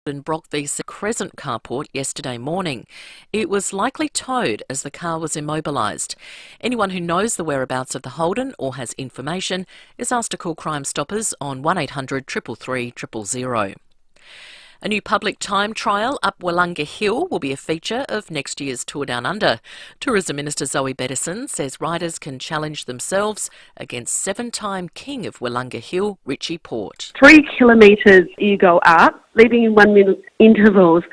in Brockville Crescent carport yesterday morning. It was likely towed as the car was immobilised. Anyone who knows the whereabouts of the Holden or has information is asked to call Crime Stoppers on 1800 333 000. A new public time trial up Wollonga Hill will be a feature of next year's Tour Down Under. Tourism Minister Zoe Bettison says riders can challenge themselves against 7-time king of Wollonga Hill, Richie Port. 3 kilometres you go up, leaving in 1 minute intervals,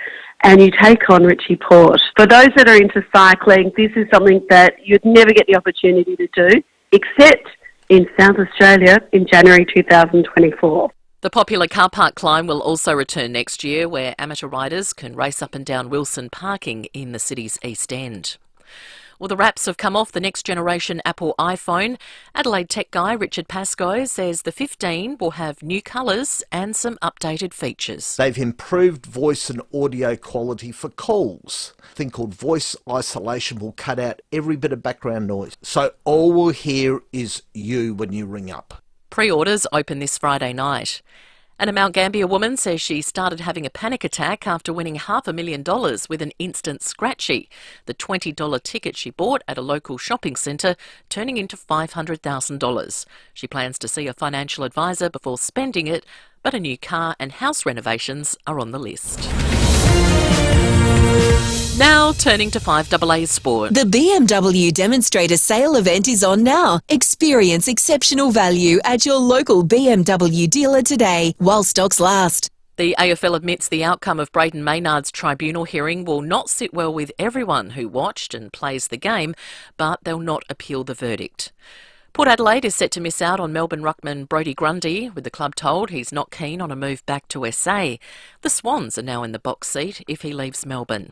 and you take on Richie Port. For those that are into cycling, this is something that you'd never get the opportunity to do, except in South Australia in January 2024. The popular car park climb will also return next year, where amateur riders can race up and down Wilson Parking in the city's East End. Well, the wraps have come off the next generation Apple iPhone. Adelaide tech guy Richard Pascoe says the 15 will have new colours and some updated features. They've improved voice and audio quality for calls. A thing called voice isolation will cut out every bit of background noise, so all we'll hear is you when you ring up. Pre-orders open this Friday night. And a Mount Gambier woman says she started having a panic attack after winning $500,000 with an instant scratchy. The $20 ticket she bought at a local shopping centre turning into $500,000. She plans to see a financial advisor before spending it, but a new car and house renovations are on the list. Now turning to FIVEAA Sport. The BMW Demonstrator Sale event is on now. Experience exceptional value at your local BMW dealer today while stocks last. The AFL admits the outcome of Brayden Maynard's tribunal hearing will not sit well with everyone who watched and plays the game, but they'll not appeal the verdict. Port Adelaide is set to miss out on Melbourne ruckman Brodie Grundy, with the club told he's not keen on a move back to SA. The Swans are now in the box seat if he leaves Melbourne.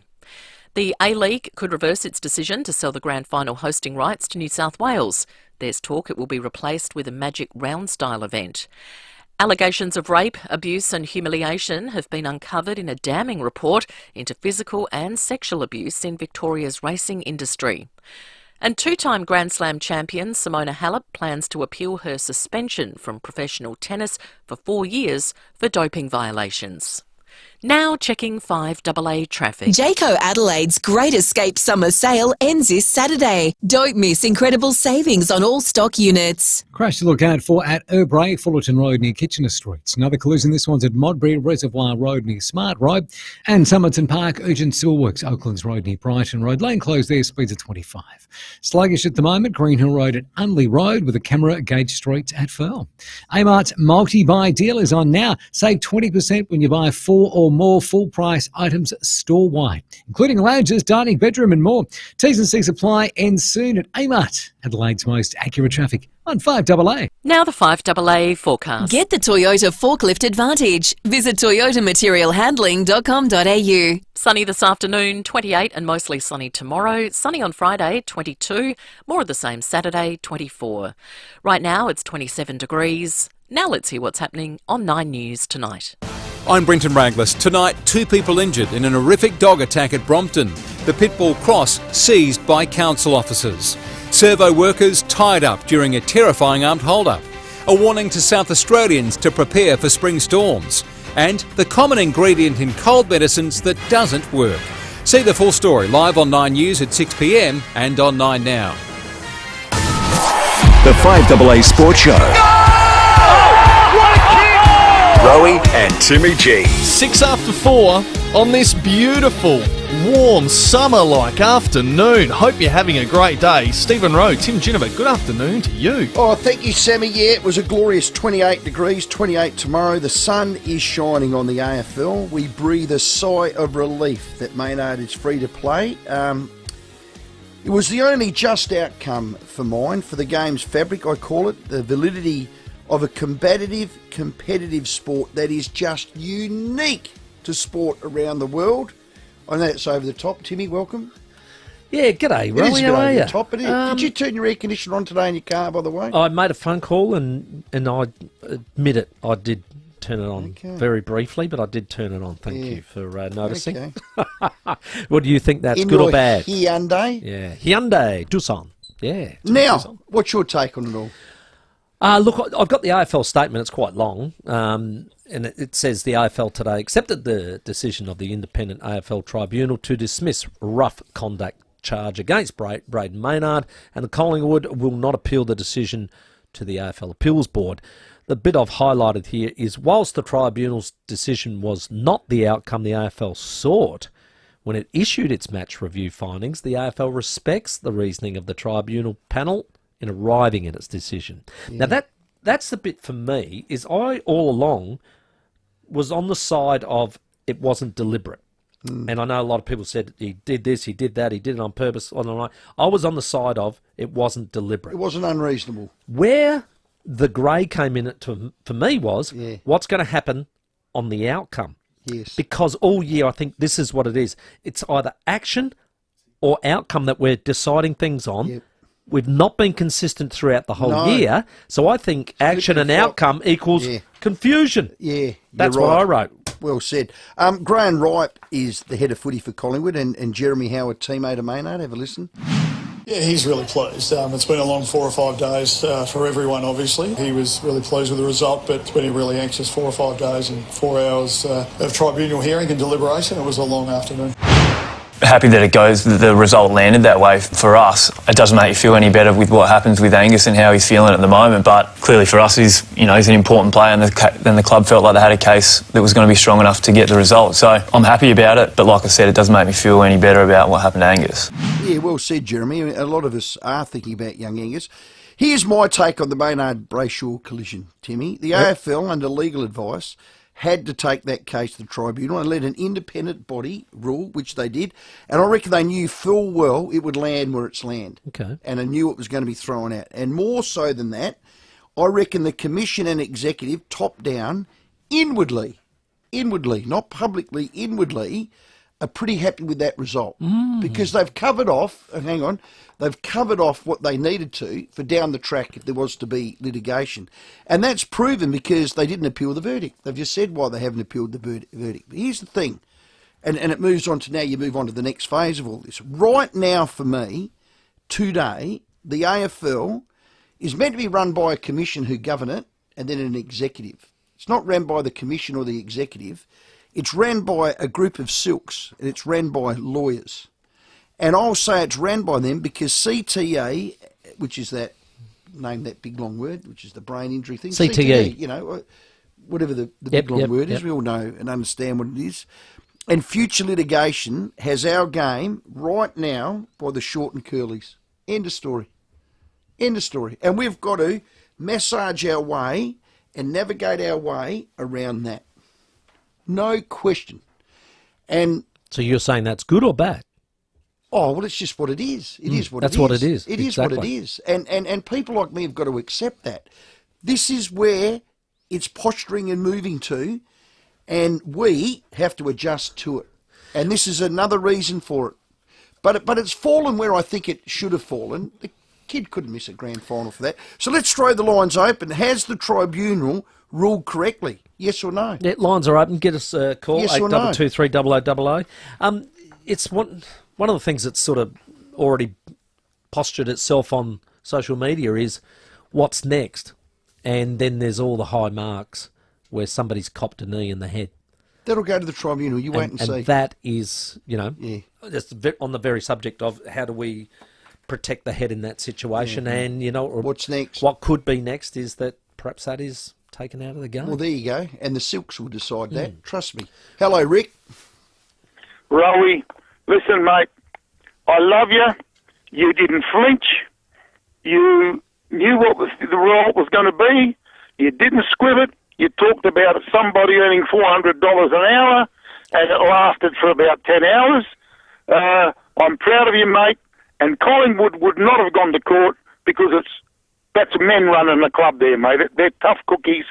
The A-League could reverse its decision to sell the grand final hosting rights to New South Wales. There's talk it will be replaced with a Magic Round-style event. Allegations of rape, abuse and humiliation have been uncovered in a damning report into physical and sexual abuse in Victoria's racing industry. And 2-time Grand Slam champion Simona Halep plans to appeal her suspension from professional tennis for 4 years for doping violations. Now checking FIVEAA traffic. Jayco Adelaide's Great Escape Summer Sale ends this Saturday. Don't miss incredible savings on all stock units. Crash to look out for at Urbray, Fullerton Road near Kitchener Streets. Another collision, this one's at Modbury, Reservoir Road near Smart Road. And Somerton Park, Urgent Civil Works, Oaklands Road near Brighton Road. Lane closed there, speeds at 25. Sluggish at the moment, Greenhill Road at Unley Road with a camera at Gage Street at Firle. Amart's multi-buy deal is on now. Save 20% when you buy 4 or more full-price items store-wide, including lounges, dining, bedroom and more. T's and C's apply, ends soon at Amart, Adelaide's most accurate traffic on FIVEAA. Now the FIVEAA forecast. Get the Toyota Forklift Advantage. Visit toyotamaterialhandling.com.au. Sunny this afternoon, 28 and mostly sunny tomorrow. Sunny on Friday, 22. More of the same Saturday, 24. Right now it's 27 degrees. Now let's hear what's happening on 9 News tonight. I'm Brenton Raglis. Tonight, 2 people injured in an horrific dog attack at Brompton. The Pitbull Cross seized by council officers. Servo workers tied up during a terrifying armed hold-up. A warning to South Australians to prepare for spring storms. And the common ingredient in cold medicines that doesn't work. See the full story live on 9 News at 6 p.m. and on 9 Now. The FIVEAA Sports Show. Rowey and Timmy G. 6 after 4 on this beautiful, warm, summer-like afternoon. Hope you're having a great day. Stephen Rowe, Tim Ginnivan, good afternoon to you. Oh, thank you, Sammy. Yeah, it was a glorious 28 degrees, 28 tomorrow. The sun is shining on the AFL. We breathe a sigh of relief that Maynard is free to play. It was the only just outcome for mine, for the game's fabric, I call it, the validity of a competitive sport that is just unique to sport around the world. I know it's over the top. Timmy, welcome. Yeah, g'day, Rowey. It is a bit How are over you? the top. Did you turn your air conditioner on today in your car, by the way? I made a phone call and I admit it, I did turn it on very briefly, but I did turn it on. Thank you for noticing. Okay. What do you think, that's in good your or bad? Hyundai? Yeah, Hyundai, Tucson. Yeah. Now, Tucson. what's your take on it all? Look, I've got the AFL statement. It's quite long. and it says the AFL today accepted the decision of the independent AFL tribunal to dismiss rough conduct charge against Brayden Maynard, and the Collingwood will not appeal the decision to the AFL Appeals Board. The bit I've highlighted here is whilst the tribunal's decision was not the outcome the AFL sought when it issued its match review findings, the AFL respects the reasoning of the tribunal panel in arriving at its decision. Yeah. Now that's the bit for me, is I all along was on the side of it wasn't deliberate. And I know a lot of people said he did this, he did that, he did it on purpose. I was on the side of it wasn't deliberate. It wasn't unreasonable. Where the grey came in for me was what's going to happen on the outcome. Yes. Because all year I think this is what it is. It's either action or outcome that we're deciding things on. Yep. We've not been consistent throughout the whole year. So I think action and outcome equals confusion. Yeah. That's what I wrote. Well said. Graham Wright is the head of footy for Collingwood, and Jeremy Howard, teammate of Maynard. Have a listen. Yeah, he's really pleased. It's been a long 4 or 5 days for everyone, obviously. He was really pleased with the result, but it's been a really anxious 4 or 5 days and 4 hours of tribunal hearing and deliberation. It was a long afternoon. Happy that it goes, the result landed that way for us. It doesn't make you feel any better with what happens with Angus and how he's feeling at the moment, but clearly for us he's an important player, and then the club felt like they had a case that was going to be strong enough to get the result. So I'm happy about it, but like I said, it doesn't make me feel any better about what happened to Angus. Yeah, well said, Jeremy. A lot of us are thinking about young Angus. Here's my take on the Maynard-Brayshaw collision, Timmy. The AFL, under legal advice, had to take that case to the tribunal and let an independent body rule, which they did. And I reckon they knew full well it would land where it's land. Okay. And they knew it was going to be thrown out. And more so than that, I reckon the commission and executive, top down, inwardly, not publicly, inwardly, are pretty happy with that result. Because they've covered off, they've covered off what they needed to for down the track if there was to be litigation. And that's proven because they didn't appeal the verdict. They've just said why they haven't appealed the verdict. But here's the thing, and it moves on to now, you move on to the next phase of all this. Right now, for me, today, the AFL is meant to be run by a commission who govern it and then an executive. It's not run by the commission or the executive. It's ran by a group of silks, and it's ran by lawyers. And I'll say it's ran by them because CTA, which is that, name that big long word, which is the brain injury thing. CTE. Whatever the big long word is, we all know and understand what it is. And future litigation has our game right now by the short and curlies. End of story. End of story. And we've got to massage our way and navigate our way around that. No question. And so you're saying that's good or bad? Oh, well, it's just what it is. It is what it is. That's what it is. It is what it is. And people like me have got to accept that. This is where it's posturing and moving to, and we have to adjust to it. And this is another reason for it. But it's fallen where I think it should have fallen. The kid couldn't miss a grand final for that. So let's throw the lines open. Has the tribunal ruled correctly? Yes or no? Yeah, lines are open. Get us a call, yes or no? 8223 0000. It's one of the things that's sort of already postured itself on social media is what's next. And then there's all the high marks where somebody's copped a knee in the head. That'll go to the tribunal. You wait and see. And that is, just on the very subject of how do we protect the head in that situation. And, what's next? What could be next is that perhaps that is taken out of the game. Well, there you go. And the Silks will decide that. Trust me. Hello, Rick. Rowey, listen, mate, I love you. You didn't flinch. You knew what the result was going to be. You didn't squib it. You talked about somebody earning $400 an hour, and it lasted for about 10 hours. I'm proud of you, mate. And Collingwood would not have gone to court because that's men running the club there, mate. They're tough cookies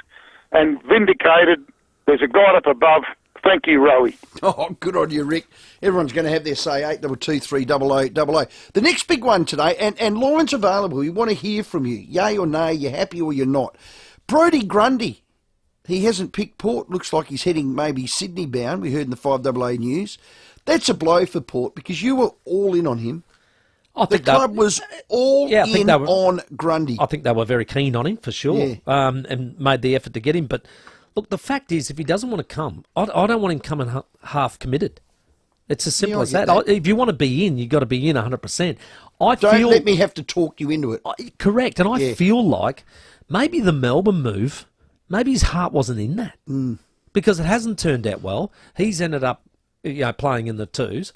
and vindicated. There's a God up above. Thank you, Rowey. Oh, good on you, Rick. Everyone's going to have their say, 8223 0000. The next big one today, and lines available. We want to hear from you. Yay or nay, you're happy or you're not. Brodie Grundy, he hasn't picked Port. Looks like he's heading maybe Sydney bound. We heard in the FIVEAA news. That's a blow for Port because you were all in on him. The club was all in on Grundy. I think they were very keen on him, for sure, and made the effort to get him. But Look, the fact is, if he doesn't want to come, I don't want him coming half committed. It's as simple as that. If you want to be in, you've got to be in 100%. Don't let me have to talk you into it. Correct. And I feel like maybe the Melbourne move, maybe his heart wasn't in that. Because it hasn't turned out well. He's ended up playing in the twos.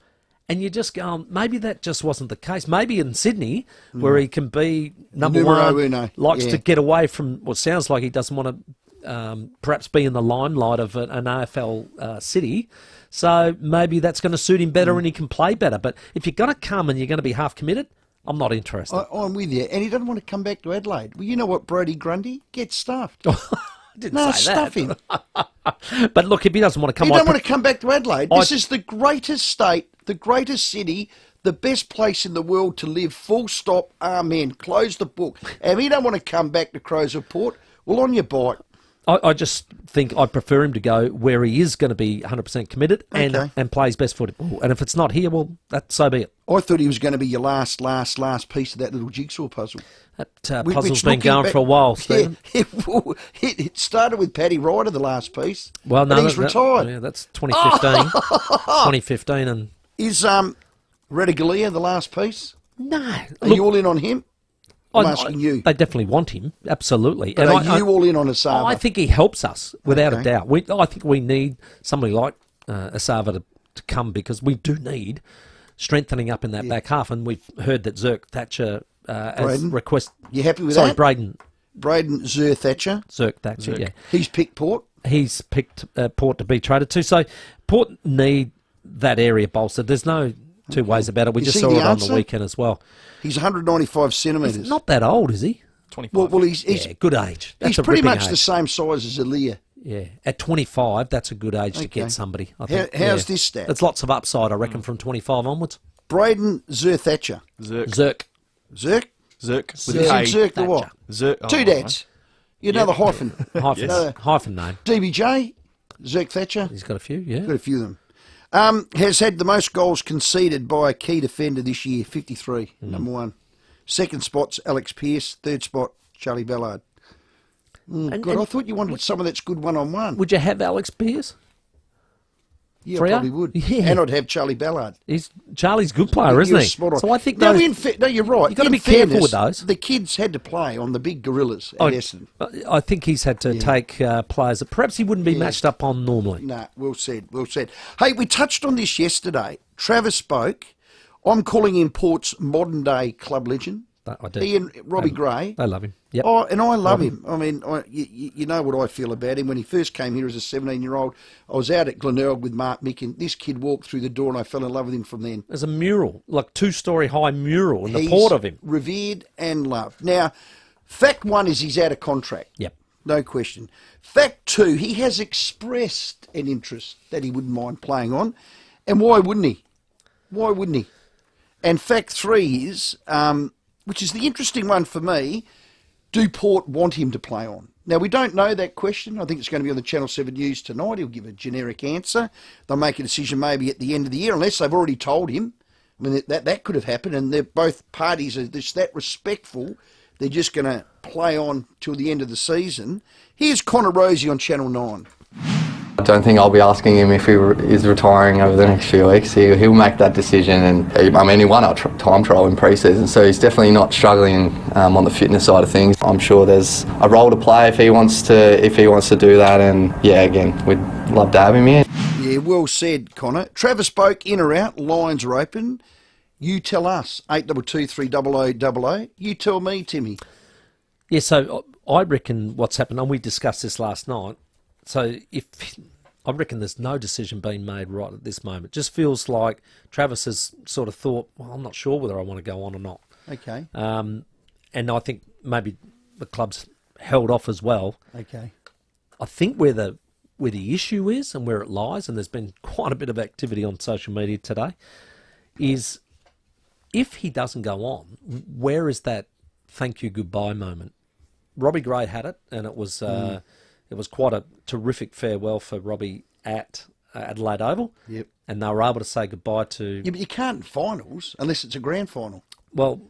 And you just go, maybe that just wasn't the case. Maybe in Sydney, where he can be number one, likes to get away from what sounds like he doesn't want to perhaps be in the limelight of an AFL city. So maybe that's going to suit him better and he can play better. But if you're going to come and you're going to be half committed, I'm not interested. I'm with you. And he doesn't want to come back to Adelaide. Well, you know what, Brodie Grundy? Get stuffed. Didn't say stuff that. him. But look, if he doesn't want to come... He doesn't want to come back to Adelaide. This is the greatest state, the greatest city, the best place in the world to live. Full stop. Amen. Close the book. And if he don't want to come back to Crows Port, well, on your bike. I just think I'd prefer him to go where he is going to be 100% committed and play his best football. And if it's not here, well, so be it. I thought he was going to be your last piece of that little jigsaw puzzle. That puzzle's been going for a while, Stephen. It started with Paddy Ryder, the last piece. Well, no, he's retired. Yeah, that's 2015. 2015 and... Is Redigalia the last piece? No. Are you all in on him? I'm asking you. They definitely want him, absolutely. But are you all in on Asava? I think he helps us, without a doubt. I think we need somebody like Asava to come because we do need strengthening up in that back half. And we've heard that Zerk Thatcher has requested... You happy with that? Sorry, Braden Zerk Thatcher. Zerk Thatcher, yeah. He's picked Port? He's picked Port to be traded to. So Port need that area bolstered. There's no two ways about it. We just saw it on the weekend as well. He's 195 centimetres. He's not that old, is he? 25. Well, he's good age. That's he's pretty much the same size as Aaliyah. Yeah, at 25, that's a good age to get somebody. I think. How's this stat? There's lots of upside, I reckon, from 25 onwards. Braden Zerk Thatcher. Zerk. With Zerk the what? Zerk. Two dads. You know the hyphen. Hyphen name. DBJ, Zerk Thatcher. He's got a few, yeah. Got a few of them. Has had the most goals conceded by a key defender this year, 53, number one. Second spot's Alex Pearce. Third spot, Charlie Ballard. I thought you wanted someone that's good one-on-one. Would you have Alex Pearce? Yeah, I probably would. Yeah. And I'd have Charlie Ballard. Charlie's a good player, isn't he? So I think no, you're right. You've got to be careful with those. The kids had to play on the big gorillas at Essendon. I think he's had to take players that perhaps he wouldn't be matched up on normally. No, well said. Hey, we touched on this yesterday. Travis spoke. I'm calling him Port's modern-day club legend. I do. He and Robbie Gray. They love him. Yep. Oh, and I love him. I mean, you know what I feel about him. When he first came here as a 17-year-old, I was out at Glenelg with Mark Mick, and this kid walked through the door, and I fell in love with him from then. There's a mural, like 2-story high mural in the port of him. Revered and loved. Now, fact one is he's out of contract. Yep. No question. Fact two, he has expressed an interest that he wouldn't mind playing on. And why wouldn't he? Why wouldn't he? And fact three is, which is the interesting one for me, do Port want him to play on? Now, we don't know that question. I think it's going to be on the Channel 7 News tonight. He'll give a generic answer. They'll make a decision maybe at the end of the year, unless they've already told him. I mean, that could have happened, and they're both parties are just that respectful. They're just going to play on till the end of the season. Here's Connor Rosie on Channel 9. I don't think I'll be asking him if he is retiring over the next few weeks. He'll make that decision, and I mean, he won our time trial in pre-season, so he's definitely not struggling on the fitness side of things. I'm sure there's a role to play if he wants to do that, and yeah, again, we'd love to have him here. Yeah, well said, Connor. Travis spoke in or out. Lines are open. You tell us 822 300 00. You tell me, Timmy. Yeah, so I reckon what's happened, and we discussed this last night. So I reckon there's no decision being made right at this moment. It just feels like Travis has sort of thought, well, I'm not sure whether I want to go on or not. Okay. And I think maybe the club's held off as well. Okay. I think where the issue is and where it lies, and there's been quite a bit of activity on social media today, is if he doesn't go on, where is that thank you goodbye moment? Robbie Gray had it, and it was quite a terrific farewell for Robbie at Adelaide Oval. Yep. And they were able to say goodbye to... Yeah, but you can't in finals unless it's a grand final. Well,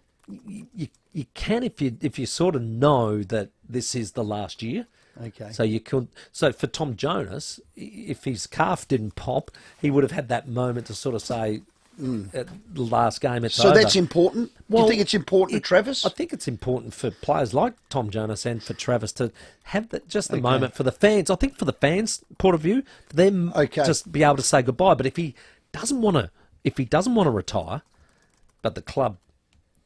you can if you sort of know that this is the last year. Okay. So you could. So for Tom Jonas, if his calf didn't pop, he would have had that moment to sort of say, at the last game, it's over. So that's important? Well, do you think it's important to Travis? I think it's important for players like Tom Jonas and for Travis to have the moment for the fans. I think for the fans' point of view, for them just be able to say goodbye. But if he doesn't want to retire, but the club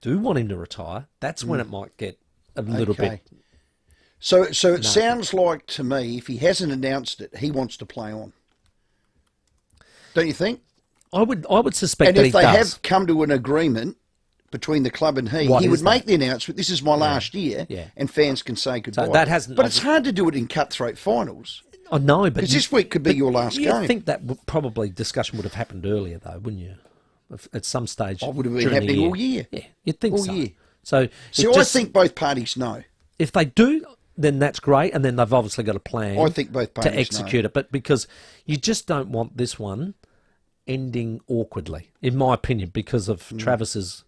do want him to retire, that's when it might get a little bit. So it sounds like to me, if he hasn't announced it, he wants to play on. Don't you think? I would suspect and that if he they does. have come to an agreement between the club and he would make the announcement, this is my last year, and fans can say goodbye. So that hasn't. But it's hard to do it in cutthroat finals. I know, but because this week could be your last game. I think that probably discussion would have happened earlier, though, wouldn't you? At some stage, I would have been happening all year. Yeah, you'd think all so. Year. So I think both parties know. If they do, then that's great, and then they've obviously got a plan. I think both parties to execute it, but because you just don't want this one ending awkwardly, in my opinion, because of Travis's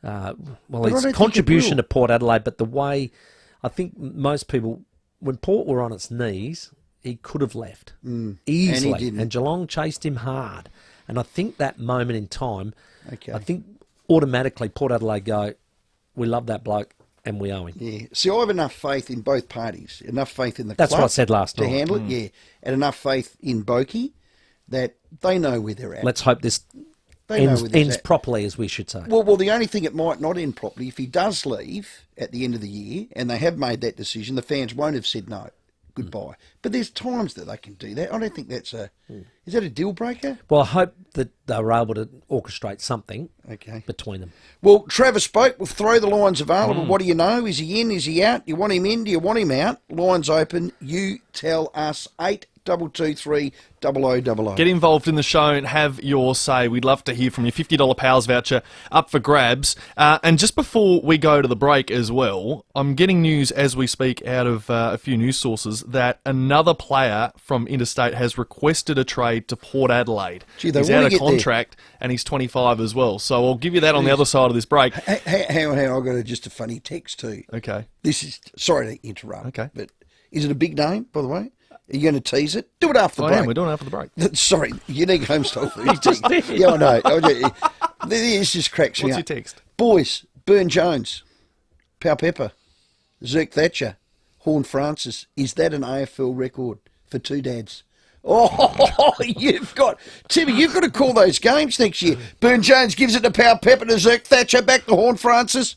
his contribution to Port Adelaide, but the way I think most people, when Port were on its knees, he could have left easily, and Geelong chased him hard. And I think that moment in time, I think automatically Port Adelaide go, we love that bloke and we owe him. Yeah. See, I have enough faith in both parties, enough faith in the club. That's what I said last night. To handle it, and enough faith in Boakey that they know where they're at. Let's hope this ends properly, as we should say. Well, the only thing it might not end properly, if he does leave at the end of the year and they have made that decision, the fans won't have said no. Goodbye. But there's times that they can do that. I don't think that's is that a deal breaker? Well, I hope that they were able to orchestrate something between them. Well, Travis spoke. We'll throw the lines available. What do you know? Is he in? Is he out? Do you want him in? Do you want him out? Lines open. You tell us. 8223 0000. Get involved in the show and have your say. We'd love to hear from you. $50 Pals voucher up for grabs. And just before we go to the break as well, I'm getting news as we speak out of a few news sources that another player from Interstate has requested a trade to Port Adelaide. He's out of contract and he's 25 as well. So I'll give you that on the other side of this break. Hang on. I've got just a funny text too. Okay. This is, sorry to interrupt. Okay. But is it a big name, by the way? Are you going to tease it? Do it after the break. We're doing it after the break. Sorry, unique homestyle food. Yeah, I know. This just cracks me up. What's your text? Boys, Burn Jones, Pau Pepper, Zerk Thatcher, Horn Francis. Is that an AFL record for two dads? Oh, Timmy, you've got to call those games next year. Burn Jones gives it to Pau Pepper, to Zerk Thatcher, back to Horn Francis.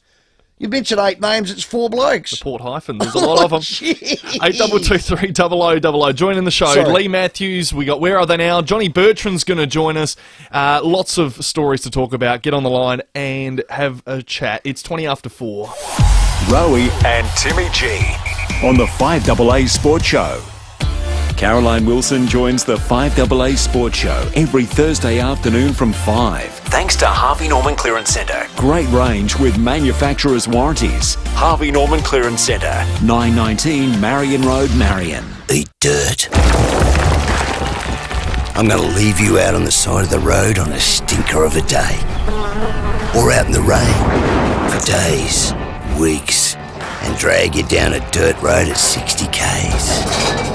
You mentioned 8 names, it's 4 blokes. The Port Hyphen, there's a lot of them. 8223 0000. Joining the show, Lee Matthews, we got Where Are They Now? Johnny Bertrand's going to join us. Lots of stories to talk about. Get on the line and have a chat. It's 20 after 4. Rowey and Timmy G on the FIVEAA Sports Show. Caroline Wilson joins the FIVEAA Sports Show every Thursday afternoon from 5. Thanks to Harvey Norman Clearance Centre. Great range with manufacturer's warranties. Harvey Norman Clearance Centre, 919 Marion Road, Marion. Eat dirt. I'm going to leave you out on the side of the road on a stinker of a day. Or out in the rain for days, weeks, and drag you down a dirt road at 60 k's.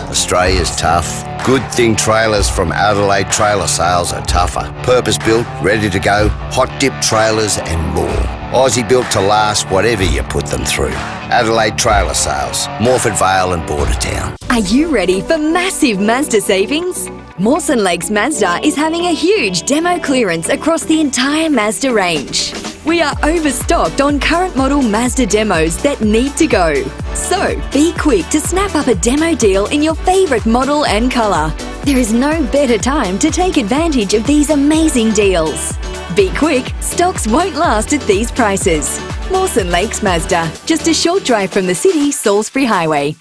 Australia's tough. Good thing trailers from Adelaide Trailer Sales are tougher. Purpose-built, ready to go, hot-dip trailers and more. Aussie built to last whatever you put them through. Adelaide Trailer Sales, Morford Vale and Bordertown. Are you ready for massive Mazda savings? Mawson Lakes Mazda is having a huge demo clearance across the entire Mazda range. We are overstocked on current model Mazda demos that need to go. So be quick to snap up a demo deal in your favourite model and colour. There is no better time to take advantage of these amazing deals. Be quick, stocks won't last at these prices. Mawson Lakes Mazda, just a short drive from the city, Salisbury Highway.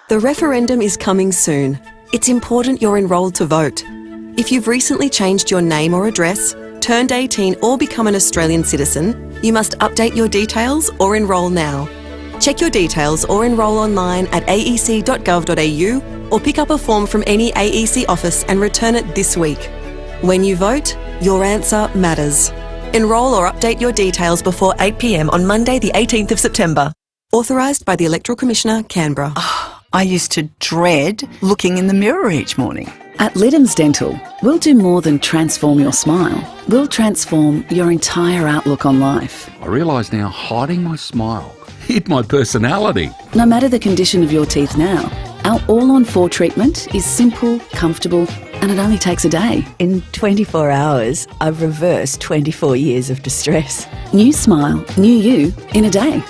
The referendum is coming soon. It's important you're enrolled to vote. If you've recently changed your name or address, turned 18 or become an Australian citizen, you must update your details or enrol now. Check your details or enrol online at aec.gov.au or pick up a form from any AEC office and return it this week. When you vote, your answer matters. Enrol or update your details before 8 p.m. on Monday the 18th of September. Authorised by the Electoral Commissioner, Canberra. I used to dread looking in the mirror each morning. At Lidham's Dental, we'll do more than transform your smile. We'll transform your entire outlook on life. I realise now hiding my smile hid my personality. No matter the condition of your teeth now, our all-on-4 treatment is simple, comfortable, and it only takes a day. In 24 hours, I've reversed 24 years of distress. New smile, new you, in a day.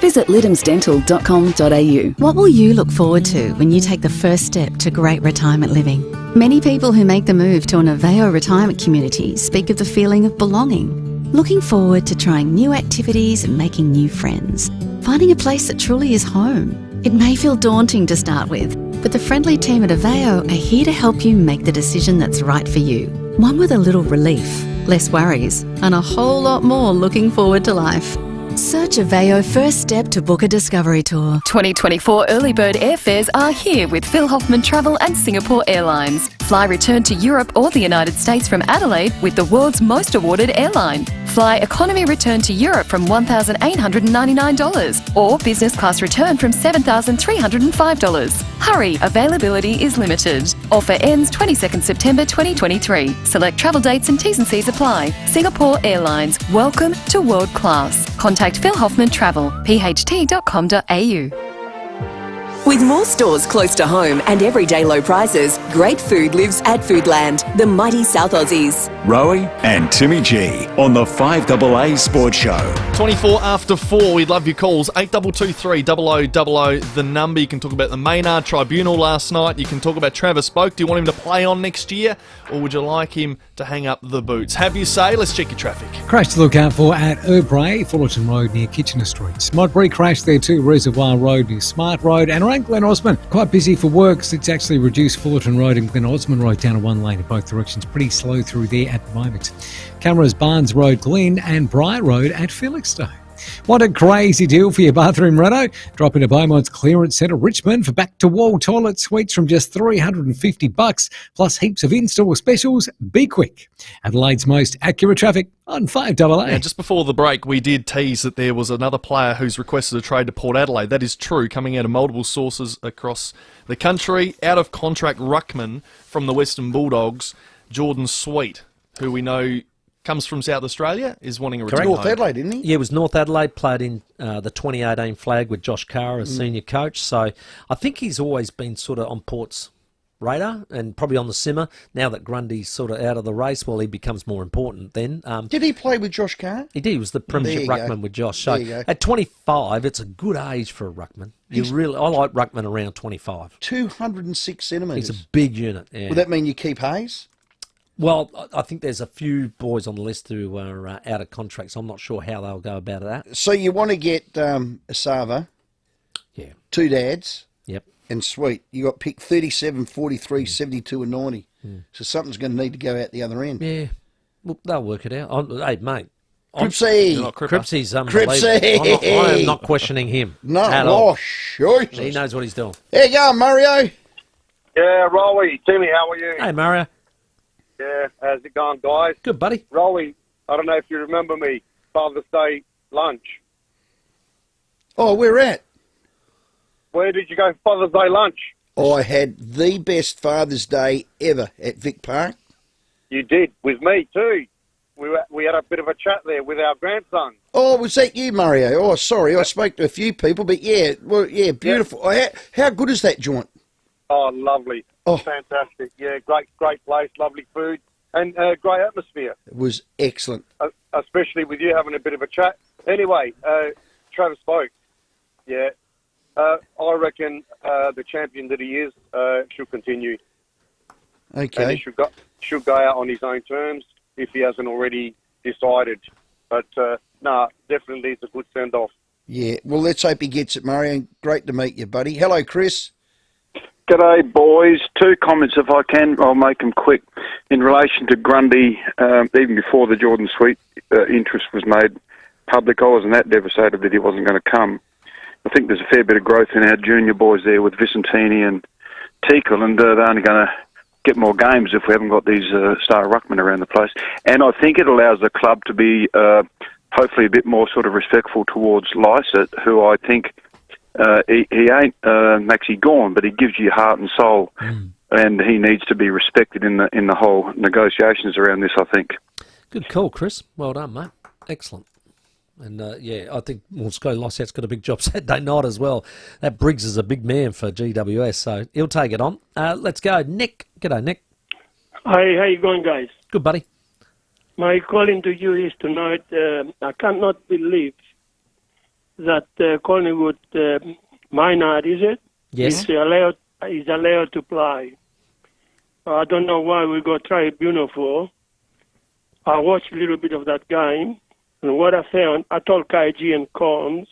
Visit lidhamsdental.com.au. What will you look forward to when you take the first step to great retirement living? Many people who make the move to an FIVEAA retirement community speak of the feeling of belonging, looking forward to trying new activities and making new friends, finding a place that truly is home. It may feel daunting to start with, but the friendly team at FIVEAA are here to help you make the decision that's right for you. One with a little relief, less worries, and a whole lot more looking forward to life. Search FIVEAA First Step to book a discovery tour. 2024 early bird airfares are here with Phil Hoffman Travel and Singapore Airlines. Fly return to Europe or the United States from Adelaide with the world's most awarded airline. Fly economy return to Europe from $1,899 or business class return from $7,305. Hurry, availability is limited. Offer ends 22nd September 2023. Select travel dates and T's and C's apply. Singapore Airlines, welcome to world class. Contact Phil Hoffman Travel, pht.com.au. With more stores close to home and everyday low prices, great food lives at Foodland, the mighty South Aussies. Rowey and Timmy G on the 5AA Sports Show. 24 after 4, we'd love your calls. 8223 0000, the number. You can talk about the Maynard Tribunal last night. You can talk about Travis Spoke. Do you want him to play on next year? Or would you like him to hang up the boots? Have you say? Let's check your traffic. Crash to look out for at Rowey, Fullerton Road near Kitchener Street. Modbury crash there too, Reservoir Road near Smart Road. And around Glen Osmond, quite busy for works. It's actually reduced Fullerton Road and Glen Osmond Road down to one lane in both directions. Pretty slow through there at the moment. Cameras Barnes Road, Glen and Briar Road at Felixstowe. Want a crazy deal for your bathroom reno? Drop into Beaumont's Clearance Centre, Richmond, for back-to-wall toilet suites from just $350, plus heaps of in-store specials. Be quick. Adelaide's most accurate traffic on 5AA. Now, just before the break, we did tease that there was another player who's requested a trade to Port Adelaide. That is true, coming out of multiple sources across the country. Out-of-contract ruckman from the Western Bulldogs, Jordan Sweet, who we know comes from South Australia, is wanting a return North home. Adelaide, didn't he? Yeah, it was North Adelaide, played in the 2018 flag with Josh Carr as senior coach. So I think he's always been sort of on Port's radar and probably on the simmer. Now that Grundy's sort of out of the race, well, he becomes more important then. Did he play with Josh Carr? He did. He was the premiership ruckman with Josh. So at 25, it's a good age for a ruckman. I like ruckman around 25. 206 centimetres. He's a big unit. Yeah. Would that mean you keep Hayes? Well, I think there's a few boys on the list who are out of contracts. I'm not sure how they'll go about that. So you want to get Asava, 2 dads, and Sweet. You got pick 37, 43, 72 and 90. So something's going to need to go out the other end. Yeah, well, they'll work it out. Hey, mate. Cripsy. Cripsy's unbelievable. I am not questioning him. No, at all. Sure. He knows what he's doing. There you go, Mario. Yeah, Rowey. Timmy, how are you? Hey, Mario. Yeah, how's it going, guys? Good, buddy. Rowey, I don't know if you remember me, Father's Day lunch. Oh, where at? Where did you go for Father's Day lunch? I had the best Father's Day ever at Vic Park. You did, with me too. We had a bit of a chat there with our grandson. Oh, was that you, Mario? Oh, sorry, I spoke to a few people, but yeah, beautiful. Yeah. How good is that joint? Oh, lovely. Oh. Fantastic. Yeah, great place, lovely food, and great atmosphere. It was excellent. Especially with you having a bit of a chat. Anyway, Travis Spoke. Yeah, I reckon the champion that he is should continue. Okay. And he should go out on his own terms if he hasn't already decided. But, definitely it's a good send-off. Yeah, well, let's hope he gets it, Mario. Great to meet you, buddy. Hello, Chris. G'day, boys. 2 comments, if I can. I'll make them quick. In relation to Grundy, even before the Jordan Sweet interest was made public, I wasn't that devastated that he wasn't going to come. I think there's a fair bit of growth in our junior boys there with Vicentini and Teakle, and they're only going to get more games if we haven't got these star ruckmen around the place. And I think it allows the club to be hopefully a bit more sort of respectful towards Lysett, who I think he ain't Maxi Gorn, but he gives you heart and soul, and he needs to be respected in the whole negotiations around this, I think. Good call, Chris. Well done, mate. Excellent. And, I think Scotty Lossett's got a big job Saturday night as well. That Briggs is a big man for GWS, so he'll take it on. Let's go. Nick. G'day, Nick. Hi, how you going, guys? Good, buddy. My calling to you is tonight, I cannot believe that Collingwood Maynard, is it? Yes. Is allowed to play. I don't know why we got tribunal for. I watched a little bit of that game, and what I found, I told KG and Combs,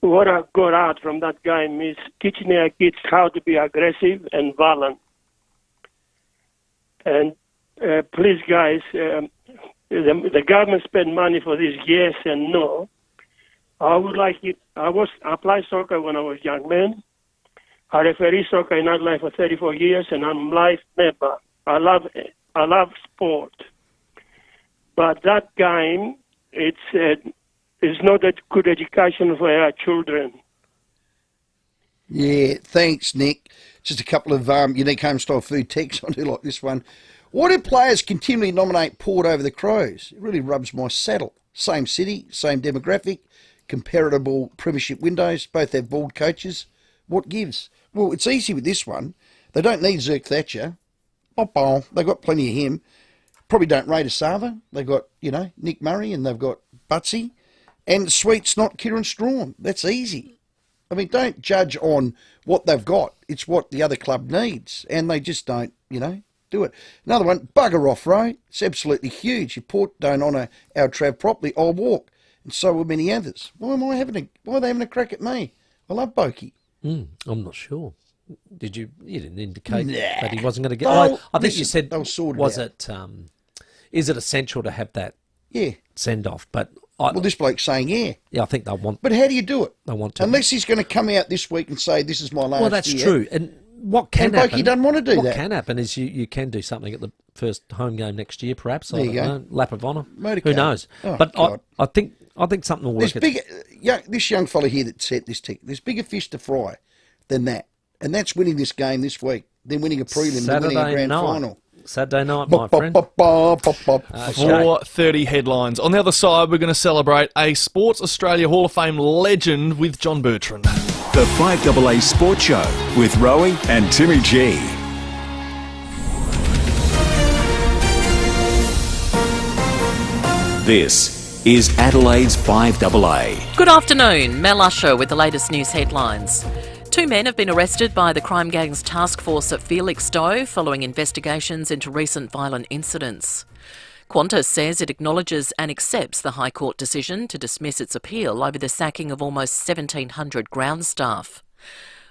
what I got out from that game is teaching our kids how to be aggressive and violent. And please, guys, the government spent money for this, yes and no. I would like it. I played soccer when I was a young man. I referee soccer in Adelaide for 34 years, and I'm a life member. I love sport. But that game, it's not a good education for our children. Yeah, thanks, Nick. Just a couple of unique home-style food texts I do like this one. Why do players continually nominate Port over the Crows? It really rubs my saddle. Same city, same demographic, comparable premiership windows, both have bald coaches. What gives? Well, it's easy with this one. They don't need Zerk Thatcher. They've got plenty of him. Probably don't rate Asava. They've got, Nick Murray, and they've got Butsy. And Sweet's not Kieran Strawn. That's easy. I mean, don't judge on what they've got. It's what the other club needs. And they just don't, do it. Another one, bugger off, Row. It's absolutely huge. If Port don't honour our Trav properly, I'll walk. And so will many others. Why are they having a crack at me? I love Boki. I'm not sure. You didn't indicate that he wasn't going to get... I think you said, is it essential to have that send-off? But this bloke's saying Yeah, I think they want... But how do you do it? They want to. Unless he's going to come out this week and say, this is my last year. Well, that's true. And what can happen... Boki doesn't want to do that. What can happen is you can do something at the first home game next year, perhaps. There you go. Lap of honour. Motorcar. Who knows? Oh, but God. I think something will work. This young fella here that set this tick, there's bigger fish to fry than that. And that's winning this game this week. Then winning a prelim, then winning a grand final. Saturday night, my friend. 4:30 headlines. On the other side, we're going to celebrate a Sports Australia Hall of Fame legend with John Bertrand. The 5AA Sports Show with Rowey and Timmy G. This is Adelaide's 5AA. Good afternoon. Mel Usher with the latest news headlines. 2 men have been arrested by the Crime Gangs Task Force at Felixstowe following investigations into recent violent incidents. Qantas says it acknowledges and accepts the High Court decision to dismiss its appeal over the sacking of almost 1,700 ground staff.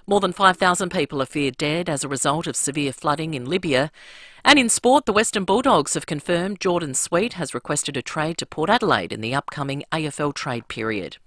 More than 5,000 people are feared dead as a result of severe flooding in Libya. And in sport, the Western Bulldogs have confirmed Jordan Sweet has requested a trade to Port Adelaide in the upcoming AFL trade period.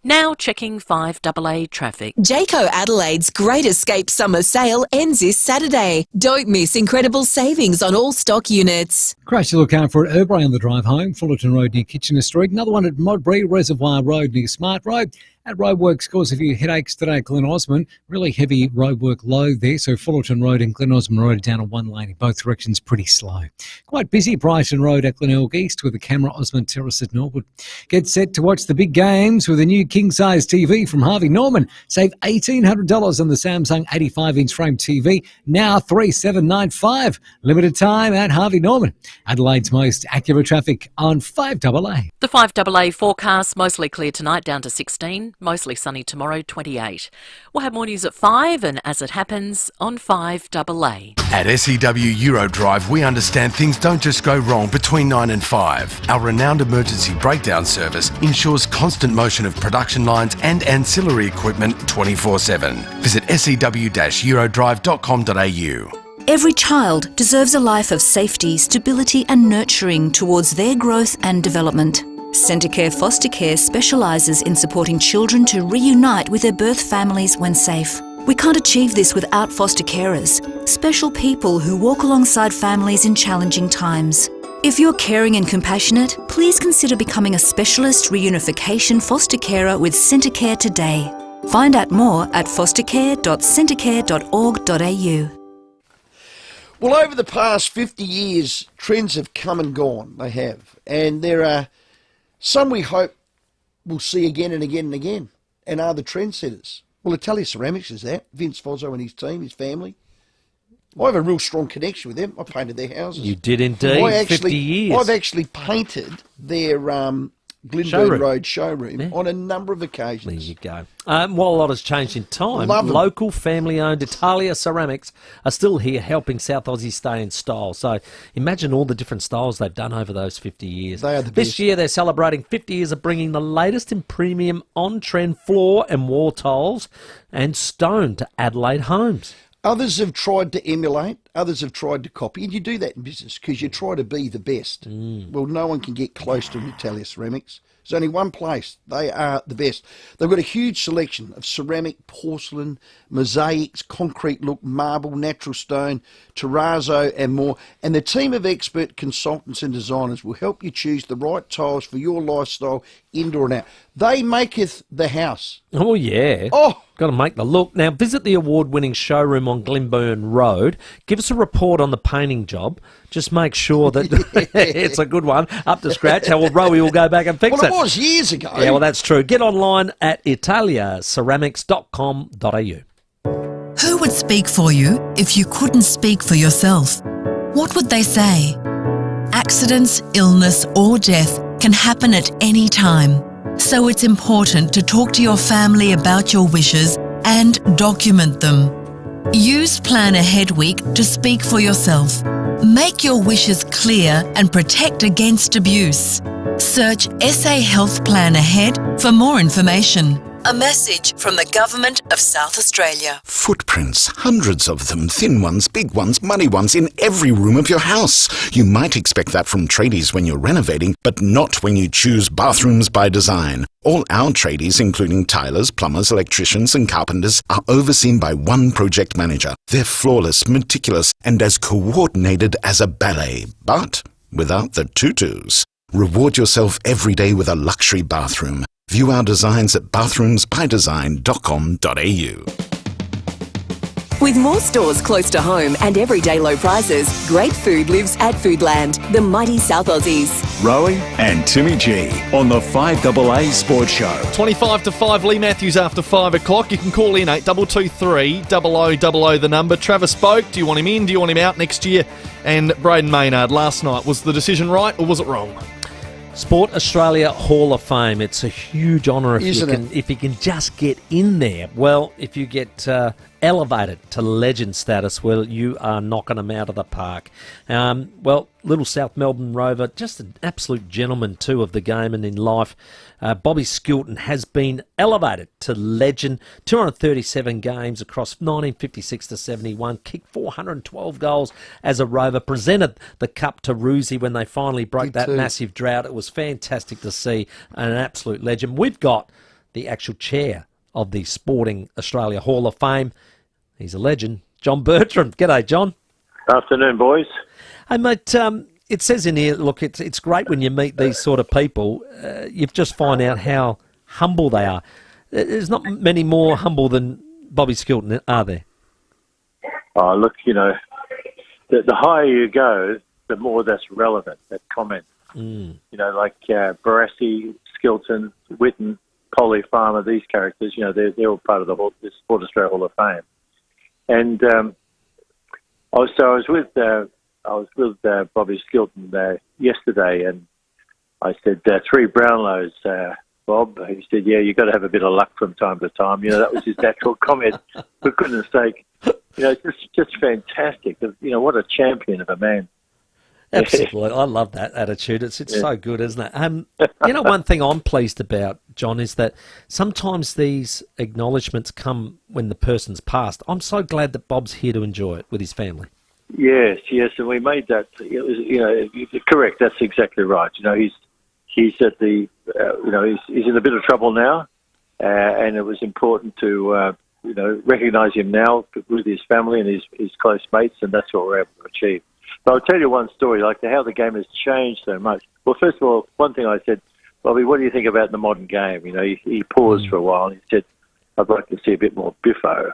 Now checking 5AA traffic. Jayco Adelaide's Great Escape Summer Sale ends this Saturday. Don't miss incredible savings on all stock units. Crash to look out for at Urbray on the drive home, Fullerton Road near Kitchener Street. Another one at Modbury, Reservoir Road near Smart Road. At roadworks cause a few headaches today at Glen Osmond. Really heavy roadwork low there, so Fullerton Road and Glen Osmond Road are down on one lane in both directions, pretty slow. Quite busy Brighton Road at Glenelg East with the camera Osmond Terrace at Norwood. Get set to watch the big games with a new king-size TV from Harvey Norman. Save $1,800 on the Samsung 85-inch frame TV, now $3,795. Limited time at Harvey Norman. Adelaide's most accurate traffic on 5AA. The 5AA forecast, mostly clear tonight, down to 16. Mostly sunny tomorrow, 28. We'll have more news at 5 and as it happens on 5AA. At SEW Eurodrive, we understand things don't just go wrong between 9 and 5. Our renowned emergency breakdown service ensures constant motion of production lines and ancillary equipment 24/7. Visit sew-eurodrive.com.au. Every child deserves a life of safety, stability and nurturing towards their growth and development. Centrecare Foster Care specialises in supporting children to reunite with their birth families when safe. We can't achieve this without foster carers, special people who walk alongside families in challenging times. If you're caring and compassionate, please consider becoming a specialist reunification foster carer with Centrecare today. Find out more at fostercare.centrecare.org.au. Well, over the past 50 years, trends have come and gone. They have. And there are some we hope we'll see again and again and again, and are the trendsetters. Well, Italia Ceramics is that. Vince Fozzo and his team, his family. I have a real strong connection with them. I painted their houses. You did indeed, 50 years. I've actually painted their Glenburn Road showroom on a number of occasions. There you go. While a lot has changed in time, local family-owned Italia Ceramics are still here helping South Aussie stay in style. So imagine all the different styles they've done over those 50 years. They are the best. This year they're celebrating 50 years of bringing the latest in premium on-trend floor and wall tiles and stone to Adelaide homes. Others have tried to emulate, others have tried to copy, and you do that in business because you try to be the best. Well, no one can get close to Italia Ceramics. There's only one place. They are the best. They've got a huge selection of ceramic, porcelain, mosaics, concrete look, marble, natural stone, terrazzo and more. And the team of expert consultants and designers will help you choose the right tiles for your lifestyle, indoor and out. They maketh the house. Oh, yeah. Oh! Got to make the look. Now, visit the award-winning showroom on Glenburn Road. Give us a report on the painting job. Just make sure that it's a good one, up to scratch. Well, Rowey will go back and fix it. Well, it was years ago. Yeah, well, that's true. Get online at italiaceramics.com.au. Who would speak for you if you couldn't speak for yourself? What would they say? Accidents, illness or death can happen at any time. So it's important to talk to your family about your wishes and document them. Use Plan Ahead Week to speak for yourself. Make your wishes clear and protect against abuse. Search SA Health Plan Ahead for more information. A message from the Government of South Australia. Footprints, hundreds of them, thin ones, big ones, muddy ones, in every room of your house. You might expect that from tradies when you're renovating, but not when you choose Bathrooms by Design. All our tradies, including tilers, plumbers, electricians and carpenters, are overseen by one project manager. They're flawless, meticulous and as coordinated as a ballet, but without the tutus. Reward yourself every day with a luxury bathroom. View our designs at bathroomsbydesign.com.au. With more stores close to home and everyday low prices, great food lives at Foodland, the mighty South Aussies. Rowey and Timmy G on the 5AA Sports Show. 25 to 5, Lee Matthews after 5 o'clock. You can call in 8223 0000 the number. Travis spoke. Do you want him in? Do you want him out next year? And Braden Maynard last night. Was the decision right or was it wrong? Sport Australia Hall of Fame. It's a huge honour if you can just get in there. Well, if you get elevated to legend status, well, you are knocking them out of the park. Well, little South Melbourne Rover, just an absolute gentleman too of the game and in life. Bobby Skilton has been elevated to legend. 237 games across 1956 to 71. Kicked 412 goals as a Rover. Presented the cup to Rowey when they finally broke that massive drought. It was fantastic to see. An absolute legend. We've got the actual chair of the Sporting Australia Hall of Fame. He's a legend. John Bertram. G'day, John. Afternoon, boys. Hey, mate, it says in here, look, it's great when you meet these sort of people. You just find out how humble they are. There's not many more humble than Bobby Skilton, are there? Oh, look, you know, the higher you go, the more that's relevant, that comment. You know, like Barassi, Skilton, Whitten, Polly Farmer, these characters, you know, they're all part of the Sport Australia Hall of Fame. And I was with Bobby Skilton yesterday, and I said 3 Brownlows, Bob. He said, "Yeah, you got to have a bit of luck from time to time." You know, that was his natural comment. For goodness' sake, you know, it's just fantastic. You know, what a champion of a man. Absolutely. I love that attitude. It's so good, isn't it? You know, one thing I'm pleased about, John, is that sometimes these acknowledgements come when the person's passed. I'm so glad that Bob's here to enjoy it with his family. Yes, and we made that. You know, correct. That's exactly right. You know, he's at the. You know, he's in a bit of trouble now, and it was important to you know, recognise him now with his family and his close mates, and that's what we're able to achieve. But I'll tell you one story, like how the game has changed so much. Well, first of all, one thing I said, Bobby, what do you think about the modern game? You know, he paused for a while and he said, I'd like to see a bit more biffo.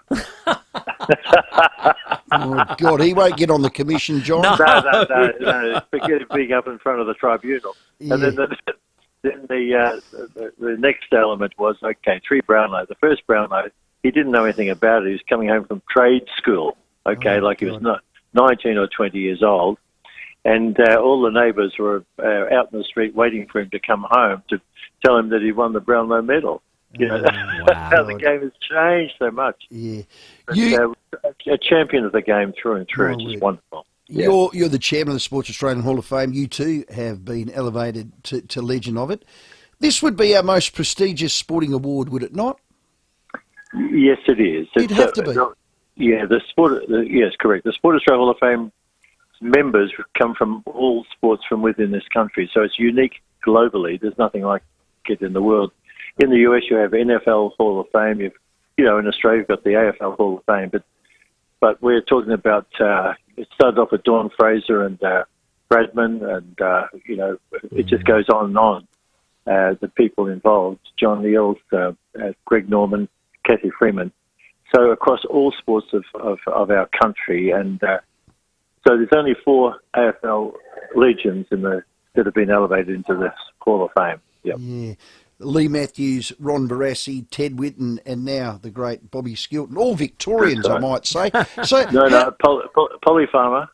Oh, God, he won't get on the commission, John. No. Forget it being up in front of the tribunal. Yeah. And then the next element was, okay, 3 Brownlow. The first Brownlow, he didn't know anything about it. He was coming home from trade school, he was not 19 or 20 years old. And all the neighbours were out in the street waiting for him to come home to tell him that he won the Brownlow medal. How the game has changed so much. Yeah. But, a champion of the game through and through. It's just wonderful. You're the chairman of the Sports Australian Hall of Fame. You too have been elevated to legend of it. This would be our most prestigious sporting award, would it not? Yes, it is. It'd have to be. Yes, correct. The Sport Australia Hall of Fame members come from all sports from within this country, so it's unique globally. There's nothing like it in the world. In the US, you have NFL Hall of Fame. In Australia, you've got the AFL Hall of Fame. But we're talking about, it started off with Dawn Fraser and Bradman, and, it just goes on and on. The people involved, John Eales, Greg Norman, Kathy Freeman. So across all sports of our country, and so there's only 4 AFL legends that have been elevated into this Hall of Fame. Yep. Yeah. Lee Matthews, Ron Barassi, Ted Whitten, and now the great Bobby Skilton. All Victorians, I might say. So Polly Farmer.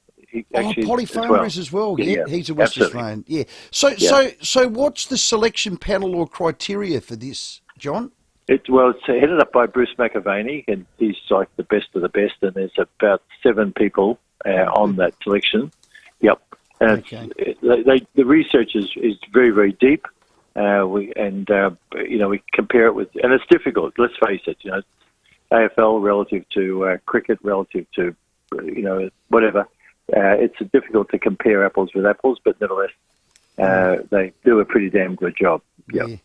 Polly Farmer is as well. Yeah, he's a West Australian. Yeah. So what's the selection panel or criteria for this, John? It's headed up by Bruce McAvaney, and he's like the best of the best, and there's about 7 people on that selection. Yep. And the research is very, very deep. We compare it with, and it's difficult. Let's face it. AFL relative to cricket, relative to whatever. It's difficult to compare apples with apples, but nevertheless, they do a pretty damn good job. Yep. Yeah.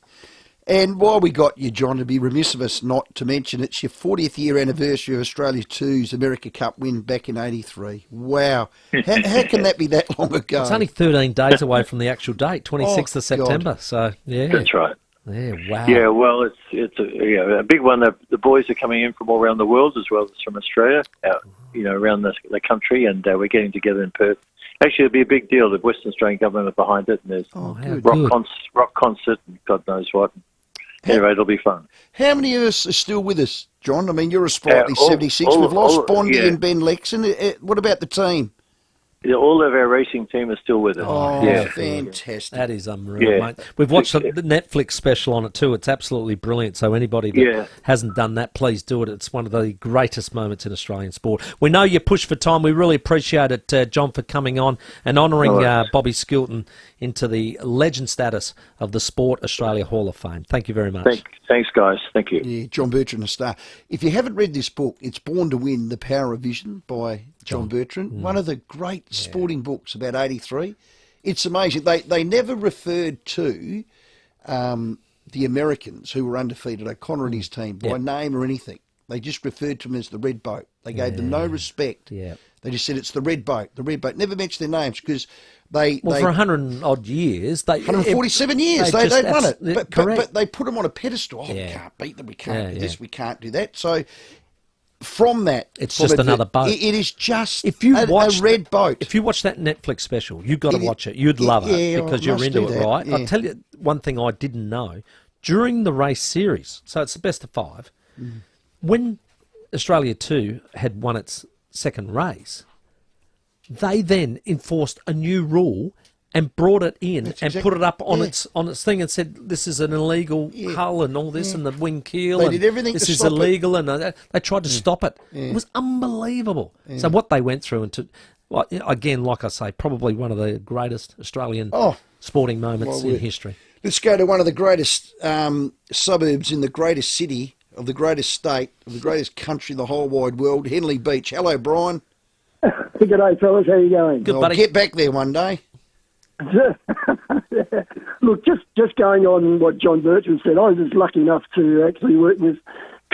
And while we got you, John, to be remiss of us not to mention it's your 40th year anniversary of Australia 2's America Cup win back in '83. Wow. How can that be that long ago? It's only 13 days away from the actual date, 26th of September. God. So, yeah. That's right. Yeah, wow. Yeah, well, it's a big one. The boys are coming in from all around the world as well as from Australia, around the country, and we're getting together in Perth. Actually, it'll be a big deal. The Western Australian government are behind it, and there's rock concert and God knows what. Anyway, it'll be fun. How many of us are still with us, John? I mean, you're a sprightly 76. We've lost Bondy and Ben Lexon. What about the team? Yeah, all of our racing team is still with us. Oh, yeah. Fantastic. That is unreal, mate. We've watched the Netflix special on it too. It's absolutely brilliant. So anybody that hasn't done that, please do it. It's one of the greatest moments in Australian sport. We know you push for time. We really appreciate it, John, for coming on and honouring Bobby Skilton into the legend status of the Sport Australia Hall of Fame. Thank you very much. Thanks, guys. Thank you. Yeah, John Bertrand, a star. If you haven't read this book, it's Born to Win, The Power of Vision by John Bertrand. One of the great sporting books about '83. It's amazing. They never referred to the Americans who were undefeated, O'Connor and his team, by name or anything. They just referred to them as the Red Boat. They gave them no respect. Yeah. They just said it's the Red Boat, the Red Boat. Never mentioned their names because they for 100 and odd years, 147 years, they'd won it. But they put them on a pedestal. Oh, we can't beat them. We can't do this. We can't do that. So from that, it's just another boat. It is just a red boat. If you watch that Netflix special, you've got to watch it. You'd love it because you're into it, right? Yeah. I'll tell you one thing I didn't know. During the race series, so it's the best of 5, when Australia 2 had won its second race, they then enforced a new rule and brought it in put it up on its thing and said this is an illegal hull and all this and the wing keel. They did everything. This is illegal, and they tried to stop it. It was unbelievable. So what they went through, and again, like I say, probably one of the greatest Australian sporting moments in history. Let's go to one of the greatest suburbs in the greatest city of the greatest state of the greatest country in the whole wide world, Henley Beach. Hello, Brian. Good day, fellas. How you going? Good, buddy. Get back there one day. Look, just going on what John Bertrand said, I was lucky enough to actually work with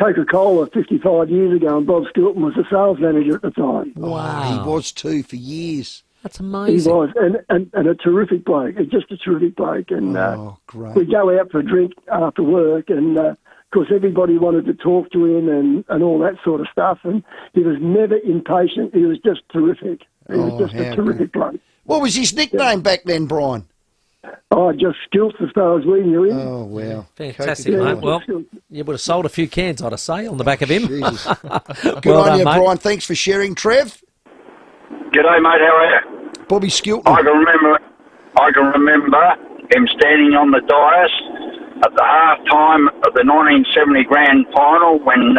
Coca-Cola 55 years ago, and Bob Skilton was the sales manager at the time. Wow. He was too for years. That's amazing. He was, and a terrific bloke, just a terrific bloke. And great. we'd go out for a drink after work, and because everybody wanted to talk to him and all that sort of stuff. And he was never impatient. He was just terrific. He was just a terrific bloke. What was his nickname back then, Brian? Oh, just Skilts as far as we knew him. Oh, wow. Fantastic, mate. Well, you would have sold a few cans, I'd say, on the back of him. Good Well on done, you, mate. Brian. Thanks for sharing. Trev? G'day, mate. How are you? Bobby Skilton. I can remember him standing on the dais at the half-time of the 1970 grand final when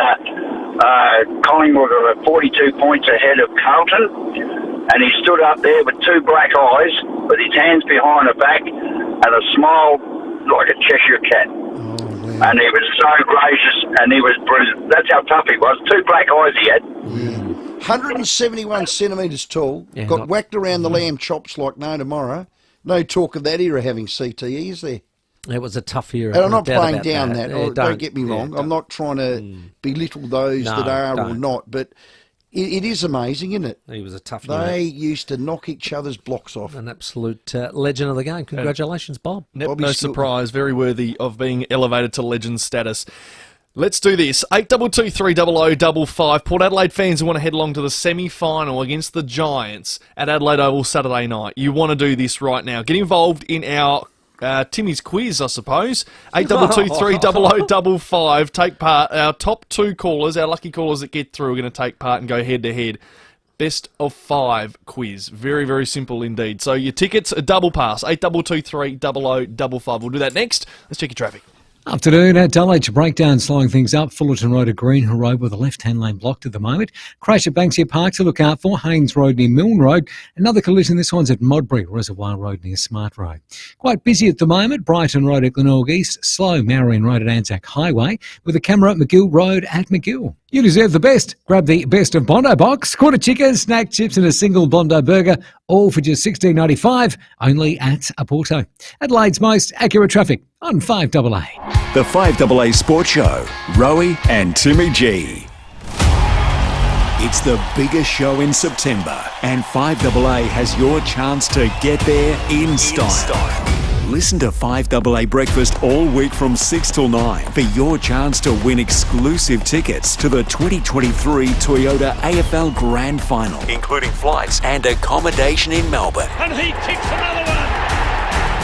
Collingwood were 42 points ahead of Carlton. And he stood up there with two black eyes, with his hands behind the back, and a smile like a Cheshire cat. And he was so gracious, and he was brilliant. That's how tough he was. Two black eyes he had. 171 centimetres tall, got whacked around the lamb chops like no tomorrow. No talk of that era having CTE, is there? It was a tough era. And I'm not no doubt playing about down that. that. Don't get me wrong. I'm not trying to belittle those that are or not, but it is amazing, isn't it? He was a tough They used to knock each other's blocks off. An absolute legend of the game. Congratulations, Bob. No surprise. Very worthy of being elevated to legend status. Let's do this. 82230055. Port Adelaide fans who want to head along to the semi-final against the Giants at Adelaide Oval Saturday night. You want to do this right now. Get involved in our Timmy's quiz, I suppose. 82230055. Take part. Our top two callers, our lucky callers that get through, are going to take part and go head-to-head. Best of 5 quiz. Very, very simple indeed. So your tickets, a double pass. 82230055. We'll do that next. Let's check your traffic. Afternoon at Dulwich, breakdown slowing things up. Fullerton Road at Greenhill Road with a left-hand lane blocked at the moment. Crash at Banksia Park to look out for. Haynes Road near Milne Road. Another collision, this one's at Modbury, Reservoir Road near Smart Road. Quite busy at the moment. Brighton Road at Glenorg East. Slow Marion Road at Anzac Highway with a camera at McGill Road at McGill. You deserve the best. Grab the best of Bondi box, quarter chicken, snack chips and a single Bondi burger, all for just $16.95, only at Porto. Adelaide's most accurate traffic on 5AA. The 5AA Sports Show, Rowey and Timmy G. It's the biggest show in September, and 5AA has your chance to get there in style. Listen to 5AA Breakfast all week from 6 till 9 for your chance to win exclusive tickets to the 2023 Toyota AFL Grand Final, including flights and accommodation in Melbourne. And he kicks another one.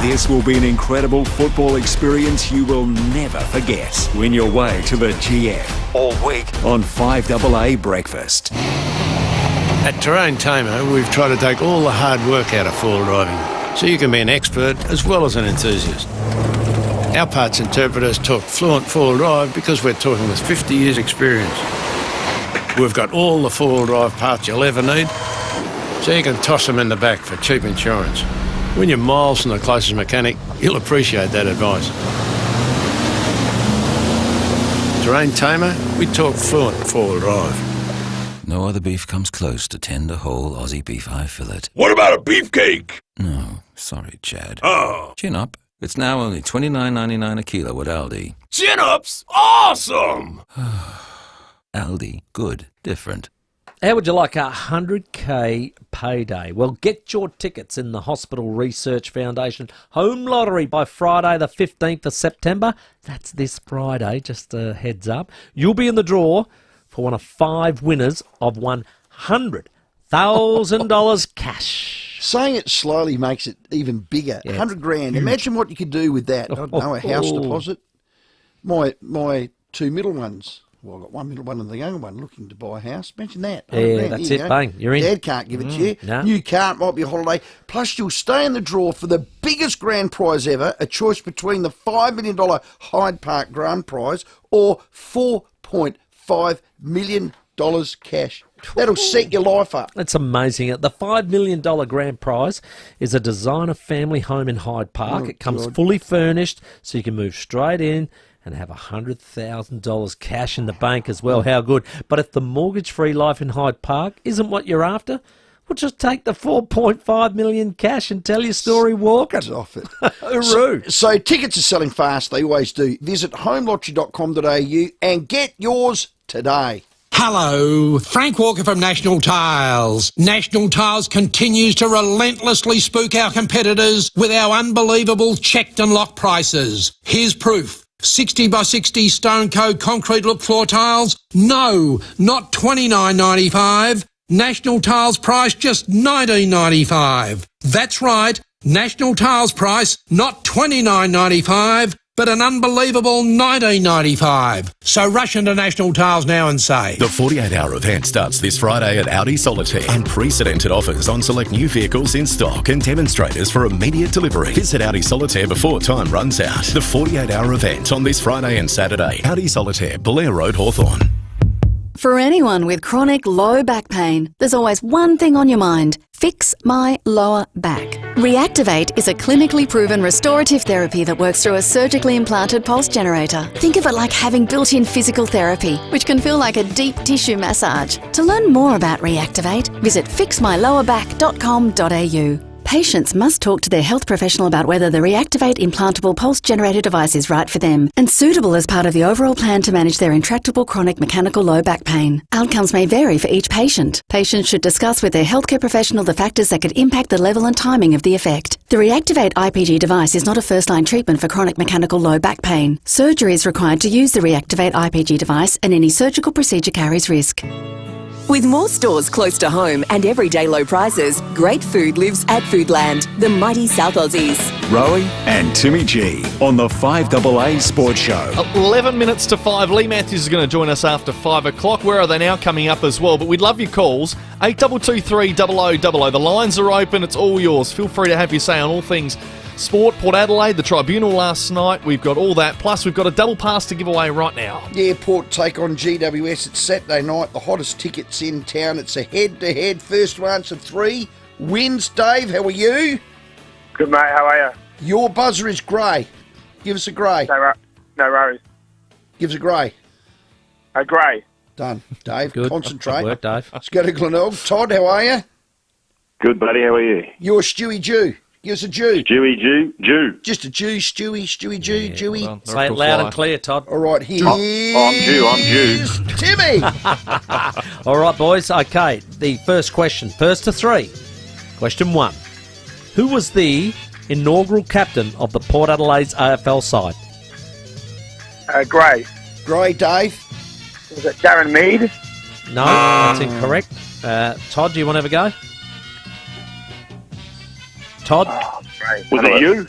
This will be an incredible football experience you will never forget. Win your way to the GF all week on 5AA Breakfast. At Terrain Tamer, we've tried to take all the hard work out of four-wheel driving, so you can be an expert as well as an enthusiast. Our parts interpreters talk fluent four-wheel drive because we're talking with 50 years' experience. We've got all the four-wheel drive parts you'll ever need, so you can toss them in the back for cheap insurance. When you're miles from the closest mechanic, you'll appreciate that advice. Terrain Tamer, we talk fluent four-wheel drive. No other beef comes close to tender, whole Aussie beef eye fillet. What about a beefcake? No, sorry, Chad. Oh. Chin up. It's now only $29.99 a kilo at Aldi. Chin-ups? Awesome! Aldi. Good. Different. How would you like a 100k payday? Well, get your tickets in the Hospital Research Foundation Home Lottery by Friday the 15th of September. That's this Friday, just a heads up. You'll be in the draw for one of 5 winners of $100,000 cash. Saying it slowly makes it even bigger. Yeah, 100 grand. huge. Imagine what you could do with that. I don't know, a house deposit. My 2 middle ones. Well, I've got one middle one and the younger one looking to buy a house. Imagine that. Yeah, that's it, bang. You're in. Dad can't give it to you. No. New car, it might be a holiday. Plus, you'll stay in the draw for the biggest grand prize ever, a choice between the $5 million Hyde Park Grand Prize or $4.5 million cash. That'll set your life up. That's amazing. The $5 million grand prize is a designer family home in Hyde Park. It comes fully furnished, so you can move straight in and have $100,000 cash in the bank as well. How good. But if the mortgage-free life in Hyde Park isn't what you're after, well, just take the $4.5 million cash and tell your story walking. Get off it. Hooroo. So tickets are selling fast. They always do. Visit homelottery.com.au and get yours today. Hello, Frank Walker from National Tiles. National Tiles continues to relentlessly spook our competitors with our unbelievable checked and locked prices. Here's proof. 60 by 60 Stone Co concrete look floor tiles? No, not $29.95. National Tiles price just $19.95. That's right, National Tiles price not $29.95, but an unbelievable $19.95. So rush into National Tiles now and save. The 48-hour event starts this Friday at Audi Solitaire. Unprecedented offers on select new vehicles in stock and demonstrators for immediate delivery. Visit Audi Solitaire before time runs out. The 48-hour event on this Friday and Saturday. Audi Solitaire, Blair Road, Hawthorn. For anyone with chronic low back pain, there's always one thing on your mind: fix my lower back. Reactivate is a clinically proven restorative therapy that works through a surgically implanted pulse generator. Think of it like having built-in physical therapy, which can feel like a deep tissue massage. To learn more about Reactivate, visit fixmylowerback.com.au. Patients must talk to their health professional about whether the Reactivate implantable pulse generator device is right for them and suitable as part of the overall plan to manage their intractable chronic mechanical low back pain. Outcomes may vary for each patient. Patients should discuss with their healthcare professional the factors that could impact the level and timing of the effect. The Reactivate IPG device is not a first-line treatment for chronic mechanical low back pain. Surgery is required to use the Reactivate IPG device, and any surgical procedure carries risk. With more stores close to home and everyday low prices, great food lives at Foodland, the mighty South Aussies. Rowey and Timmy G on the 5AA Sports Show. 11 minutes to 5. Lee Matthews is going to join us after 5 o'clock. Where are they now? Coming up as well. But we'd love your calls. 8223 0000. The lines are open. It's all yours. Feel free to have your say on all things sport. Port Adelaide, the tribunal last night. We've got all that. Plus, we've got a double pass to give away right now. Yeah, Port take on GWS. It's Saturday night. The hottest tickets in town. It's a head-to-head. First to answer 3 wins. Dave, how are you? Good, mate. How are you? Your buzzer is grey. Give us a grey. No worries. Give us a grey. A grey. Done. Dave, Good. concentrate. Good work, Dave. Let's go to Glenelg. Todd, how are you? Good, buddy. How are you? You're Stewie Jew. Give us a Jew. Stewie Jew. Just a Jew, Stewie Jew, Jewy. Well, say it loud and clear, Todd. All right, here's I'm Jew. Timmy. All right, boys. Okay, the first question. First to 3. Question 1. Who was the inaugural captain of the Port Adelaide's AFL side? Gray. Gray, Dave. Was it Darren Mead? No, that's incorrect. Todd, do you want to have a go? Todd? Was it you?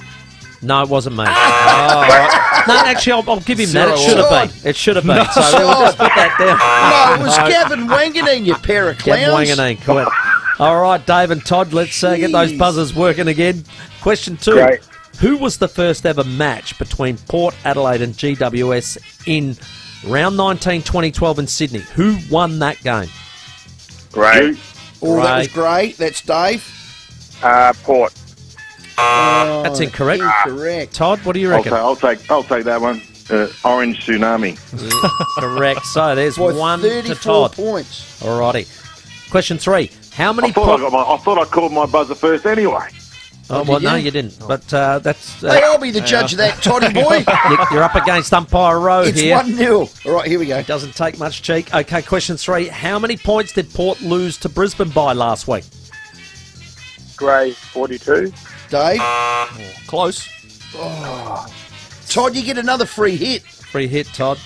No, it wasn't me. Right. No, actually, I'll give him that. It should have been. It should have been. So we'll just put that down. No, it was Gavin Wanganeen, you pair of clowns. Gavin Wanganeen, correct. All right, Dave and Todd, let's get those buzzers working again. Question 2. Great. Who was the first ever match between Port Adelaide and GWS in round 19, 2012 in Sydney? Who won that game? Gray. Oh, that was great. That's Dave. Port. That's incorrect. Incorrect. Todd, what do you reckon? I'll take that one. Orange Tsunami. Correct. So there's Boy, 1 to 34 Todd. points. All righty. Question 3. How many I thought I called my buzzer first anyway. Oh, well, no, you didn't. But that's... Hey, I'll be the judge of that, Toddy boy. You're up against Umpire Road It's here. 1-0. All right, here we go. Doesn't take much cheek. Okay, question 3. How many points did Port lose to Brisbane by last week? Gray, 42. Dave. Close. Oh. Todd, you get another free hit. Free hit, Todd.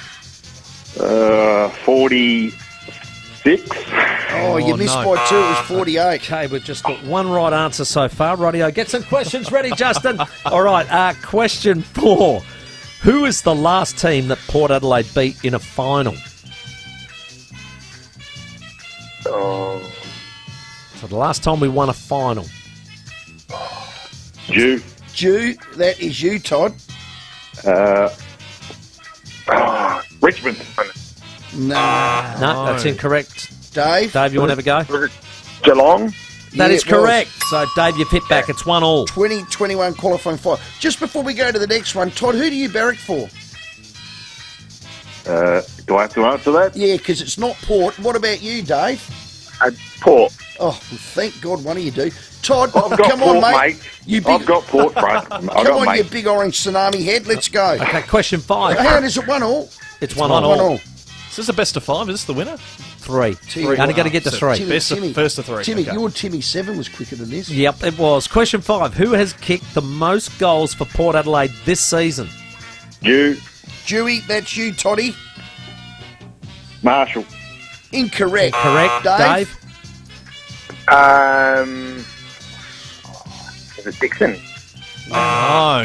46. Oh, you missed by 2. It was 48. Okay, we've just got one right answer so far. Rightio, get some questions ready, Justin. All right, question 4. Who is the last team that Port Adelaide beat in a final? Oh. So the last time we won a final. Jew. That is you, Todd. Richmond. No, that's incorrect. Dave? Dave, you want to have a go? Geelong? That is it was. correct. So, Dave, you've hit back. It's 1-1. 2021 qualifying 5. Just before we go to the next one, Todd, who do you barrack for? Do I have to answer that? Yeah, because it's not Port. What about you, Dave? Port. Oh, well, thank God one of you do. Todd, I've got come Port, on, mate. I've got Port front. Come on, you big orange tsunami head. Let's go. Okay, question 5. Hang on, is it 1-1? It's 1-1. Is this a best of 5? Is this the winner? 3. Only going to get to 3. First to 3. Timmy, okay. your Timmy 7 was quicker than this. Yep, it was. Question 5. Who has kicked the most goals for Port Adelaide this season? You. Dewey, that's you, Toddy. Marshall. Incorrect. Correct, Dave. Is it Dixon? No.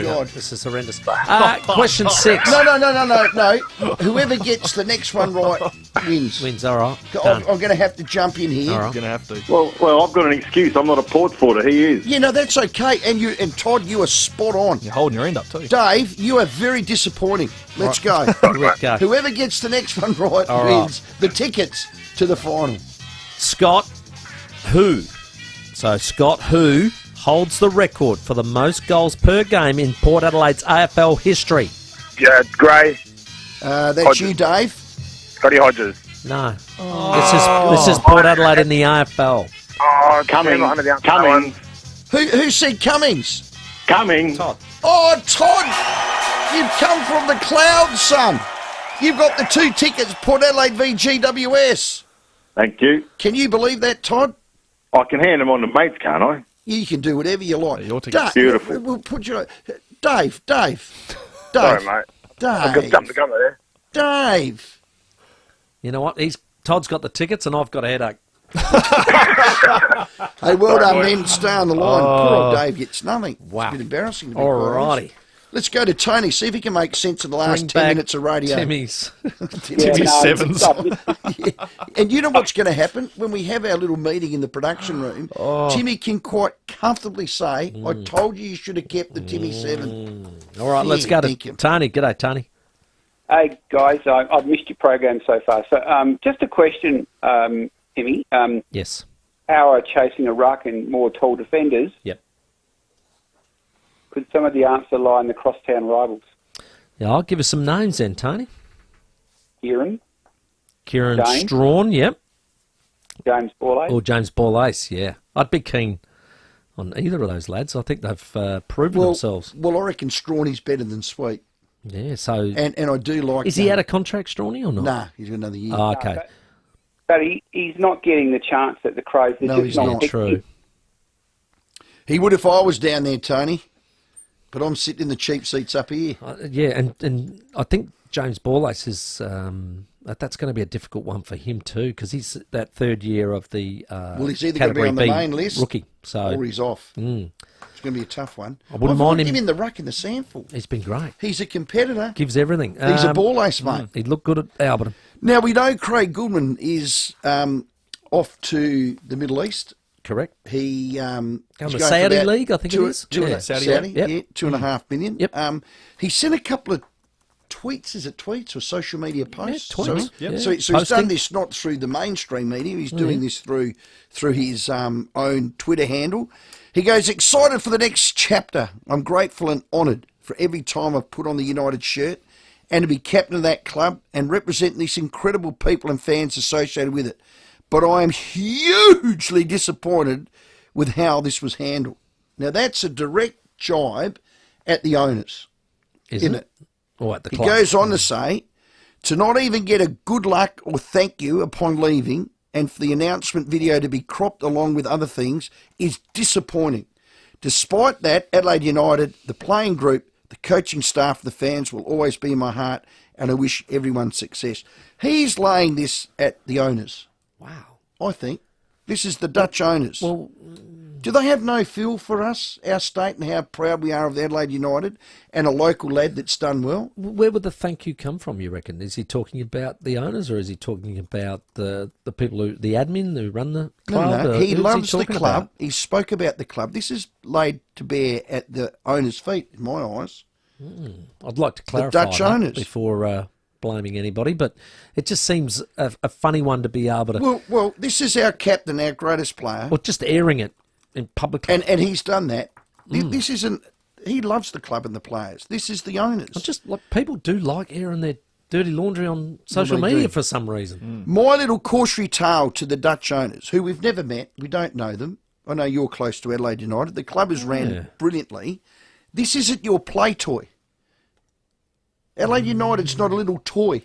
God. This is horrendous. Question 6. No. Whoever gets the next one right wins. Wins, all right. I'm going to have to jump in here. All right. You're going to have to. Well, I've got an excuse. I'm not a port supporter. He is. Yeah, no, that's okay. And Todd, you are spot on. You're holding your end up too. Dave, you are very disappointing. Let's go. Let's go. Whoever gets the next one right All right. wins the tickets to the final. Scott Who. So Scott Who holds the record for the most goals per game in Port Adelaide's AFL history. Gray. That's Hodges. you, Dave. Scotty Hodges. No. This is Port Adelaide in the AFL. Oh, Cummings. Who said Cummings? Cummings. Todd. Oh, Todd! You've come from the clouds, son. You've got the 2 tickets, Port Adelaide v GWS. Thank you. Can you believe that, Todd? I can hand them on to mates, can't I? You can do whatever you like. Your tickets. Beautiful. We'll put you... Dave. Sorry, mate. I've got jumped the gun there. Dave. You know what? Todd's got the tickets and I've got a headache. Hey, well done, men. Stay on the line. Poor old Dave gets nothing. Wow. It's a bit embarrassing. To be All quite honest. righty. Let's go to Tony, see if he can make sense of the last Bring 10 back minutes of radio. Timmy's. Timmy's sevens. Yeah. And you know what's going to happen? When we have our little meeting in the production room, Timmy can quite comfortably say, I told you should have kept the Timmy 7. All right, let's go to thank you. Tony. G'day, Tony. Hey, guys, I've missed your program so far. So just a question, Timmy. Yes. Our chasing a ruck and more tall defenders. Yep. Could some of the answer lie in the crosstown rivals? Yeah, I'll give us some names then, Tony. Kieran. Kieran James. Strawn, yep. James Borlase. Or James Borlase, yeah. I'd be keen on either of those lads. I think they've proven themselves. Well, I reckon Strawny's better than Sweet. Yeah, so... And I do like... Is he out of contract, Strawny, or not? Nah, he's got another year. Oh, okay. But he's not getting the chance that the Crows... No, he's not. True. He would if I was down there, Tony. But I'm sitting in the cheap seats up here. Yeah, and I think James Borlase is... that's going to be a difficult one for him too, because he's that 3rd year of the well, he's either going to be on the main list rookie, or he's off. It's going to be a tough one. I wouldn't mind him in the ruck in the sample. He's been great. He's a competitor. Gives everything. He's a ball ace, mate. He'd look good at Alberton. Now, we know Craig Goodman is off to the Middle East. Correct. He going the Saudi League, I think it is. Saudi, yep. yeah, $2.5 million. Yep. He sent a couple of tweets, is it tweets or social media posts? Yeah, tweets. So he's done this not through the mainstream media. He's doing this through his own Twitter handle. He goes, excited for the next chapter. I'm grateful and honoured for every time I've put on the United shirt and to be captain of that club and represent these incredible people and fans associated with it. But I am hugely disappointed with how this was handled. Now, that's a direct jibe at the owners, isn't it? Or at the He club. goes on to say, to not even get a good luck or thank you upon leaving and for the announcement video to be cropped along with other things is disappointing. Despite that, Adelaide United, the playing group, the coaching staff, the fans will always be in my heart, and I wish everyone success. He's laying this at the owners. Wow. I think. This is the Dutch owners. Well, do they have no feel for us, our state, and how proud we are of Adelaide United and a local lad that's done well? where would the thank you come from, you reckon? Is he talking about the owners, or is he talking about the people the admin who run the club? No. He loves the talking club. about? He spoke about the club. This is laid to bear at the owners' feet, in my eyes. I'd like to clarify Dutch that owners. before blaming anybody, but it just seems a funny one to be able to... Well, this is our captain, our greatest player. Or just airing it in public. And he's done that. This isn't... He loves the club and the players. This is the owners. Just like people do like airing their dirty laundry on social they media do. for some reason. My little cautionary tale to the Dutch owners, who we've never met, we don't know them. I know you're close to Adelaide United. The club is ran brilliantly. This isn't your play toy. Adelaide United's not a little toy.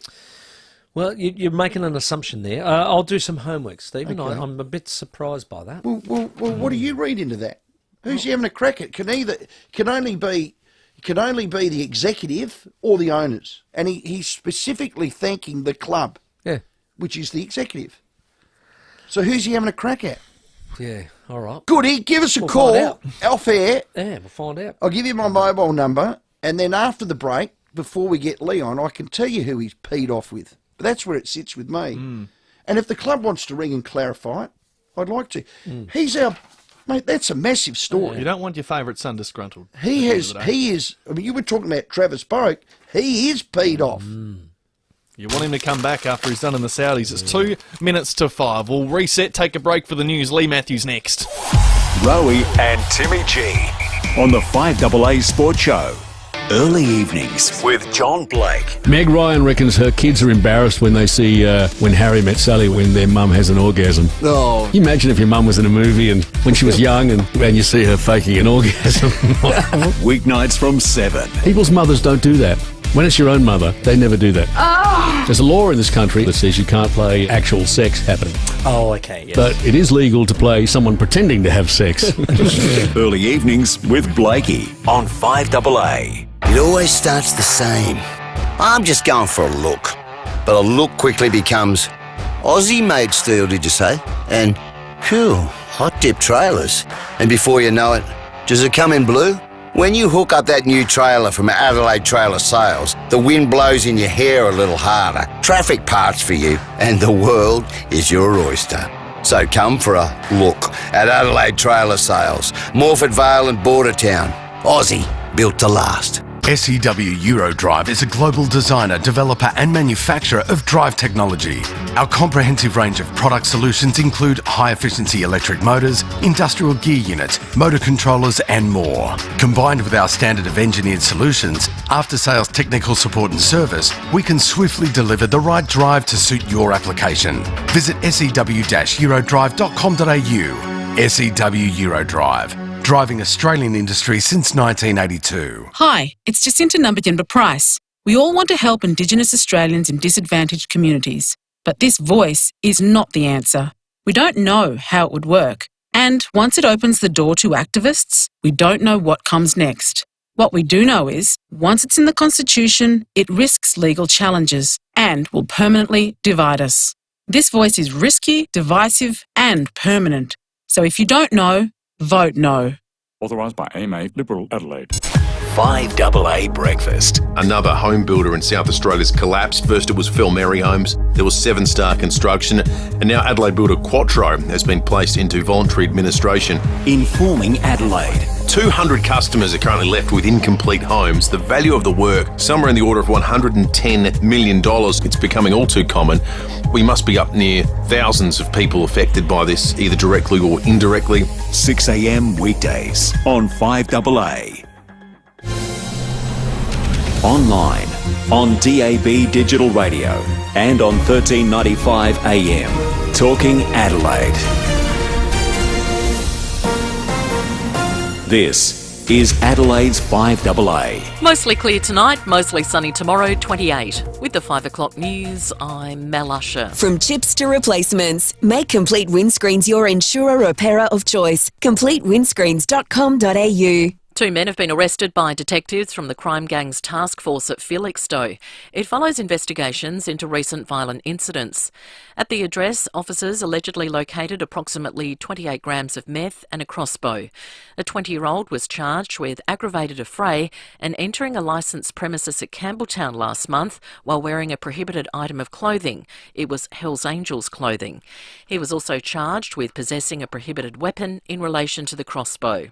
Well, you're making an assumption there. I'll do some homework, Stephen. Okay. I'm a bit surprised by that. Well, what do you read into that? Who's he having a crack at? Can only be, It can only be the executive or the owners. And he's specifically thanking the club, which is the executive. So who's he having a crack at? Yeah, all right. Goody, give us a call off air. Yeah, we'll find out. I'll give you my mobile number, and then after the break, before we get Leon, I can tell you who he's peed off with. But that's where it sits with me. And if the club wants to ring and clarify it, I'd like to. He's our... Mate, that's a massive story. You don't want your favourite son disgruntled. He is, I mean, you were talking about Travis Boak. He is peed off. You want him to come back after he's done in the Saudis. It's 2 minutes to 5. We'll reset, take a break for the news. Lee Matthews next. Rowey and Timmy G on the 5AA Sports Show. Early evenings with John Blake. Meg Ryan reckons her kids are embarrassed when they see When Harry Met Sally when their mum has an orgasm. Oh. Can you imagine if your mum was in a movie and when she was young and you see her faking an orgasm? Weeknights from 7. People's mothers don't do that. When it's your own mother, they never do that. Oh. There's a law in this country that says you can't play actual sex happening. Oh, okay, yes. But it is legal to play someone pretending to have sex. Early evenings with Blakey on 5AA. It always starts the same. I'm just going for a look. But a look quickly becomes, Aussie made steel, did you say? And, phew, hot dip trailers. And before you know it, does it come in blue? When you hook up that new trailer from Adelaide Trailer Sales, the wind blows in your hair a little harder, traffic parts for you, and the world is your oyster. So come for a look at Adelaide Trailer Sales, Morford Vale and Bordertown. Aussie, built to last. SEW Eurodrive is a global designer, developer and manufacturer of drive technology. Our comprehensive range of product solutions include high-efficiency electric motors, industrial gear units, motor controllers and more. Combined with our standard of engineered solutions, after-sales technical support and service, we can swiftly deliver the right drive to suit your application. Visit sew-eurodrive.com.au. SEW Eurodrive. Driving Australian industry since 1982. Hi, it's Jacinta Numbajimba Price. We all want to help Indigenous Australians in disadvantaged communities, but this voice is not the answer. We don't know how it would work, and once it opens the door to activists, we don't know what comes next. What we do know is, once it's in the Constitution, it risks legal challenges and will permanently divide us. This voice is risky, divisive and permanent. So if you don't know, vote no. Authorised by AMA Liberal Adelaide. 5AA Breakfast. Another home builder in South Australia's collapsed. First it was Phil Merry Homes, there was Seven Star Construction, and now Adelaide builder Quattro has been placed into voluntary administration. Informing Adelaide. 200 customers are currently left with incomplete homes. The value of the work, somewhere in the order of $110 million. It's becoming all too common. We must be up near thousands of people affected by this, either directly or indirectly. 6 a.m. weekdays on 5AA. Online, on DAB Digital Radio, and on 1395 AM. Talking Adelaide. This is Adelaide's 5AA. Mostly clear tonight, mostly sunny tomorrow, 28. With the 5 o'clock news, I'm Mel Usher. From chips to replacements, make Complete Windscreens your insurer repairer of choice. CompleteWindscreens.com.au. 2 men have been arrested by detectives from the Crime Gangs Task Force at Felixstowe. It follows investigations into recent violent incidents. At the address, officers allegedly located approximately 28 grams of meth and a crossbow. A 20-year-old was charged with aggravated affray and entering a licensed premises at Campbelltown last month while wearing a prohibited item of clothing. It was Hells Angels clothing. He was also charged with possessing a prohibited weapon in relation to the crossbow.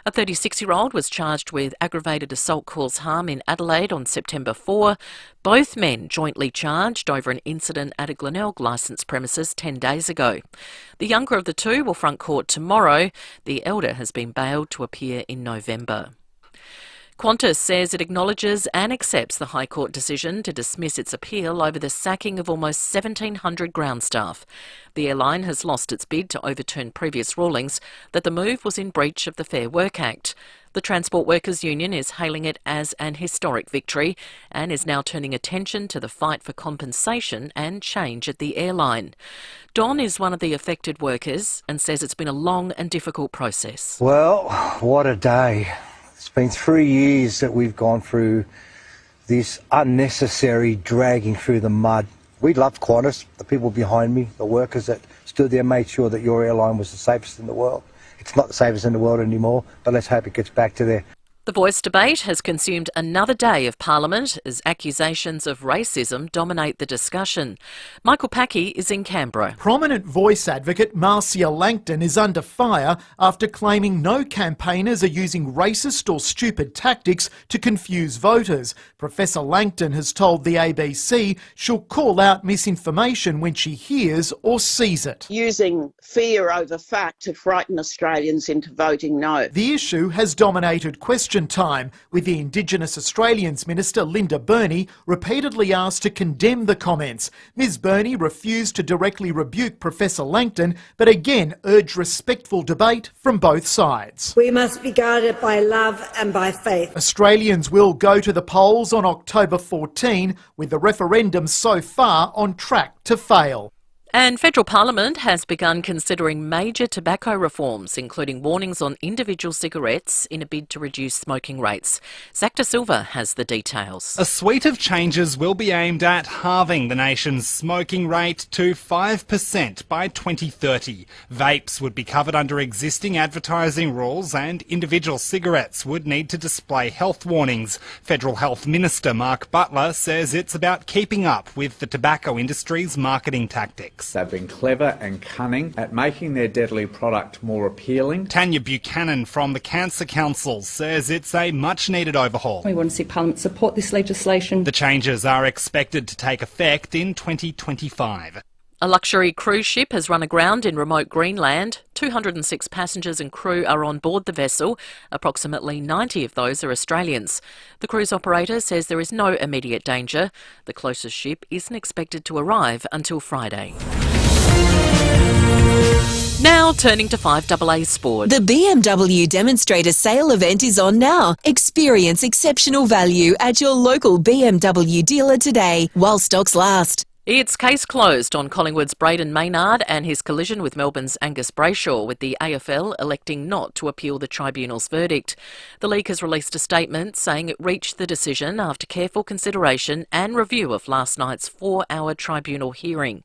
A 36-year-old was charged with aggravated assault cause harm in Adelaide on September 4. Both men jointly charged over an incident at a Glenelg licensed premises 10 days ago. The younger of the two will front court tomorrow. The elder has been bailed to appear in November. Qantas says it acknowledges and accepts the High Court decision to dismiss its appeal over the sacking of almost 1,700 ground staff. The airline has lost its bid to overturn previous rulings that the move was in breach of the Fair Work Act. The Transport Workers Union is hailing it as an historic victory and is now turning attention to the fight for compensation and change at the airline. Don is one of the affected workers and says it's been a long and difficult process. Well, what a day. It's It's been 3 years that we've gone through this unnecessary dragging through the mud. We loved Qantas, the people behind me, the workers that stood there, made sure that your airline was the safest in the world. It's not the safest in the world anymore, but let's hope it gets back to there. The Voice debate has consumed another day of Parliament as accusations of racism dominate the discussion. Michael Packey is in Canberra. Prominent Voice advocate Marcia Langton is under fire after claiming no campaigners are using racist or stupid tactics to confuse voters. Professor Langton has told the ABC she'll call out misinformation when she hears or sees it. Using fear over fact to frighten Australians into voting no. The issue has dominated question time, with the Indigenous Australians Minister Linda Burney repeatedly asked to condemn the comments. Ms Burney refused to directly rebuke Professor Langton, but again urged respectful debate from both sides. We must be guided by love and by faith. Australians will go to the polls on October 14, with the referendum so far on track to fail. And federal parliament has begun considering major tobacco reforms, including warnings on individual cigarettes in a bid to reduce smoking rates. Zach De Silva has the details. A suite of changes will be aimed at halving the nation's smoking rate to 5% by 2030. Vapes would be covered under existing advertising rules and individual cigarettes would need to display health warnings. Federal Health Minister Mark Butler says it's about keeping up with the tobacco industry's marketing tactics. They've been clever and cunning at making their deadly product more appealing. Tanya Buchanan from the Cancer Council says it's a much-needed overhaul. We want to see Parliament support this legislation. The changes are expected to take effect in 2025. A luxury cruise ship has run aground in remote Greenland. 206 passengers and crew are on board the vessel. Approximately 90 of those are Australians. The cruise operator says there is no immediate danger. The closest ship isn't expected to arrive until Friday. Now turning to 5AA Sport. The BMW demonstrator sale event is on now. Experience exceptional value at your local BMW dealer today while stocks last. It's case closed on Collingwood's Braden Maynard and his collision with Melbourne's Angus Brayshaw, with the AFL electing not to appeal the tribunal's verdict. The league has released a statement saying it reached the decision after careful consideration and review of last night's 4-hour tribunal hearing.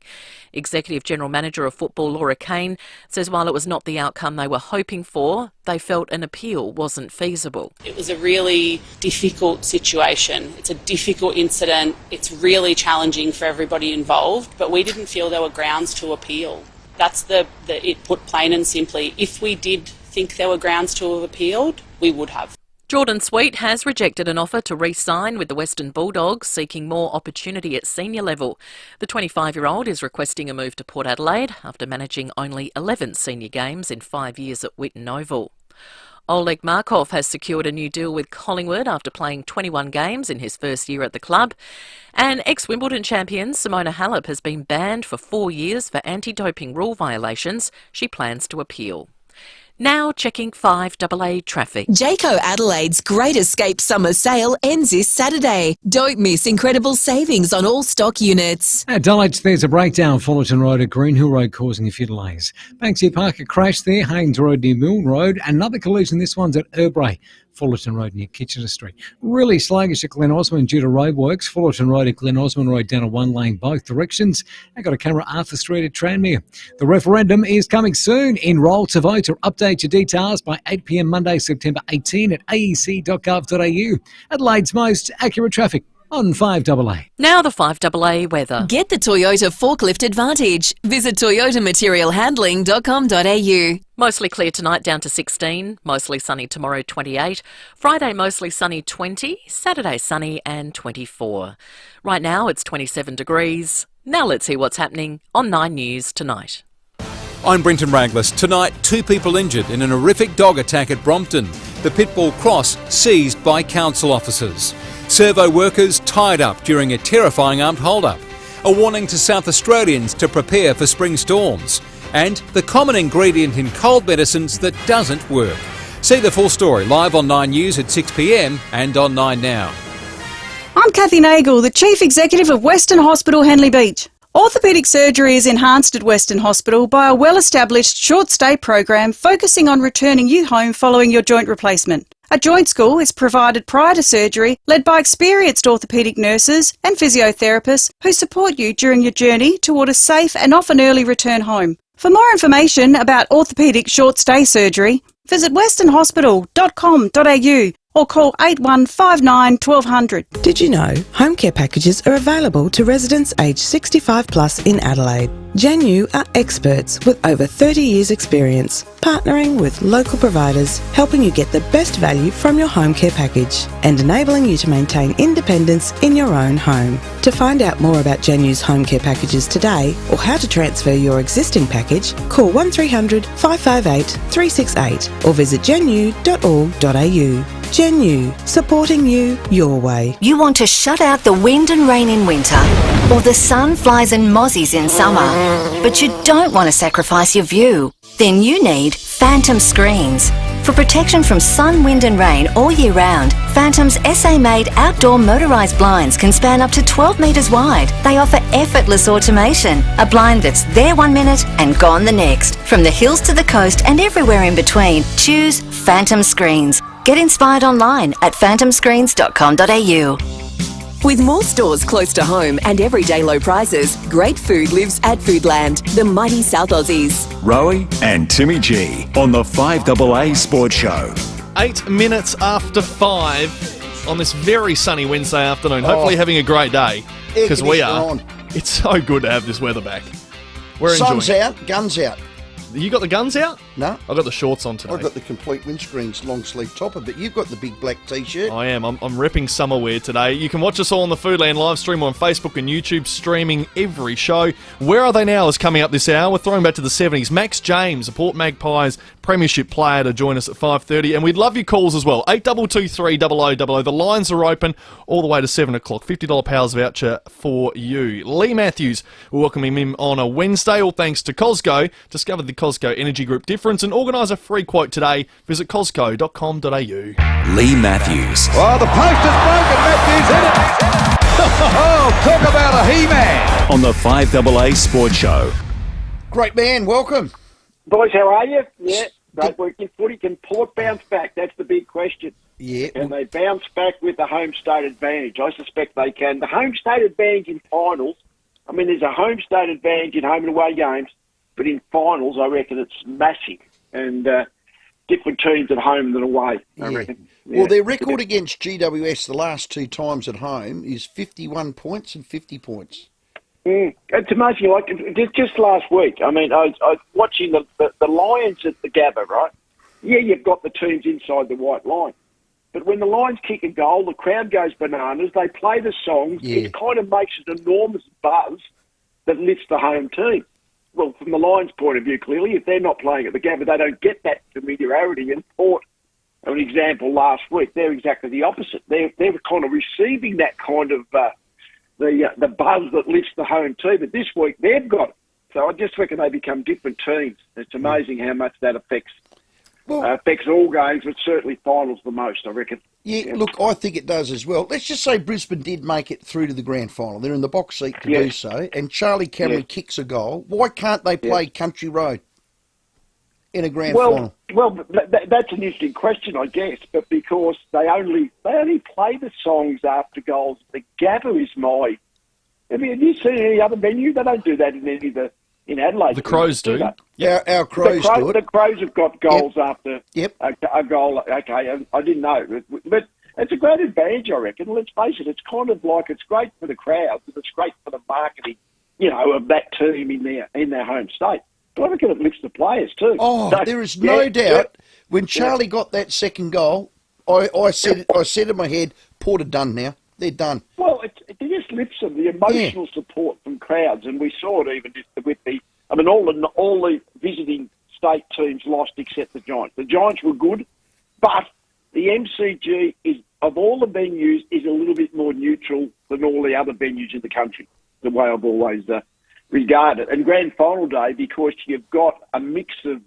Executive General Manager of Football Laura Kane says while it was not the outcome they were hoping for, they felt an appeal wasn't feasible. It was a really difficult situation. It's a difficult incident. It's really challenging for everybody involved, but we didn't feel there were grounds to appeal. That's it put plain and simply. If we did think there were grounds to have appealed, we would have. Jordan Sweet has rejected an offer to re-sign with the Western Bulldogs, seeking more opportunity at senior level. The 25-year-old is requesting a move to Port Adelaide after managing only 11 senior games in 5 years at Whitten Oval. Oleg Markov has secured a new deal with Collingwood after playing 21 games in his first year at the club. And ex-Wimbledon champion Simona Halep has been banned for 4 years for anti-doping rule violations. She plans to appeal. Now checking 5AA traffic. Jayco Adelaide's Great Escape Summer Sale ends this Saturday. Don't miss incredible savings on all stock units. At Dulwich, there's a breakdown Fullerton Road at Greenhill Road causing a few delays. Banksy Park, a crash there, Haynes Road near Mill Road. Another collision, this one's at Erbray. Fullerton Road near Kitchener Street. Really sluggish at Glen Osmond due to roadworks. Fullerton Road at Glen Osmond Road down a one lane both directions. I got a camera Arthur Street at Tranmere. The referendum is coming soon. Enrol to vote or update your details by 8 p.m. Monday, September 18 at aec.gov.au. Adelaide's most accurate traffic on 5AA. Now the 5AA weather. Get the Toyota Forklift Advantage. Visit toyotamaterialhandling.com.au. Mostly clear tonight down to 16, mostly sunny tomorrow 28, Friday mostly sunny 20, Saturday sunny and 24. Right now it's 27 degrees. Now let's see what's happening on 9 News tonight. I'm Brenton Raglis. Tonight, 2 people injured in an horrific dog attack at Brompton. The Pitbull Cross seized by council officers. Servo workers tied up during a terrifying armed hold-up. A warning to South Australians to prepare for spring storms. And the common ingredient in cold medicines that doesn't work. See the full story live on 9 News at 6 p.m. and on 9 Now. I'm Kathy Nagel, the Chief Executive of Western Hospital Henley Beach. Orthopaedic surgery is enhanced at Western Hospital by a well-established short-stay program focusing on returning you home following your joint replacement. A joint school is provided prior to surgery, led by experienced orthopaedic nurses and physiotherapists who support you during your journey toward a safe and often early return home. For more information about orthopaedic short-stay surgery, visit westernhospital.com.au or call 8159 1200. Did you know home care packages are available to residents aged 65 plus in Adelaide? Janu are experts with over 30 years experience, partnering with local providers, helping you get the best value from your home care package and enabling you to maintain independence in your own home. To find out more about Janu's home care packages today or how to transfer your existing package, call 1300 558 368 or visit janu.org.au. Genu, supporting you your way. You want to shut out the wind and rain in winter, or the sun, flies and mozzies in summer, but you don't want to sacrifice your view? Then you need Phantom Screens. For protection from sun, wind and rain all year round, Phantom's SA-made outdoor motorised blinds can span up to 12 metres wide. They offer effortless automation, a blind that's there 1 minute and gone the next. From the hills to the coast and everywhere in between, choose Phantom Screens. Get inspired online at phantomscreens.com.au. With more stores close to home and everyday low prices, great food lives at Foodland, the mighty South Aussies. Rowey and Timmy G on the 5AA Sports Show. 8 minutes after 5 on this very sunny Wednesday afternoon. Hopefully having a great day, because we are. On. It's so good to have this weather back. We're enjoying Sun's out, guns out. You got the guns out? No. I've got the shorts on today. I've got the complete windscreen's long sleeve topper, but you've got the big black t-shirt. I am. I'm repping summer wear today. You can watch us all on the Foodland live stream on Facebook and YouTube, streaming every show. Where Are They Now is coming up this hour. We're throwing back to the 70s. Max James, a Port Magpies premiership player, to join us at 5:30. And we'd love your calls as well. 8223 0000. The lines are open all the way to 7 o'clock. $50 Powers voucher for you. Lee Matthews, we're welcoming him on a Wednesday, all thanks to Cosco. Discover the Cosco Energy Group difference and organise a free quote today. Visit cosco.com.au. Lee Matthews. Oh, the post is broken. Matthews in it. Oh, talk about a he-man. On the 5AA Sports Show. Great man, welcome. Boys, how are you? Yeah, great work in footy. Can Port bounce back? That's the big question. Yeah. Can they bounce back with the home state advantage? I suspect they can. The home state advantage in finals, I mean, there's a home state advantage in home and away games, but in finals, I reckon it's massive. And different teams at home than away, I reckon. Yeah. Well, their record against GWS the last two times at home is 51 points and 50 points. It's amazing. Like just last week, I mean, I was watching the Lions at the Gabba, right? Yeah, you've got the teams inside the white line. But when the Lions kick a goal, the crowd goes bananas. They play the songs. Yeah. It kind of makes an enormous buzz that lifts the home team. Well, from the Lions' point of view, clearly, if they're not playing at the Gabba, they don't get that familiarity. And Port, an example last week, they're exactly the opposite. They're kind of receiving that kind of the buzz that lifts the home team. But this week, they've got it. So I just reckon they become different teams. It's amazing how much that affects all games, but certainly finals the most, I reckon. Yeah, look, I think it does as well. Let's just say Brisbane did make it through to the grand final. They're in the box seat to do so, and Charlie Cameron kicks a goal. Why can't they play Country Road in a grand final? Well, that's an interesting question, I guess, but because they only play the songs after goals. The Gabba is my... have you seen any other venue? They don't do that in any of the... In Adelaide. The Crows do. Yeah, our Crows do it. The Crows have got goals after a goal. Okay, I didn't know. But it's a great advantage, I reckon. Let's face it, it's kind of like it's great for the crowd, but it's great for the marketing, of that team in their home state. But I reckon it lifts the players too. Oh, so, there is no doubt. When Charlie got that second goal, I said in my head, Port are done now. They're done. Well, it just lifts them, the emotional support from crowds, and we saw it even just with all the visiting state teams lost except the Giants. The Giants were good, but the MCG is, of all the venues, is a little bit more neutral than all the other venues in the country, the way I've always regarded. And grand final day, because you've got a mix of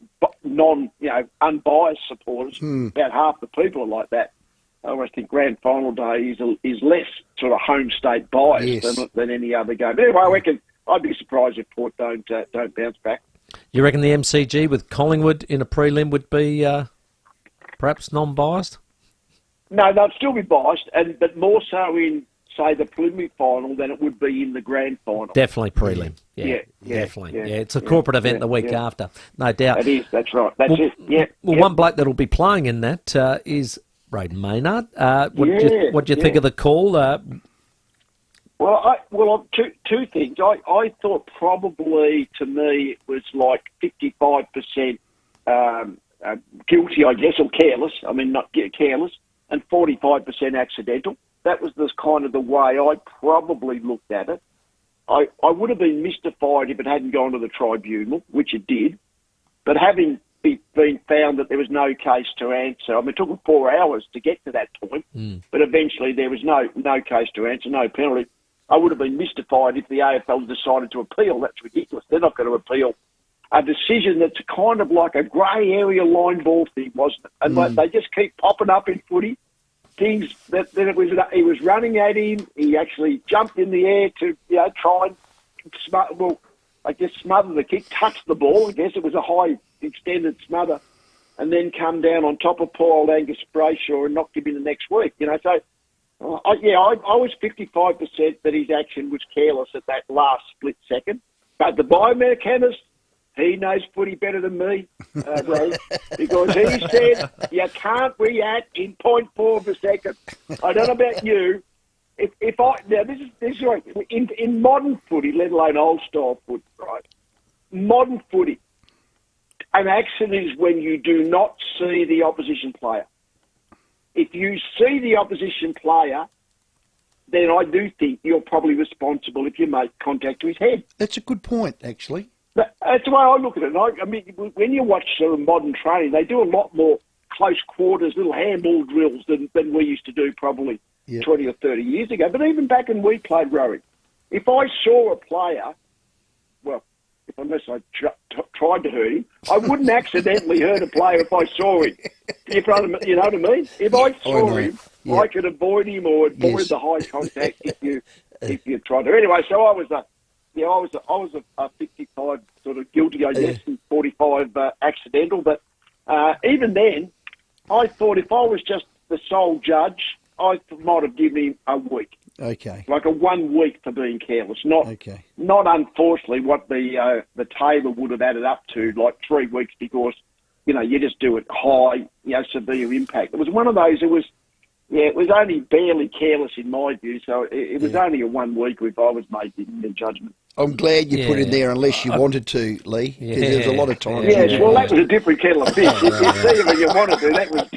unbiased supporters, about half the people are like that. I always think grand final day is less sort of home state biased than any other game. But anyway, I'd be surprised if Port don't bounce back. You reckon the MCG with Collingwood in a prelim would be perhaps non-biased? No, they'd still be biased, but more so in, say, the preliminary final than it would be in the grand final. Definitely prelim. Yeah, definitely. Yeah, it's a corporate event the week after, no doubt. It is, that's right. That's it. Yeah. Well, one bloke that'll be playing in that is Braden Maynard. What do you think of the call? Two things. I thought probably, to me, it was like 55% guilty, I guess, or careless. I mean, not careless, and 45% accidental. That was kind of the way I probably looked at it. I would have been mystified if it hadn't gone to the tribunal, which it did. But having been found that there was no case to answer, I mean, it took them 4 hours to get to that point, but eventually there was no case to answer, no penalty. I would have been mystified if the AFL decided to appeal. That's ridiculous. They're not going to appeal a decision that's kind of like a grey area line ball thing, wasn't it? And they just keep popping up in footy. Things that then he was running at him. He actually jumped in the air to try and smother the kick, touch the ball. I guess it was a high extended smother, and then come down on top of poor old Angus Brayshaw and knocked him in the next week. So. I was 55% that his action was careless at that last split second. But the biomechanist, he knows footy better than me, bro, because he said you can't react in 0.4 of a second. I don't know about you. This is right. In modern footy, let alone old style footy, right? Modern footy, an accident is when you do not see the opposition player. If you see the opposition player, then I do think you're probably responsible if you make contact to his head. That's a good point, actually. That's the way I look at it. I mean, when you watch sort of modern training, they do a lot more close quarters, little handball drills than we used to do probably 20 or 30 years ago. But even back when we played Rowey, if I saw a player, unless I tried to hurt him, I wouldn't accidentally hurt a player if I saw him. You know what I mean? If I saw him, I could avoid him or avoid the high contact if you tried to. Anyway, so I was a 55 sort of guilty, I guess, and 45 accidental. But even then, I thought if I was just the sole judge, I might have given him a week. Okay. Like a 1 week for being careless. Not unfortunately what the table would have added up to, like 3 weeks, because, you just do it high, severe impact. It was one of those, it was only barely careless in my view, so it was only a 1 week if I was making the judgment. I'm glad you put in there unless you wanted to, Lee, because there's a lot of time. Yes, well, that was a different kettle of fish. If you see it when you wanted to, that was...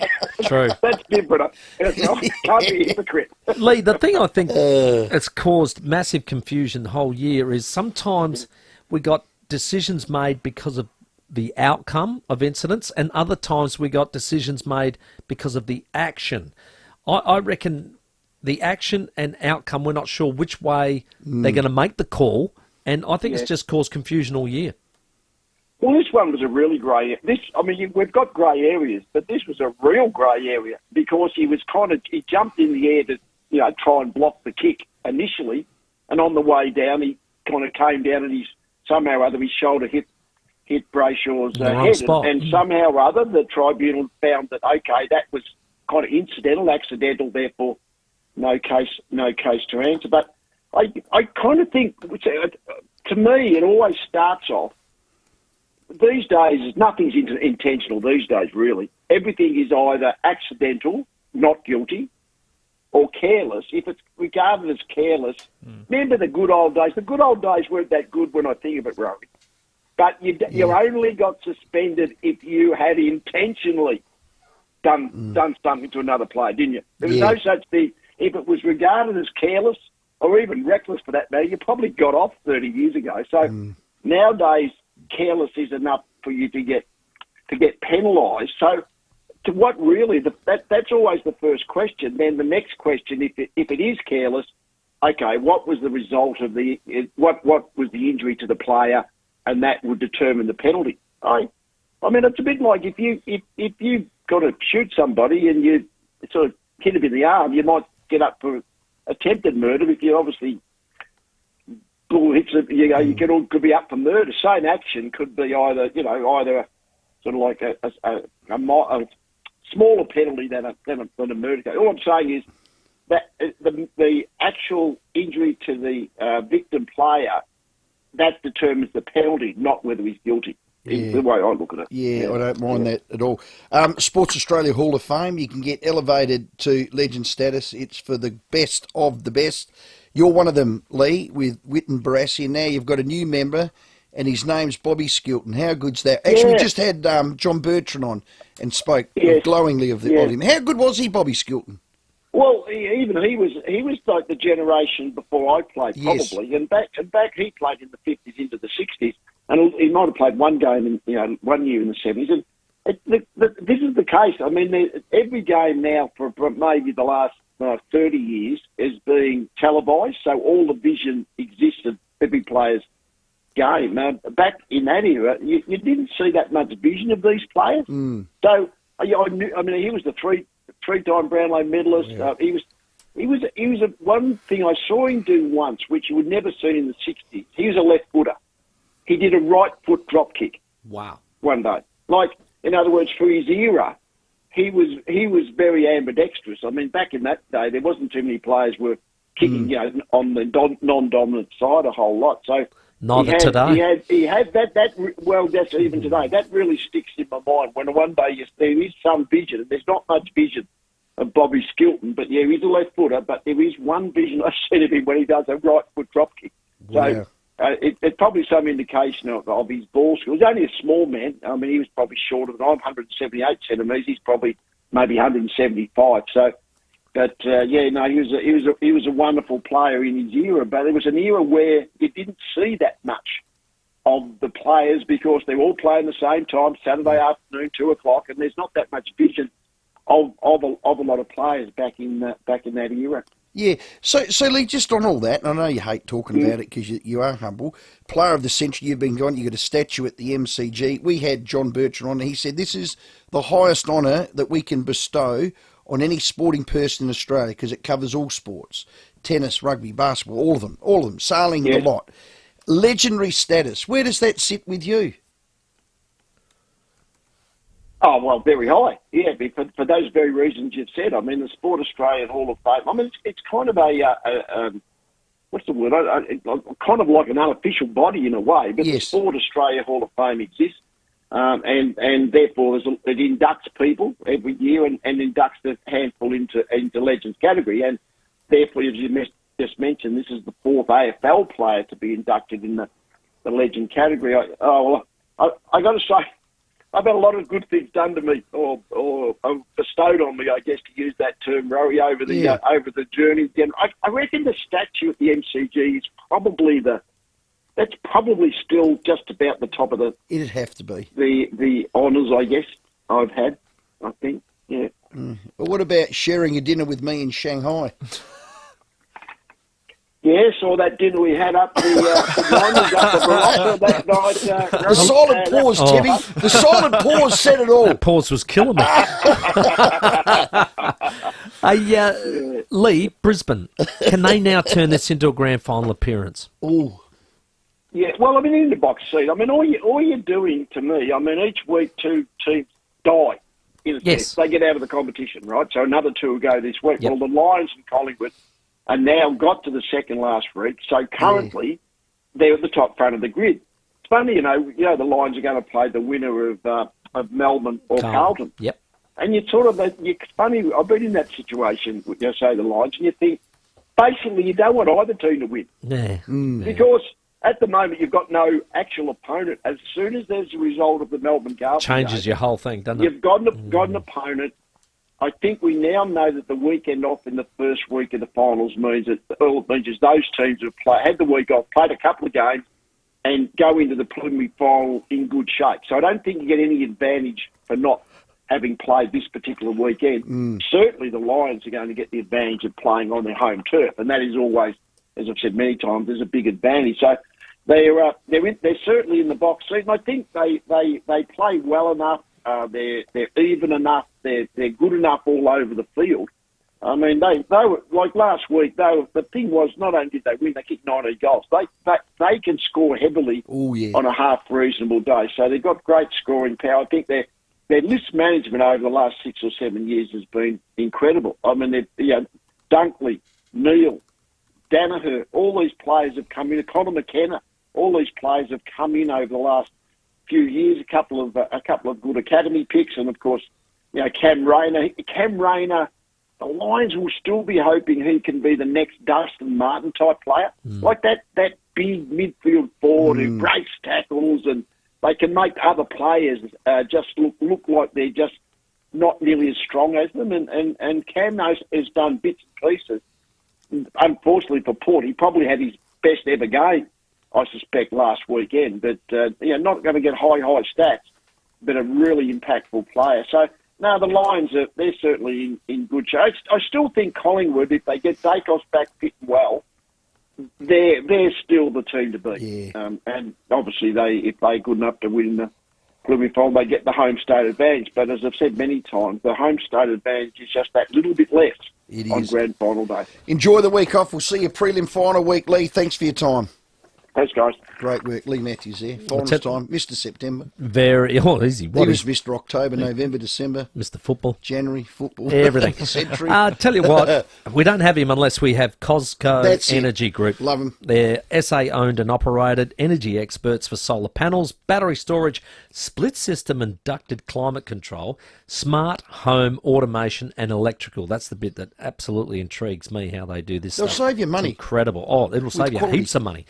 True. That's different. Can't be a hypocrite. Lee, the thing I think has caused massive confusion the whole year is sometimes we got decisions made because of the outcome of incidents, and other times we got decisions made because of the action. I reckon the action and outcome, we're not sure which way they're going to make the call, and I think it's just caused confusion all year. Well, this one was a really grey. We've got grey areas, but this was a real grey area because he jumped in the air to, try and block the kick initially, and on the way down, he kind of came down and somehow or other his shoulder hit Brayshaw's head, and somehow or other the tribunal found that that was kind of incidental, accidental, therefore no case to answer. But I kind of think, to me, it always starts off. These days, nothing's intentional these days, really. Everything is either accidental, not guilty, or careless. If it's regarded as careless, remember the good old days. The good old days weren't that good when I think of it, Rowey. But you only got suspended if you had intentionally done something to another player, didn't you? There was no such thing. If it was regarded as careless, or even reckless for that matter, you probably got off 30 years ago. So nowadays, careless is enough for you to get penalised. So, to what really? That's always the first question. Then the next question, if it is careless, what was the result of what was the injury to the player, and that would determine the penalty. I mean, it's a bit like if you got to shoot somebody and you sort of hit him in the arm, you might get up for attempted murder if you obviously bullets. You could be up for murder. Same action could be either sort of like a smaller penalty than a murder case. All I'm saying is that the actual injury to the victim player, that determines the penalty, not whether he's guilty. Yeah. The way I look at it. Yeah, I don't mind that at all. Sports Australia Hall of Fame, you can get elevated to legend status. It's for the best of the best. You're one of them, Lee, with Witten Barassi, and now you've got a new member, and his name's Bobby Skilton. How good's that? Actually, we just had John Bertrand on and spoke glowingly of him. How good was he, Bobby Skilton? Well, he was like the generation before I played, probably, and back he played in the 50s into the 60s, and he might have played one game in 1 year in the 70s. And this is the case. I mean, every game now for maybe the last 30 years is being televised, so all the vision existed every player's game. Back in that era, you didn't see that much vision of these players. So I mean, he was the three-time Brownlow medalist. Yeah. He was one thing I saw him do once, which you would never see in the 60s. He was a left footer. He did a right foot drop kick. Wow. One day, like in other words, for his era, he was very ambidextrous. I mean, back in that day, there wasn't too many players were kicking, on the non-dominant side a whole lot. So neither today. He had that. Well, that's even today. That really sticks in my mind. When one day there is some vision, and there's not much vision of Bobby Skilton, but yeah, he's a left footer. But there is one vision I've seen of him when he does a right foot drop kick. So it's probably some indication of his ball skills. He's only a small man. I mean, he was probably shorter than I'm, 178 centimetres. He's probably maybe 175. So. But he was a wonderful player in his era. But it was an era where you didn't see that much of the players because they were all playing the same time, Saturday afternoon, 2:00, and there's not that much vision of a lot of players back in that era. Yeah. So Lee, just on all that, and I know you hate talking about it because you are humble. Player of the century, you've been gone. You got a statue at the MCG. We had John Bertrand on. He said this is the highest honour that we can bestow on any sporting person in Australia because it covers all sports, tennis, rugby, basketball, all of them, sailing, the lot. Legendary status, where does that sit with you? Oh, well, very high, yeah, for those very reasons you've said. I mean, the Sport Australian Hall of Fame, I mean, it's kind of what's the word, kind of like an unofficial body in a way, but the Sport Australia Hall of Fame exists. And therefore it inducts people every year and inducts a handful into Legends category. And therefore, as you just mentioned, this is the fourth AFL player to be inducted in the Legend category. I got to say, I've had a lot of good things done to me or bestowed on me, I guess, to use that term, Rowey, over the journey. I reckon the statue at the MCG is that's probably still just about the top of it'd have to be the honours, I guess, I've had. I think, yeah. But what about sharing a dinner with me in Shanghai? Yes, or that dinner we had up the Barossa that night. The silent pause, Timmy. The silent pause said it all. That pause was killing me. Lee, Brisbane, can they now turn this into a grand final appearance? Ooh. Yeah, well, I mean, in the box seat. I mean, all you're doing to me, I mean, each week two teams die. In a sense. They get out of the competition, right? So another two will go this week. Well, the Lions and Collingwood are now got to the second last week. So currently, they're at the top front of the grid. It's funny, the Lions are going to play the winner of Melbourne or Carlton. Yep. And it's funny. I've been in that situation with, say, the Lions, and you think basically you don't want either team to win. Yeah. Because at the moment, you've got no actual opponent. As soon as there's a result of the Melbourne Carlton changes your whole thing, doesn't it? You've got an opponent. I think we now know that the weekend off in the first week of the finals means that all it means is those teams have had the week off, played a couple of games, and go into the preliminary final in good shape. So I don't think you get any advantage for not having played this particular weekend. Certainly the Lions are going to get the advantage of playing on their home turf, and that is always, as I've said many times, there's a big advantage. So they're certainly in the box seat, and I think they play well enough. They're even enough. They're good enough all over the field I mean, they were, like last week, the thing was, not only did they win, they kicked 19 goals. They can score heavily on a half-reasonable day. So they've got great scoring power. I think their list management over the last 6 or 7 years has been incredible. I mean, Dunkley, Neal, Danaher, all these players have come in. Conor McKenna, all these players have come in over the last few years. A couple of good academy picks, and of course, Cam Rayner. The Lions will still be hoping he can be the next Dustin Martin type player, like that big midfield forward who breaks tackles, and they can make other players just look like they're just not nearly as strong as them. And Cam has done bits and pieces. Unfortunately for Port, he probably had his best ever game, I suspect, last weekend. But not going to get high stats, but a really impactful player. So. No, the Lions, they're certainly in good shape. I still think Collingwood, if they get Dacos back fit and well, they're still the team to beat. Yeah. And obviously, if they're good enough to win the preliminary final, they get the home state advantage. But as I've said many times, the home state advantage is just that little bit less on grand final day. Enjoy the week off. We'll see you prelim final week, Lee. Thanks for your time. Thanks, guys. Great work. Lee Matthews there. Finals time. Mr. September. Very easy. He was Mr. October, November, December. Mr. Football. January, football. Everything. Century. Tell you what, we don't have him unless we have Cosco Energy Group. Love him. They're SA-owned and operated energy experts for solar panels, battery storage, split system and ducted climate control, smart home automation and electrical. That's the bit that absolutely intrigues me, how they do this They'll stuff. save you money. It's incredible. Oh, it'll save you quality. heaps of money.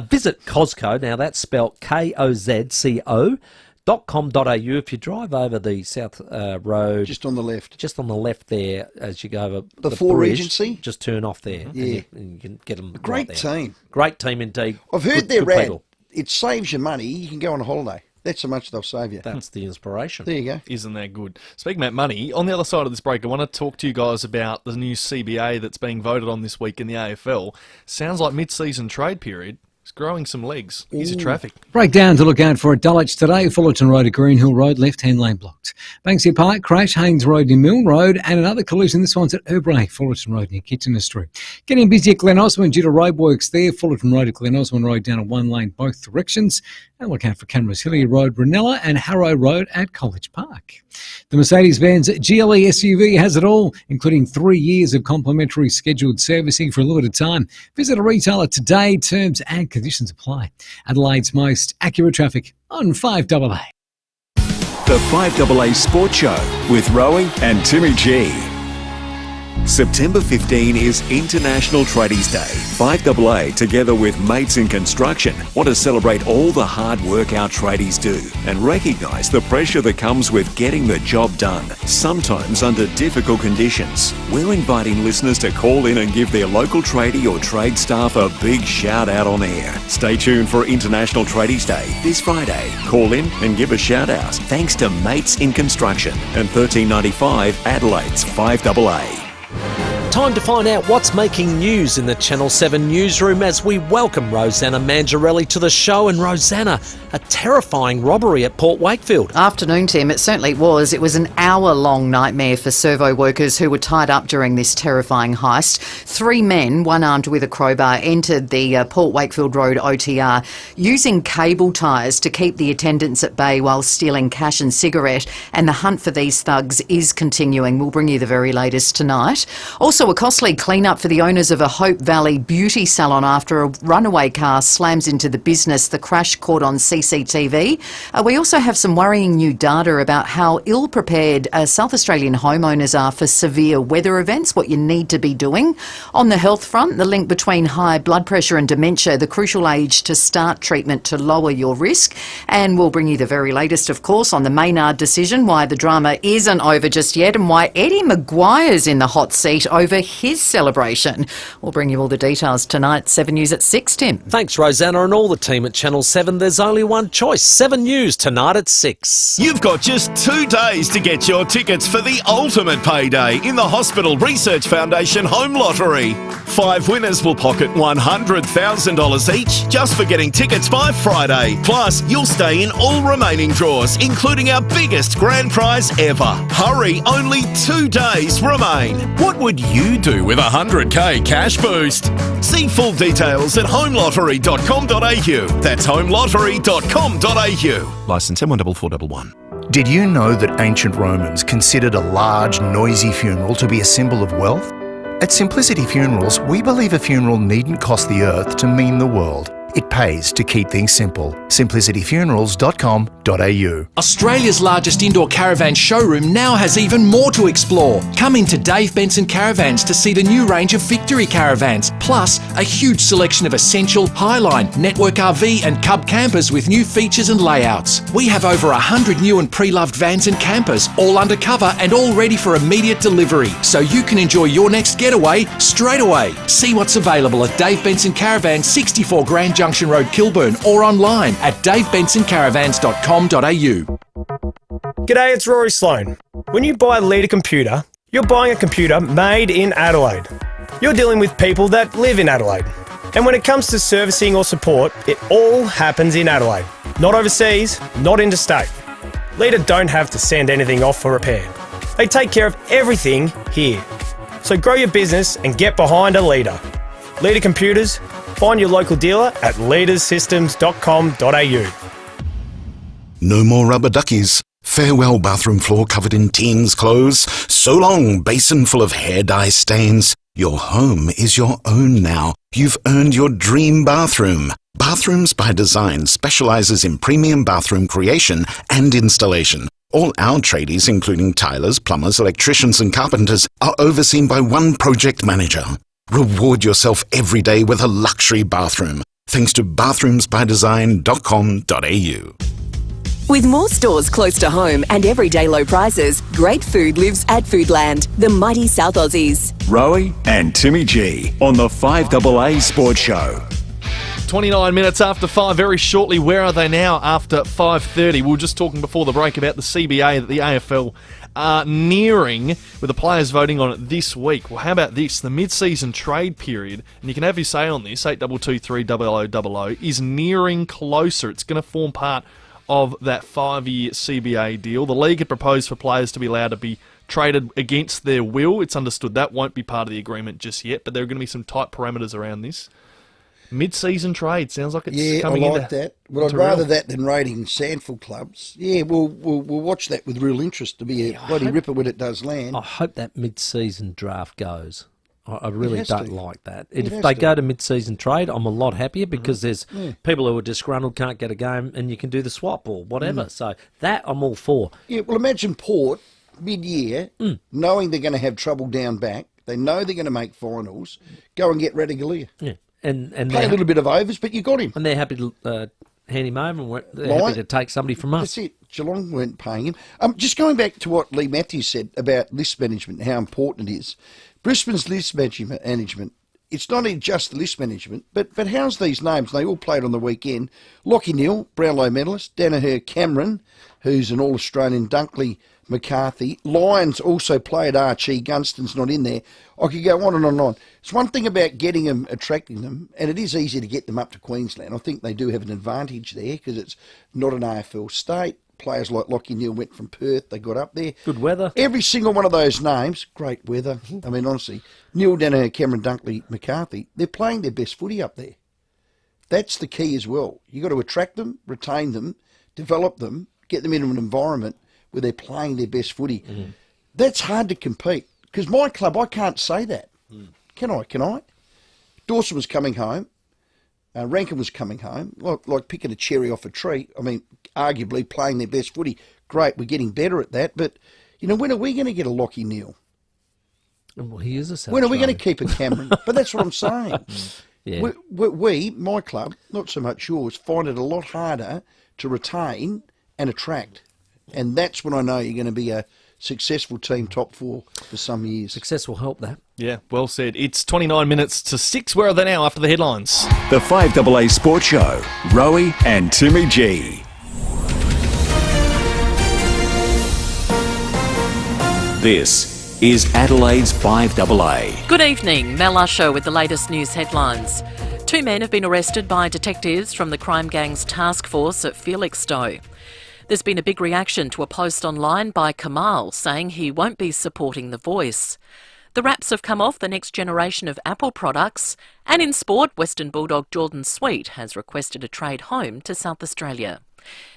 Visit Cosco, now that's spelled KOZCO.com.au. If you drive over the South Road... Just on the left. Just on the left there, as you go over the Four bridge, Regency? Just turn off there. Yeah. And you can get them Great right there. team. Great team indeed. I've heard good they're rad. people. It saves you money. You can go on a holiday. That's how much they'll save you. That's the inspiration. There you go. Isn't that good? Speaking about money, on the other side of this break, I want to talk to you guys about the new CBA that's being voted on this week in the AFL. Sounds like mid-season trade period. It's growing some legs. Here's your traffic. Breakdown to look out for at Dulwich today. Fullerton Road at Greenhill Road, left-hand lane blocked. Banksia Park, crash, Haynes Road near Mill Road, and another collision. This one's at Erbray, Fullerton Road near Kitchener Street. Getting busy at Glen Osmond due to roadworks there. Fullerton Road at Glen Osmond Road down at one lane, both directions. And look out for cameras, Hillier Road, Ranella, and Harrow Road at College Park. The Mercedes-Benz GLE SUV has it all, including 3 years of complimentary scheduled servicing for a limited time. Visit a retailer today. Terms and conditions apply. Adelaide's most accurate traffic on 5AA. The 5AA Sports Show with Rowey and Timmy G. September 15 is International Tradies Day. 5AA, together with Mates in Construction, want to celebrate all the hard work our tradies do and recognise the pressure that comes with getting the job done, sometimes under difficult conditions. We're inviting listeners to call in and give their local tradie or trade staff a big shout out on air. Stay tuned for International Tradies Day this Friday. Call in and give a shout out. Thanks to Mates in Construction and 1395 Adelaide's 5AA. Time to find out what's making news in the Channel 7 newsroom as we welcome Rosanna Mangiarelli to the show. And Rosanna, a terrifying robbery at Port Wakefield. Afternoon, Tim. It certainly was. It was an hour-long nightmare for servo workers who were tied up during this terrifying heist. 3 men, one armed with a crowbar, entered the Port Wakefield Road OTR using cable ties to keep the attendants at bay while stealing cash and cigarette. And the hunt for these thugs is continuing. We'll bring you the very latest tonight. Also, a costly clean-up for the owners of a Hope Valley beauty salon after a runaway car slams into the business. The crash caught on CCTV. We also have some worrying new data about how ill-prepared South Australian homeowners are for severe weather events, what you need to be doing. On the health front, the link between high blood pressure and dementia, the crucial age to start treatment to lower your risk. And we'll bring you the very latest, of course, on the Maynard decision, why the drama isn't over just yet and why Eddie Maguire's in the hot seat over his celebration. We'll bring you all the details tonight. 7 News at 6, Tim. Thanks, Rosanna, and all the team at Channel 7. There's only one choice. 7 News tonight at 6. You've got just 2 days to get your tickets for the ultimate payday in the Hospital Research Foundation Home Lottery. 5 winners will pocket $100,000 each just for getting tickets by Friday. Plus, you'll stay in all remaining draws, including our biggest grand prize ever. Hurry, only 2 days remain. What would you do with a 100k cash boost? See full details at homelottery.com.au. That's homelottery.com.au. Licence M14411. Did you know that ancient Romans considered a large, noisy funeral to be a symbol of wealth? At Simplicity Funerals, we believe a funeral needn't cost the earth to mean the world. It pays to keep things simple. simplicityfunerals.com.au. Australia's largest indoor caravan showroom now has even more to explore. Come into Dave Benson Caravans to see the new range of Victory caravans, plus a huge selection of Essential, Highline, Network RV and Cub campers with new features and layouts. We have over 100 new and pre-loved vans and campers, all undercover and all ready for immediate delivery, so you can enjoy your next getaway straight away. See what's available at Dave Benson Caravans, 64 Grand Junction Road, Kilburn, or online at davebensoncaravans.com.au. G'day, it's Rory Sloan. When you buy a Leader computer, you're buying a computer made in Adelaide. You're dealing with people that live in Adelaide. And when it comes to servicing or support, it all happens in Adelaide. Not overseas, not interstate. Leader don't have to send anything off for repair. They take care of everything here. So grow your business and get behind a Leader. Leader Computers. Find your local dealer at leaderssystems.com.au. No more rubber duckies. Farewell bathroom floor covered in teens' clothes. So long basin full of hair dye stains. Your home is your own now. You've earned your dream bathroom. Bathrooms by Design specialises in premium bathroom creation and installation. All our tradies, including tilers, plumbers, electricians and carpenters, are overseen by one project manager. Reward yourself every day with a luxury bathroom, thanks to bathroomsbydesign.com.au. With more stores close to home and everyday low prices, great food lives at Foodland, the mighty South Aussies. Rowey and Timmy G on the 5AA Sports Show. 29 minutes after 5, very shortly. Where are they now after 5:30? We were just talking before the break about the CBA that the AFL are nearing, with the players voting on it this week. Well, how about this? The mid-season trade period, and you can have your say on this, 8223 is nearing closer. It's going to form part of that 5-year CBA deal. The league had proposed for players to be allowed to be traded against their will. It's understood that won't be part of the agreement just yet, but there are going to be some tight parameters around this. Mid-season trade sounds like it's coming in. Yeah, I like that. Well, I'd rather that than raiding Sandful clubs. Yeah, we'll watch that with real interest. To be a bloody ripper when it does land. I hope that mid-season draft goes. I really don't like that. If they go to mid-season trade, I'm a lot happier because there's people who are disgruntled, can't get a game, and you can do the swap or whatever. So that I'm all for. Yeah, well, imagine Port mid-year, knowing they're going to have trouble down back. They know they're going to make finals. Go and get Radigalia. Yeah. And play a little bit of overs, but you got him. And they're happy to hand him over, and they're happy to take somebody from us. That's it. Geelong weren't paying him. Just going back to what Lee Matthews said about list management and how important it is. Brisbane's list management, it's not just the list management, but how's these names? They all played on the weekend. Lachie Neale, Brownlow medalist. Danaher Cameron, who's an All-Australian. Dunkley McCarthy. Lyons also played Archie. Gunston's not in there. I could go on and on and on. It's one thing about getting them, attracting them, and it is easy to get them up to Queensland. I think they do have an advantage there because it's not an AFL state. Players like Lachie Neale went from Perth. They got up there. Good weather. Every single one of those names, great weather. I mean, honestly, Neale, Danaher, Cameron, Dunkley, McCarthy, they're playing their best footy up there. That's the key as well. You've got to attract them, retain them, develop them, get them into an environment where they're playing their best footy. That's hard to compete. Because my club, I can't say that. Can I? Dawson was coming home. Rankin was coming home. Like picking a cherry off a tree. I mean, arguably playing their best footy. Great, we're getting better at that. But, you know, when are we going to get a Lachie Neale? Well, he is a South When are we going to Australian. keep a Cameron? But that's what I'm saying. Yeah. We, my club, not so much yours, find it a lot harder to retain and attract. And that's when I know you're going to be a successful team, top four, for some years. Success will help that. Yeah, well said. It's 29 minutes to 6. Where are they now after the headlines? The 5AA Sports Show, Rowey and Timmy G. This is Adelaide's 5AA. Good evening, Mel Usher with the latest news headlines. 2 men have been arrested by detectives from the crime gang's task force at Felixstowe. There's been a big reaction to a post online by Kamal saying he won't be supporting The Voice. The wraps have come off the next generation of Apple products, and in sport, Western Bulldog Jordan Sweet has requested a trade home to South Australia.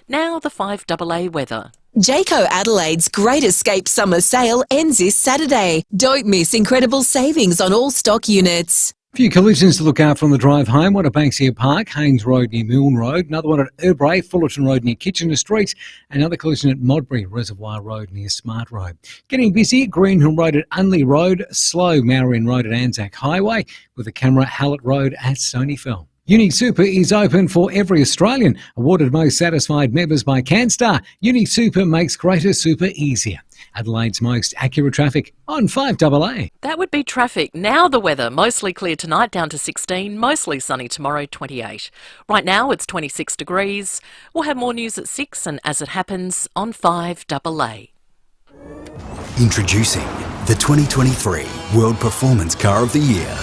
Now the 5AA weather. Jayco Adelaide's Great Escape Summer Sale ends this Saturday. Don't miss incredible savings on all stock units. Few collisions to look out from the drive home. One at Banksia Park, Haynes Road near Milne Road. Another one at Urbray, Fullerton Road near Kitchener Street. Another collision at Modbury, Reservoir Road near Smart Road. Getting busy, Greenhill Road at Unley Road. Slow, Marion Road at Anzac Highway. With a camera, Hallett Road at Stonyfell. Uni Super is open for every Australian. Awarded most satisfied members by CanStar. Uni Super makes greater super easier. Adelaide's most accurate traffic on 5AA. That would be traffic. Now the weather. Mostly clear tonight, down to 16. Mostly sunny tomorrow, 28. Right now it's 26 degrees. We'll have more news at 6 and as it happens on 5AA. Introducing the 2023 World Performance Car of the Year.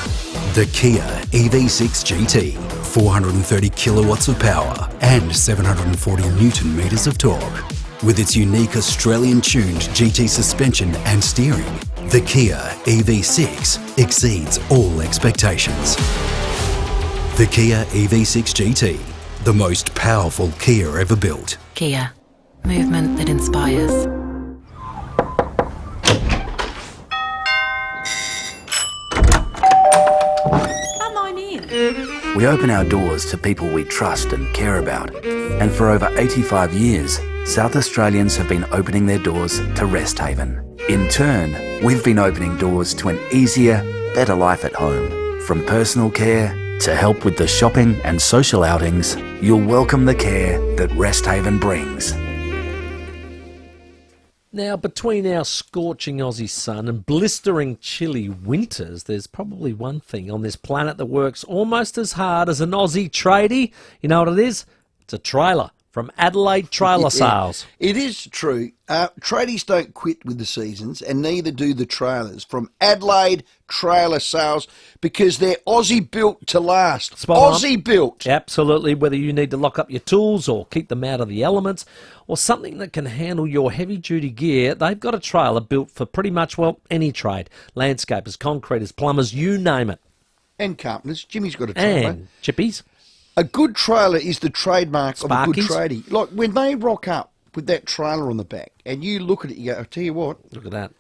The Kia EV6 GT. 430 kilowatts of power and 740 newton metres of torque. With its unique Australian-tuned GT suspension and steering, the Kia EV6 exceeds all expectations. The Kia EV6 GT, the most powerful Kia ever built. Kia. Movement that inspires. Come on in. We open our doors to people we trust and care about. And for over 85 years, South Australians have been opening their doors to Rest Haven. In turn, we've been opening doors to an easier, better life at home. From personal care to help with the shopping and social outings, you'll welcome the care that Rest Haven brings. Now, between our scorching Aussie sun and blistering chilly winters, there's probably one thing on this planet that works almost as hard as an Aussie tradie. You know what it is? It's a trailer from Adelaide Trailer Sales. It is true. Tradies don't quit with the seasons, and neither do the trailers from Adelaide Trailer Sales, because they're Aussie built to last. Aussie built. Absolutely. Whether you need to lock up your tools or keep them out of the elements, or something that can handle your heavy-duty gear, they've got a trailer built for pretty much, well, any trade. Landscapers, concreters, plumbers, you name it. And carpenters. Jimmy's got a trailer. And chippies. A good trailer is the trademark of a good Sparkies. tradie. Like, when they rock up with that trailer on the back, and you look at it, you go, I'll tell you what. Look at that.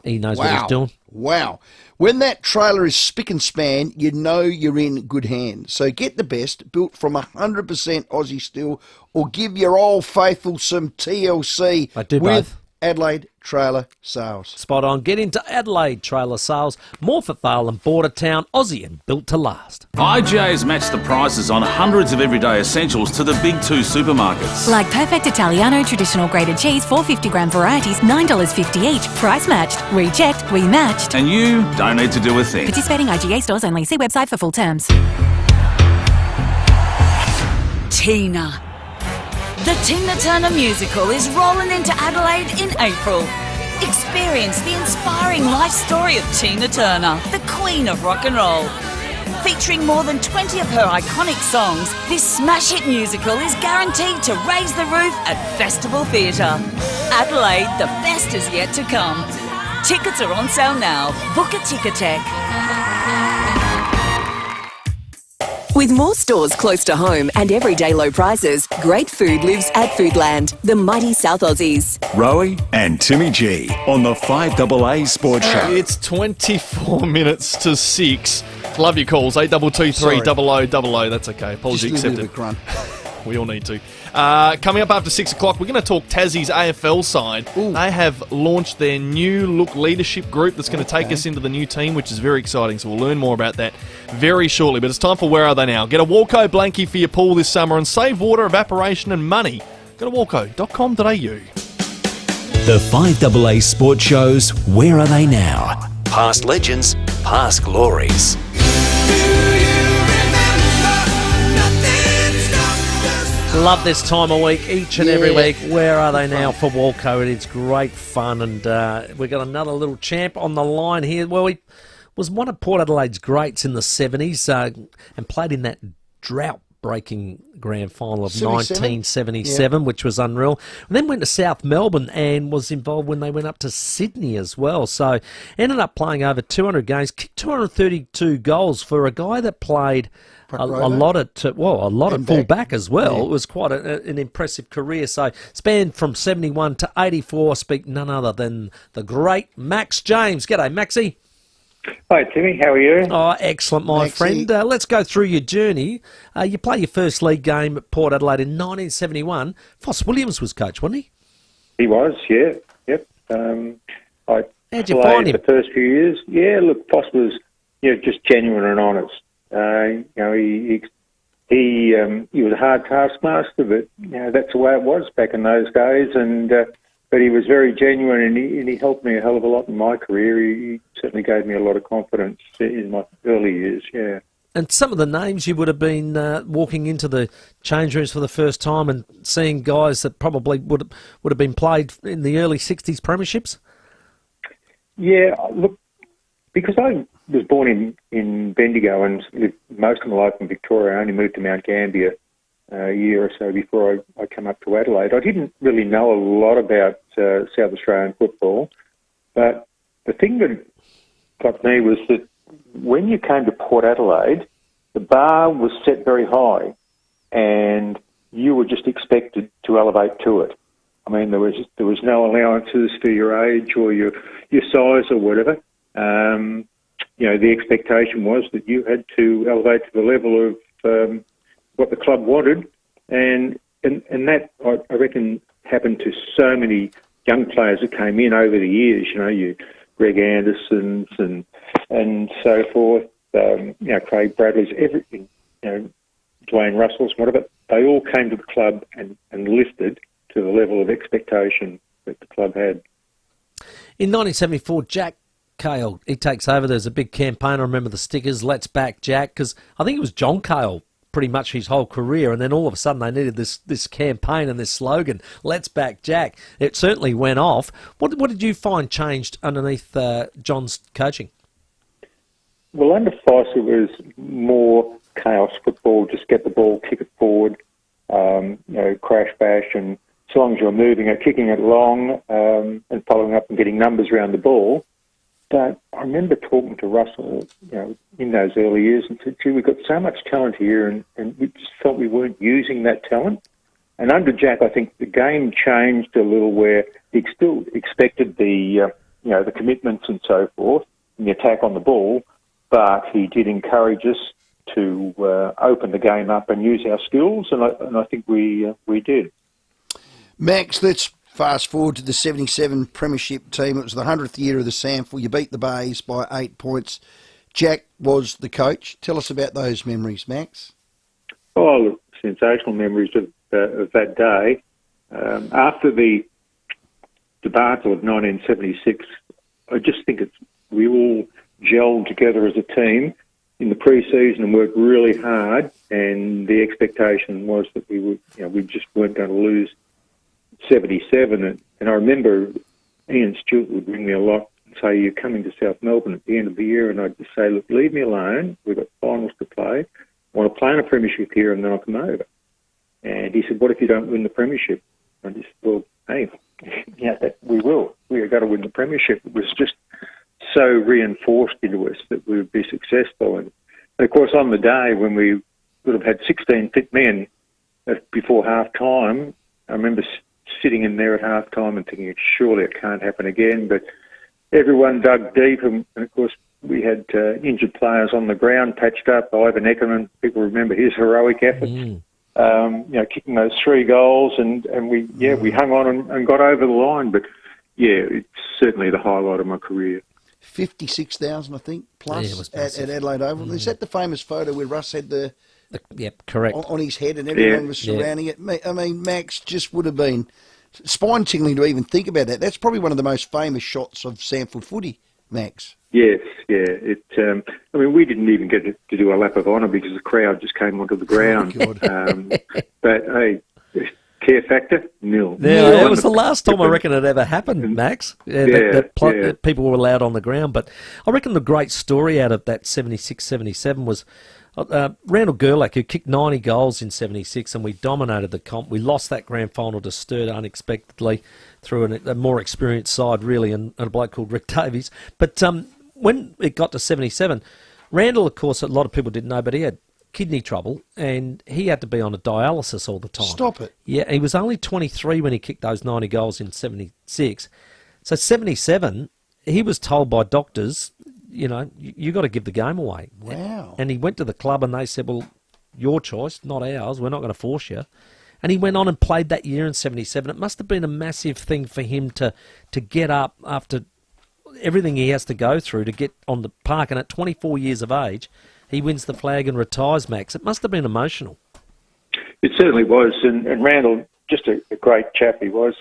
He knows what he's doing. Wow. When that trailer is spick and span, you know you're in good hands. So get the best, built from 100% Aussie steel, or give your old faithful some TLC I do with both. Adelaide Trailer Sales. Spot on. Get into Adelaide Trailer Sales. More for Vale and Border Town, Aussie and built to last. IGA's matched the prices on hundreds of everyday essentials to the big two supermarkets. Like perfect Italiano traditional grated cheese, 450 gram varieties, $9.50 each. Price matched. We checked, we matched. And you don't need to do a thing. Participating IGA stores only. See website for full terms. Tina. The Tina Turner musical is rolling into Adelaide in April. Experience the inspiring life story of Tina Turner, the queen of rock and roll. Featuring more than 20 of her iconic songs, this smash hit musical is guaranteed to raise the roof at Festival Theatre. Adelaide, the best is yet to come. Tickets are on sale now. Book a Ticketek. With more stores close to home and everyday low prices, great food lives at Foodland, the mighty South Aussies. Rowey and Timmy G on the 5AA Sports Show. It's 24 minutes to 6. Love your calls, 8223 0000. That's okay. Apology Just a little accepted. bit of grunt. We all need to. Coming up after 6 o'clock, we're going to talk Tassie's AFL side. They have launched their new look leadership group that's going to take us into the new team, which is very exciting. So we'll learn more about that very shortly. But it's time for Where Are They Now? Get a Walco blankie for your pool this summer and save water, evaporation and money. Go to walco.com.au. The 5AA Sports Show's Where Are They Now? Past legends, past glories. Love this time of week, each and every week. Where are they now for Walco? It's great fun, and we've got another little champ on the line here. Well, he was one of Port Adelaide's greats in the 70s and played in that drought-breaking grand final of 1977, which was unreal. And then went to South Melbourne and was involved when they went up to Sydney as well. So ended up playing over 200 games, kicked 232 goals for a guy that played a lot at full back as well. Yeah. It was quite an impressive career. So spanned from 71 to 84. Speak none other than the great Max James. G'day, Maxie. Hi, Timmy. How are you? Oh, excellent, my friend. Let's go through your journey. You play your first league game at Port Adelaide in 1971. Foss Williams was coach, wasn't he? He was, yeah. Yep. I How'd you find him? The first few years. Yeah, look, Foss was just genuine and honest. He was a hard taskmaster, but that's the way it was back in those days. And but he was very genuine, and he helped me a hell of a lot in my career. He certainly gave me a lot of confidence in my early years. Yeah. And some of the names you would have been walking into the change rooms for the first time and seeing guys that probably would have been played in the early '60s premierships. Yeah, look, because I was born in Bendigo and lived most of my life in Victoria. I only moved to Mount Gambier a year or so before I came up to Adelaide. I didn't really know a lot about South Australian football, but the thing that got me was that when you came to Port Adelaide, the bar was set very high, and you were just expected to elevate to it. I mean, there was no allowances for your age or your size or whatever. The expectation was that you had to elevate to the level of what the club wanted, and that I reckon happened to so many young players that came in over the years. You Greg Andersons and so forth. Craig Bradley's, everything. Dwayne Russell's, whatever. They all came to the club and lifted to the level of expectation that the club had. In 1974, Jack Cale, he takes over. There's a big campaign. I remember the stickers, Let's Back Jack, because I think it was John Cale pretty much his whole career, and then all of a sudden they needed this campaign and this slogan, Let's Back Jack. It certainly went off. What did you find changed underneath John's coaching? Well, under Foss it was more chaos football, just get the ball, kick it forward, crash bash, and as long as you're moving it, kicking it long and following up and getting numbers around the ball. But I remember talking to Russell, in those early years, and said, "Gee, we've got so much talent here, and we just felt we weren't using that talent." And under Jack, I think the game changed a little, where he still expected the commitments and so forth, and the attack on the ball, but he did encourage us to open the game up and use our skills, and I think we did. Max, let's fast forward to the 77 Premiership team. It was the 100th year of the SANFL. You beat the Bays by 8 points. Jack was the coach. Tell us about those memories, Max. Oh, look, sensational memories of that day. After the debacle of 1976, I just think we all gelled together as a team in the pre-season and worked really hard, and the expectation was that we just weren't going to lose 77, and I remember Ian Stewart would ring me a lot and say, "You're coming to South Melbourne at the end of the year," and I'd just say, "Look, leave me alone. We've got finals to play. I want to play in a premiership here, and then I'll come over." And he said, "What if you don't win the premiership?" I just said, "Well, hey, we will. We are going to win the premiership." It was just so reinforced into us that we would be successful. And of course, on the day when we would have had 16 fit men before half-time, I remember sitting in there at half-time and thinking, surely it can't happen again. But everyone dug deep, and of course we had injured players on the ground, patched up. Ivan Eckerman, people remember his heroic efforts, kicking those 3 goals, and we hung on and got over the line. But it's certainly the highlight of my career. 56,000, I think, plus at Adelaide Oval. Is that the famous photo where Russ had the correct on his head and everyone was surrounding it? I mean, Max, just would have been spine-tingling to even think about that. That's probably one of the most famous shots of SANFL footy, Max. Yes, yeah. We didn't even get to do a lap of honour because the crowd just came onto the ground. Oh, but hey, care factor, nil. Yeah, that was the last time I reckon it ever happened, Max. That people were allowed on the ground. But I reckon the great story out of that 76-77 was Randall Gerlach, who kicked 90 goals in 76, and we dominated the comp. We lost that grand final to Sturt unexpectedly through a more experienced side, really, and a bloke called Rick Davies. But when it got to 77, Randall, of course, a lot of people didn't know, but he had kidney trouble, and he had to be on a dialysis all the time. Stop it. Yeah, he was only 23 when he kicked those 90 goals in 76. So 77, he was told by doctors, you know, you got to give the game away. Wow. And he went to the club and they said, well, your choice, not ours. We're not going to force you. And he went on and played that year in 77. It must have been a massive thing for him to get up after everything he has to go through to get on the park. And at 24 years of age, he wins the flag and retires, Max. It must have been emotional. It certainly was. And Randall, just a great chap he was.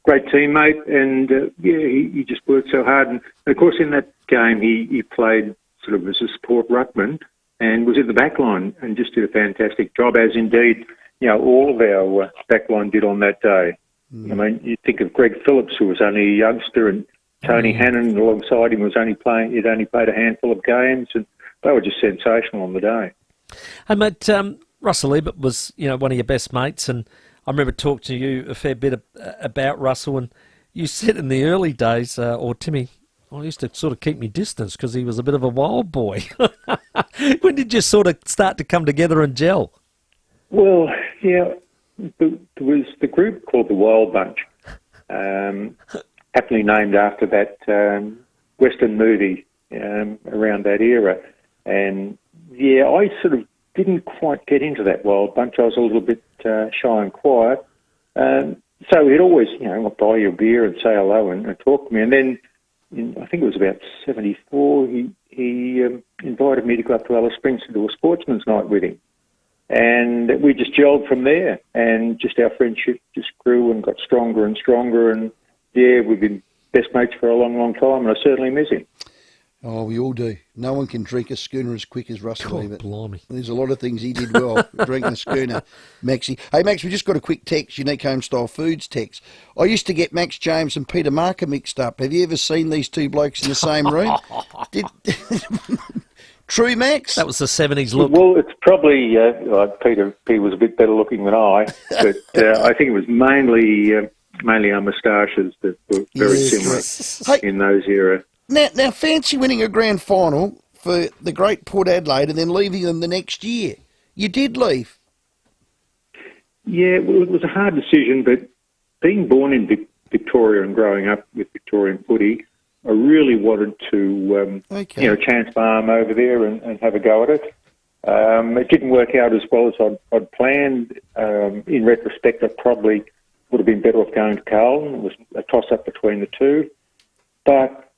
Great teammate, and he just worked so hard. And of course, in that game, he played sort of as a support ruckman and was in the back line and just did a fantastic job, as indeed, you know, all of our back line did on that day. I mean, you think of Greg Phillips, who was only a youngster, and Tony Hannon alongside him he'd only played a handful of games, and they were just sensational on the day. Hey, mate, Russell Ebert was, you know, one of your best mates, and I remember talking to you a fair bit about Russell, and you said in the early days, or Timmy, I used to sort of keep me distance because he was a bit of a wild boy. When did you sort of start to come together and gel? Well, yeah, there was the group called the Wild Bunch, aptly named after that Western movie around that era. And, yeah, I sort of didn't quite get into that Wild Bunch. I was a little bit shy and quiet. So he'd always, you know, buy you a beer and say hello and talk to me. And then, I think it was about 74, he invited me to go up to Alice Springs to do a sportsman's night with him. And we just gelled from there, and just our friendship just grew and got stronger and stronger. And, yeah, we've been best mates for a long, long time, and I certainly miss him. Oh, we all do. No one can drink a schooner as quick as Russell Ebert. Blimey. There's a lot of things he did well, drinking a schooner, Maxie. Hey, Max, we just got a quick text, Unique Homestyle Foods text. I used to get Max James and Peter Marker mixed up. Have you ever seen these two blokes in the same room? True, Max? That was the 70s look. Well, it's probably Peter was a bit better looking than I, but I think it was mainly our moustaches that were very similar in those era. Now, fancy winning a grand final for the great Port Adelaide and then leaving them the next year. You did leave. Yeah, well, it was a hard decision, but being born in Victoria and growing up with Victorian footy, I really wanted to, chance my arm over there and have a go at it. It didn't work out as well as I'd planned. In retrospect, I probably would have been better off going to Carlton. It was a toss-up between the two. But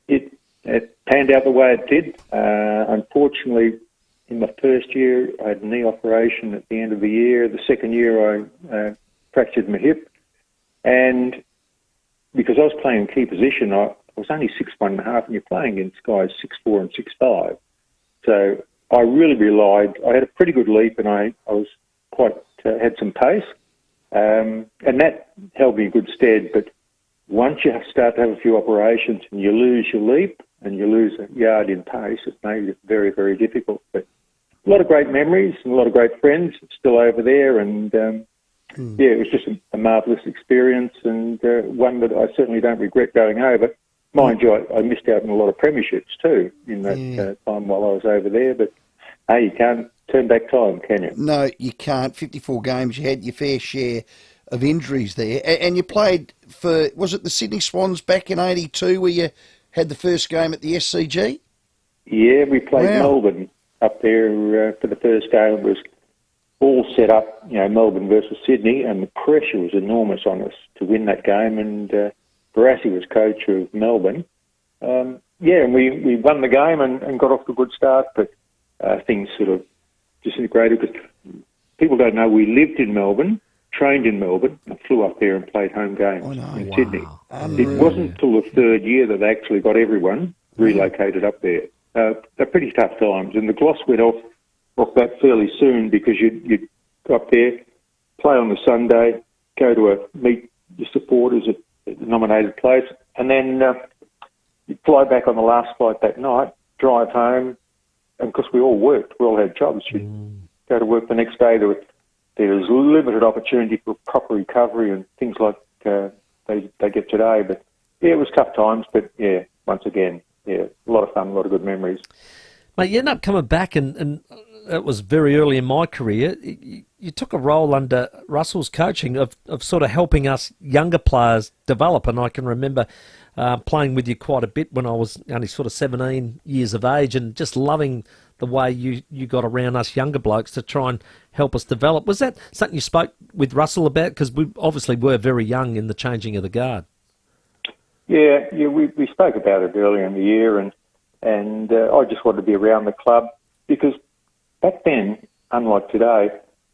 it panned out the way it did. Unfortunately, in my first year, I had a knee operation at the end of the year. The second year, I fractured my hip. And because I was playing key position, I was only 6'1.5", and you're playing against guys 6'4" and 6'5". So I really relied. I had a pretty good leap, and I was quite had some pace, and that held me in good stead. But once you start to have a few operations and you lose your leap and you lose a yard in pace, it made it very, very difficult. But a lot of great memories and a lot of great friends still over there, and it was just a marvellous experience, and one that I certainly don't regret going over. Mind you, I missed out on a lot of premierships too in that time while I was over there, but hey, you can't turn back time, can you? No, you can't. 54 games, you had your fair share of injuries there. And you played for, was it the Sydney Swans back in 82 where you had the first game at the SCG? Yeah, we played Melbourne up there for the first game. It was all set up, you know, Melbourne versus Sydney, and the pressure was enormous on us to win that game, and Barassi was coach of Melbourne. And we won the game and got off to a good start, but things sort of disintegrated because people don't know we lived in Melbourne, trained in Melbourne, and flew up there and played home games in Sydney. It wasn't until the third year that they actually got everyone relocated up there. They're pretty tough times, and the gloss went off that fairly soon because you'd go up there, play on the Sunday, go to meet your supporters at the nominated place, and then you fly back on the last flight that night, drive home, and because we all worked, we all had jobs, you'd go to work the next day. There was limited opportunity for proper recovery and things like they get today. But yeah, it was tough times, but yeah, once again, yeah, a lot of fun, a lot of good memories. Mate, you ended up coming back, and it was very early in my career. You took a role under Russell's coaching of sort of helping us younger players develop, and I can remember playing with you quite a bit when I was only sort of 17 years of age, and just loving the way you got around us younger blokes to try and help us develop. Was that something you spoke with Russell about? Because we obviously were very young in the changing of the guard. Yeah, we spoke about it earlier in the year, and I just wanted to be around the club because back then, unlike today,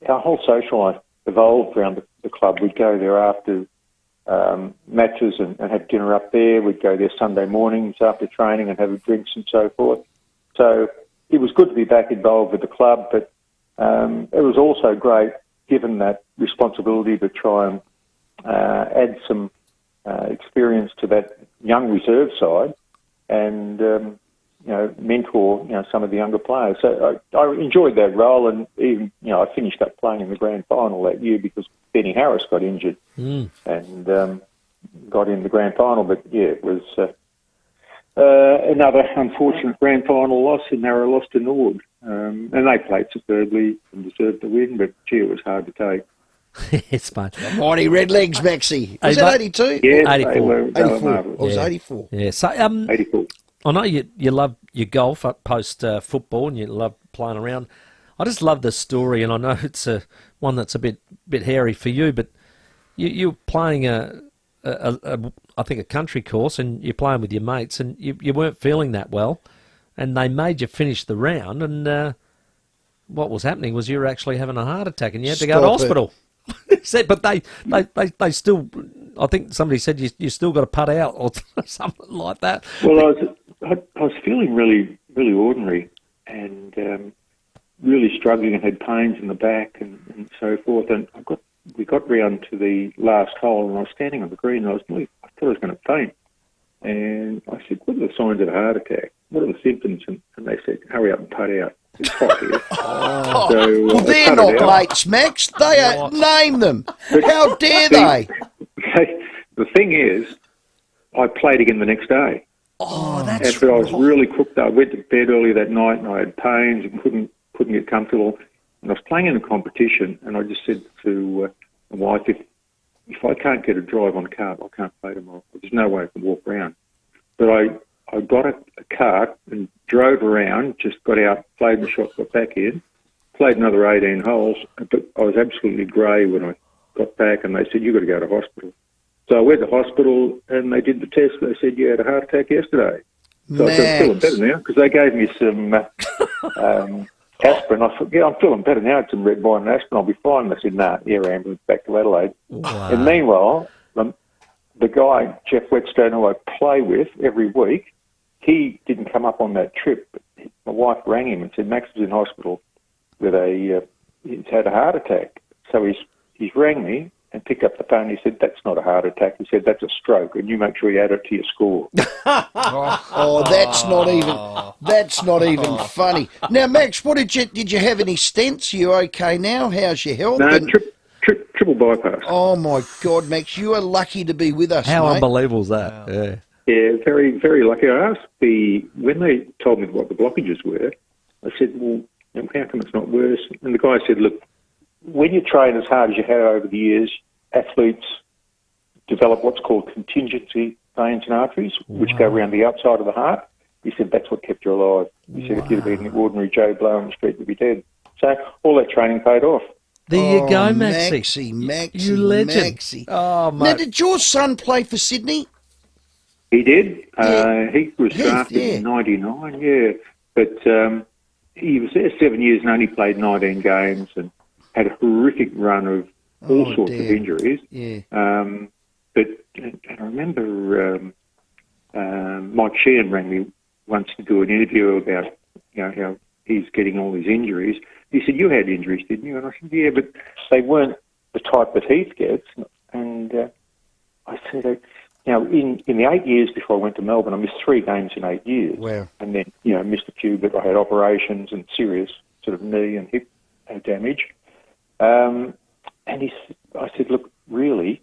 our whole social life evolved around the club. We'd go there after matches and have dinner up there. We'd go there Sunday mornings after training and have drinks and so forth. So it was good to be back involved with the club, but it was also great given that responsibility to try and add some experience to that young reserve side and mentor some of the younger players. So I enjoyed that role, and even I finished up playing in the grand final that year because Benny Harris got injured and got in the grand final. But yeah, it was another unfortunate grand final loss, a narrow loss to Norwood. And they played superbly and deserved to win, but gee, it was hard to take. It's fine. Mighty Red Legs, Maxie. Was that 82? Yeah, 84. 84. It was 84. Yeah, so 84. I know you love your golf post football, and you love playing around. I just love the story, and I know it's one that's a bit hairy for you, but you're playing I think a country course, and you're playing with your mates, and you weren't feeling that well, and they made you finish the round, and what was happening was you were actually having a heart attack, and you had to go to hospital. But they still, I think somebody said you still got to putt out or something like that. Well, I was feeling really, really ordinary and really struggling and had pains in the back and so forth. And we got round to the last hole, and I was standing on the green, and I thought I was going to faint. And I said, "What are the signs of a heart attack? What are the symptoms?" And they said, "Hurry up and putt out. It's hot here." Well, they're not mates, Max. They are, name them. How dare they? The thing is, I played again the next day. Oh, that's but I was really cooked up. I went to bed early that night, and I had pains and couldn't get comfortable. And I was playing in a competition, and I just said to my wife, if I can't get a drive on cart, I can't play tomorrow. There's no way I can walk around. But I got a cart and drove around, just got out, played the shot, got back in, played another 18 holes, but I was absolutely grey when I got back, and they said, "You've got to go to hospital." So I went to hospital, and they did the test. They said, "You had a heart attack yesterday." So I said, "I'm feeling better now," because they gave me some aspirin. I thought, "Yeah, I'm feeling better now. It's some red wine and aspirin. I'll be fine." And they said, "Nah, air ambulance back to Adelaide." Wow. And meanwhile, the guy, Jeff Whetstone, who I play with every week, he didn't come up on that trip. My wife rang him and said, "Max is in hospital with he's had a heart attack." So he's rang me and picked up the phone. He said, "That's not a heart attack." He said, "That's a stroke, and you make sure you add it to your score." Oh, that's not even funny. Now, Max, what did you have any stents? Are you okay now? How's your health? No, triple bypass. Oh my God, Max, you are lucky to be with us. How mate. unbelievable is that? Wow. Yeah. Yeah, very, very lucky. I asked when they told me what the blockages were, I said, "Well, how come it's not worse?" And the guy said, "Look, when you train as hard as you have over the years, athletes develop what's called contingency veins and arteries, which go around the outside of the heart." He said, "That's what kept you alive." He said, "If you'd have been an ordinary Joe Blow on the street, you'd be dead." So all that training paid off. There you go, Maxie. Maxie, you legend. Maxie. Oh, mate. Now, did your son play for Sydney? He did. He was drafted in 99, yeah. But he was there 7 years and only played 19 games and had a horrific run of all sorts of injuries. Yeah. But I remember Mike Sheehan rang me once to do an interview about how he's getting all his injuries. He said, "You had injuries, didn't you?" And I said, "Yeah, but they weren't the type that Heath gets. And I said, in the 8 years before I went to Melbourne, I missed 3 games in 8 years. Wow. And then, missed a few, but I had operations and serious sort of knee and hip damage. And I said, look, really,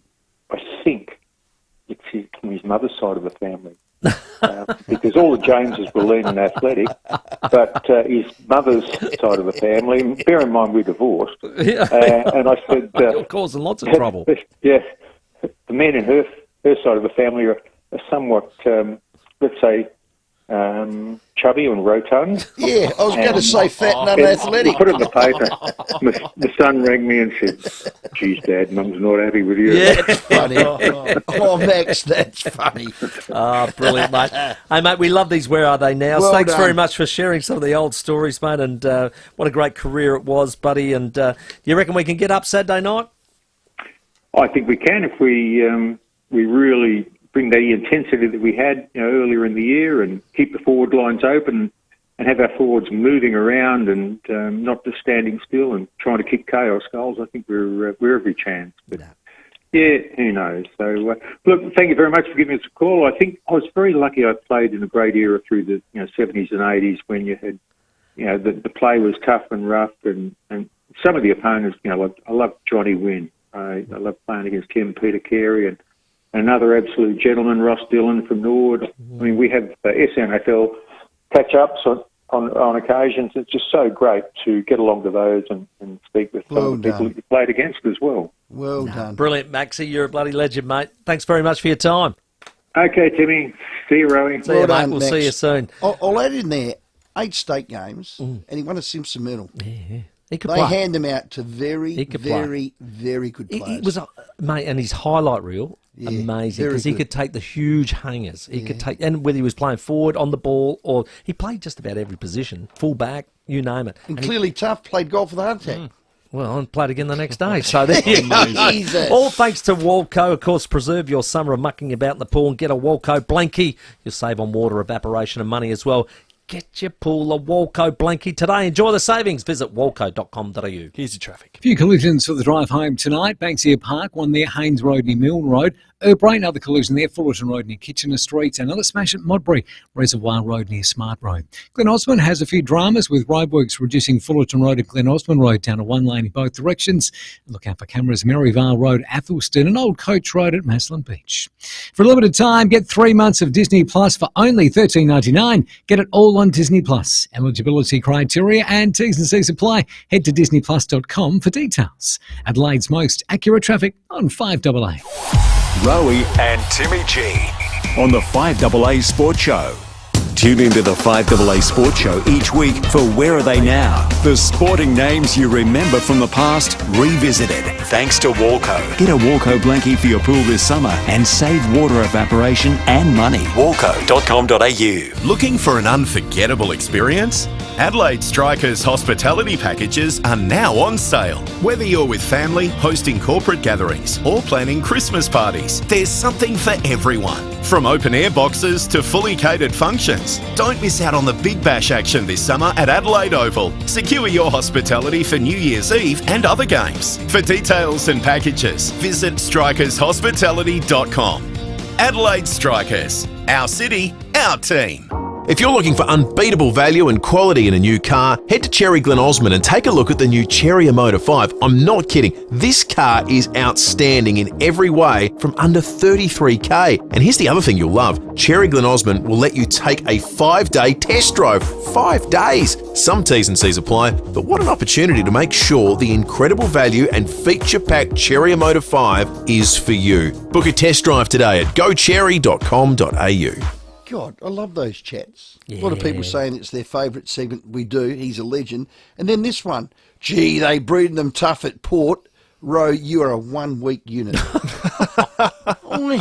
I think it's from his mother's side of the family. Because all the Jameses were lean and athletic, but his mother's side of the family, and bear in mind we're divorced, and I said... You're causing lots of trouble. Yeah, the men in her side of the family are somewhat, let's say, chubby and rotund. Yeah, I was going to say fat and unathletic. Put it in the paper. My son rang me and said, geez, Dad, Mum's not happy with you. Yeah, that's funny. Oh, Max, that's funny. Brilliant, mate. Hey, mate, we love these Where Are They Now. Well Thanks done. very much for sharing some of the old stories, mate, and what a great career it was, buddy. And you reckon we can get up Saturday night? I think we can if we really bring the intensity that we had earlier in the year and keep the forward lines open and have our forwards moving around and not just standing still and trying to kick chaos goals. I think we're every chance. But yeah, who knows? So look, thank you very much for giving us a call. I think I was very lucky. I played in a great era through the 70s and 80s when you had the play was tough and rough and some of the opponents. I loved Johnny Wynn. I loved playing against him, Peter Carey, and another absolute gentleman, Ross Dillon from Nord. I mean, we have SNFL catch-ups on occasions. It's just so great to get along to those and speak with some of the people that you played against as well. Well done. Brilliant, Maxie. You're a bloody legend, mate. Thanks very much for your time. Okay, Timmy. See you, Rowey. See you, mate. We'll see you soon. I'll add in there 8 state games, and he won a Simpson medal. Yeah. They play. hand them out to very, very good players. It was, mate, and his highlight reel, amazing, because he could take the huge hangers. He could take, and whether he was playing forward, on the ball, or he played just about every position, full back, you name it. And clearly tough, played golf with a heart attack. Well, and played again the next day. So there you go. All thanks to Walco. Of course, preserve your summer of mucking about in the pool and get a Walco blankie. You'll save on water, evaporation and money as well. Get your pool a Walco blankie today. Enjoy the savings. Visit walco.com.au. Here's your traffic. A few collisions for the drive home tonight. Banksia Park, one there, Haynes Road near Milne Road. Erbray, another collision there, Fullerton Road near Kitchener Street. Another smash at Modbury, Reservoir Road near Smart Road. Glen Osmond has a few dramas with roadworks reducing Fullerton Road and Glen Osmond Road down to one lane in both directions. And look out for cameras, Maryvale Road, Athelston and Old Coach Road at Maslin Beach. For a limited time, get 3 months of Disney Plus for only $13.99. Get it all on Disney Plus. Eligibility criteria and T's and C's apply. Head to disneyplus.com for details. Adelaide's most accurate traffic on 5AA. Rowey and Timmy G on the 5AA Sports Show. Tune into the 5AA Sports Show each week for Where Are They Now? The sporting names you remember from the past, revisited. Thanks to Walco. Get a Walco blankie for your pool this summer and save water evaporation and money. Walco.com.au. Looking for an unforgettable experience? Adelaide Strikers hospitality packages are now on sale. Whether you're with family, hosting corporate gatherings, or planning Christmas parties, there's something for everyone. From open-air boxes to fully catered functions. Don't miss out on the Big Bash action this summer at Adelaide Oval. Secure your hospitality for New Year's Eve and other games. For details and packages, visit strikershospitality.com. Adelaide Strikers. Our city, our team. If you're looking for unbeatable value and quality in a new car, head to Cherry Glen Osmond and take a look at the new Cherry Motor 5. I'm not kidding. This car is outstanding in every way from under $33,000. And here's the other thing you'll love. Cherry Glen Osmond will let you take a 5-day test drive. 5 days. Some T's and C's apply, but what an opportunity to make sure the incredible value and feature-packed Cherry Motor 5 is for you. Book a test drive today at gocherry.com.au. God, I love those chats. A lot of people saying it's their favourite segment. We do. He's a legend. And then this one. Gee, they breed them tough at Port. Row, you are a 1 week unit. I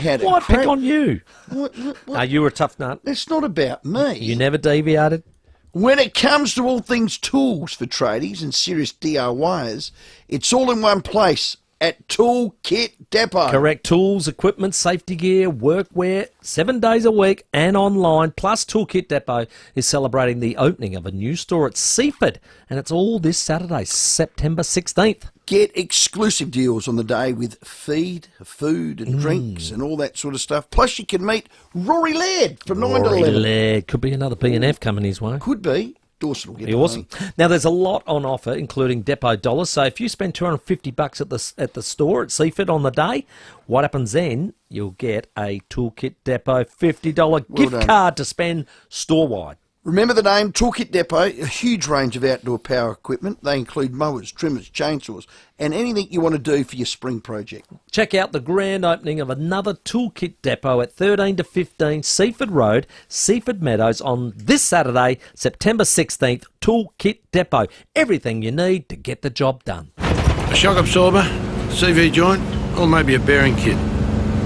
had What? Pick on you. What? You were a tough nut. It's not about me. You never deviated. When it comes to all things tools for tradies and serious DIYers, it's all in one place. at Toolkit Depot. Correct. Tools, equipment, safety gear, workwear, 7 days a week and online. Plus, Toolkit Depot is celebrating the opening of a new store at Seaford, and it's all this Saturday, September 16th. Get exclusive deals on the day with feed, food and drinks and all that sort of stuff. Plus, you can meet Rory Laird from 9 to 11. Rory Laird. Could be another B&F coming his way. Could be. Dawson will get Be awesome. Now, there's a lot on offer, including Depot dollars. So if you spend $250 at the store at Seaford on the day, what happens then? You'll get a Toolkit Depot $50 gift card to spend store-wide. Remember the name, Toolkit Depot, a huge range of outdoor power equipment. They include mowers, trimmers, chainsaws, and anything you want to do for your spring project. Check out the grand opening of another Toolkit Depot at 13 to 15 Seaford Road, Seaford Meadows on this Saturday, September 16th. Toolkit Depot. Everything you need to get the job done. A shock absorber, CV joint, or maybe a bearing kit.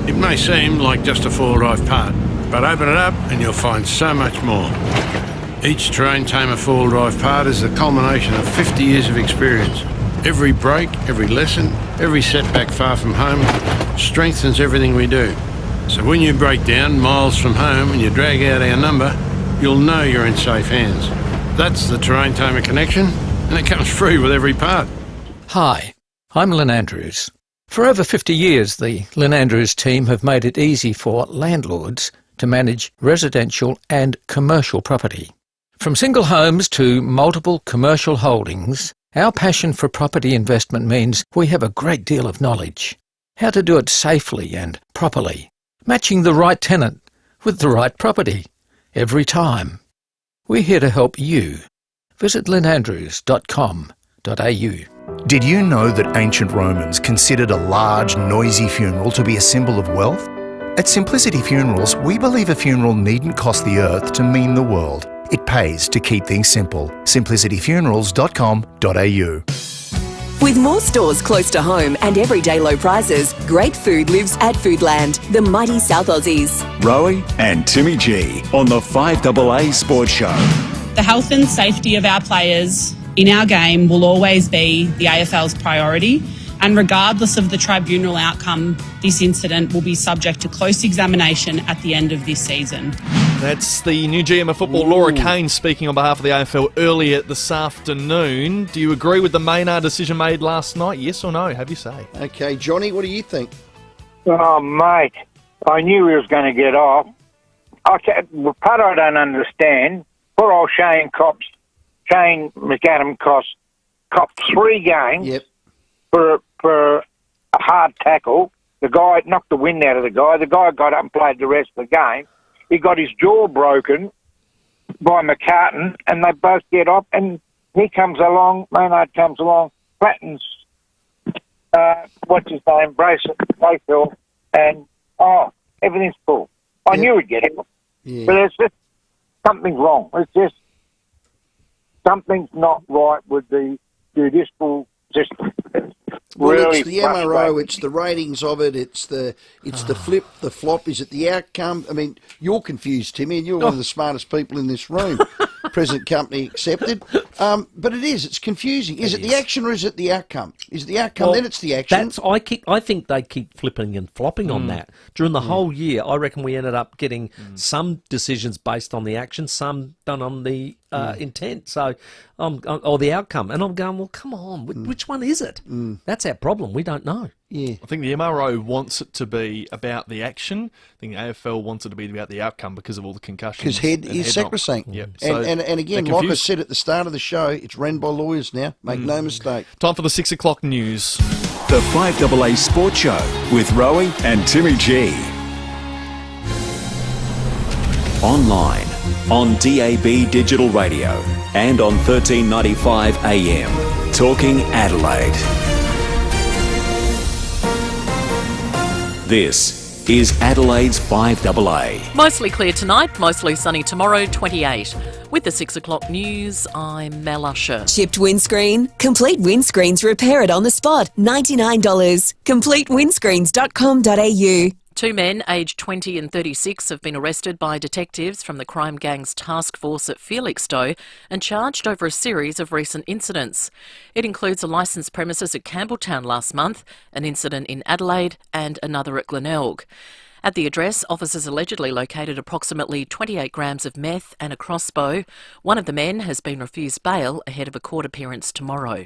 It may seem like just a four-drive part, but open it up and you'll find so much more. Each terrain tamer four-wheel drive part is the culmination of 50 years of experience. Every break, every lesson, every setback far from home strengthens everything we do. So when you break down miles from home and you drag out our number, you'll know you're in safe hands. That's the terrain tamer connection, and it comes free with every part. Hi, I'm Lynn Andrews. For over 50 years, the Lynn Andrews team have made it easy for landlords to manage residential and commercial property. From single homes to multiple commercial holdings, our passion for property investment means we have a great deal of knowledge. How to do it safely and properly, matching the right tenant with the right property every time. We're here to help you. Visit lynandrews.com.au. Did you know that ancient Romans considered a large, noisy funeral to be a symbol of wealth? At Simplicity Funerals, we believe a funeral needn't cost the earth to mean the world. It pays to keep things simple. simplicityfunerals.com.au. With more stores close to home and everyday low prices, great food lives at Foodland, the mighty South Aussies. Rowey and Timmy G on the 5AA Sports Show. The health and safety of our players in our game will always be the AFL's priority, and regardless of the tribunal outcome, this incident will be subject to close examination at the end of this season. That's the new GM of football, Laura Kane, speaking on behalf of the AFL earlier this afternoon. Do you agree with the Maynard decision made last night? Yes or no? Have your say. Okay, Johnny, what do you think? Oh, mate, I knew he was going to get off. The part I don't understand, poor old Shane McAdam copped 3 games for a hard tackle. The guy knocked the wind out of the guy. The guy got up and played the rest of the game. He got his jaw broken by McCartan, and they both get off, and he comes along, Maynard comes along, flattens, what's his name, Brayfield, and, everything's cool. I knew he'd get it. Yeah. But it's just, something's wrong. It's just, something's not right with the judicial system. Well, really it's the MRO, it's the ratings of it, it's the flip, the flop, is it the outcome? I mean, you're confused, Timmy, and you're one of the smartest people in this room, present company accepted. But it's confusing. Is it the action or is it the outcome? Is it the outcome, then it's the action? I think they keep flipping and flopping on that. During the whole year, I reckon we ended up getting some decisions based on the action, some done on the intent, so or the outcome. And I'm going, well, come on, which one is it? That's our problem. We don't know. Yeah, I think the MRO wants it to be about the action. I think the AFL wants it to be about the outcome because of all the concussions. Because head is sacrosanct. Yep. And again, like I said at the start of the show, it's run by lawyers now. Make no mistake. Time for the 6 o'clock news. The 5AA Sports Show with Rowey and Timmy G. Online, on DAB Digital Radio, and on 1395 AM. Talking Adelaide. This is Adelaide's 5AA. Mostly clear tonight, mostly sunny tomorrow, 28. With the 6 o'clock news, I'm Mel Usher. Chipped windscreen? Complete Windscreens repair it on the spot. $99. CompleteWindscreens.com.au. Two men, aged 20 and 36, have been arrested by detectives from the crime gang's task force at Felixstowe and charged over a series of recent incidents. It includes a licensed premises at Campbelltown last month, an incident in Adelaide and another at Glenelg. At the address, officers allegedly located approximately 28 grams of meth and a crossbow. One of the men has been refused bail ahead of a court appearance tomorrow.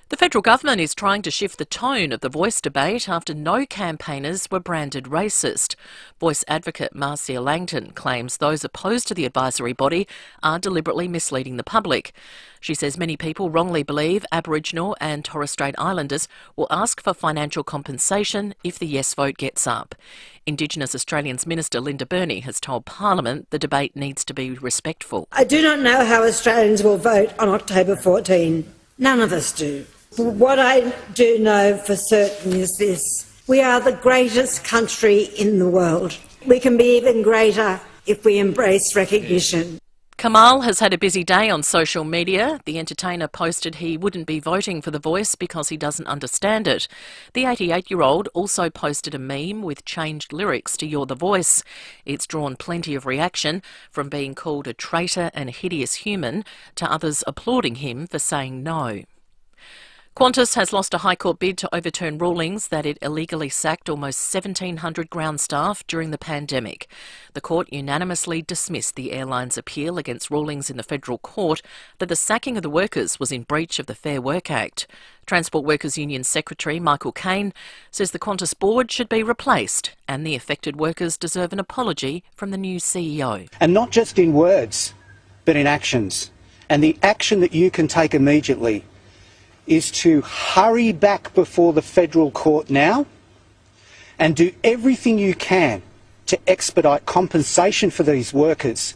The federal government is trying to shift the tone of the Voice debate after no campaigners were branded racist. Voice advocate Marcia Langton claims those opposed to the advisory body are deliberately misleading the public. She says many people wrongly believe Aboriginal and Torres Strait Islanders will ask for financial compensation if the yes vote gets up. Indigenous Australians Minister Linda Burney has told Parliament the debate needs to be respectful. I do not know how Australians will vote on October 14. None of us do. What I do know for certain is this: we are the greatest country in the world. We can be even greater if we embrace recognition. Kamal has had a busy day on social media. The entertainer posted he wouldn't be voting for The Voice because he doesn't understand it. The 88-year-old also posted a meme with changed lyrics to You're the Voice. It's drawn plenty of reaction, from being called a traitor and a hideous human to others applauding him for saying no. Qantas has lost a High Court bid to overturn rulings that it illegally sacked almost 1,700 ground staff during the pandemic. The court unanimously dismissed the airline's appeal against rulings in the federal court that the sacking of the workers was in breach of the Fair Work Act. Transport Workers Union Secretary Michael Caine says the Qantas board should be replaced and the affected workers deserve an apology from the new CEO. And not just in words, but in actions. And the action that you can take immediately is to hurry back before the federal court now and do everything you can to expedite compensation for these workers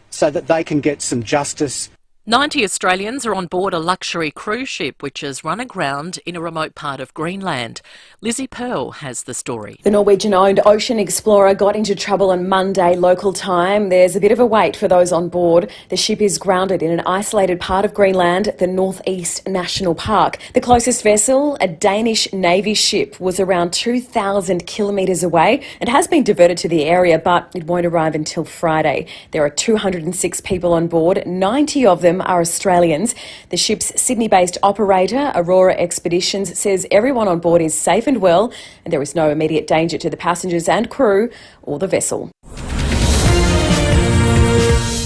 so that they can get some justice. 90 Australians are on board a luxury cruise ship which has run aground in a remote part of Greenland. Lizzie Pearl has the story. The Norwegian-owned Ocean Explorer got into trouble on Monday local time. There's a bit of a wait for those on board. The ship is grounded in an isolated part of Greenland, the Northeast National Park. The closest vessel, a Danish Navy ship, was around 2,000 kilometres away. It has been diverted to the area, but it won't arrive until Friday. There are 206 people on board, 90 of them are Australians. The ship's Sydney-based operator, Aurora Expeditions, says everyone on board is safe and well, and there is no immediate danger to the passengers and crew or the vessel.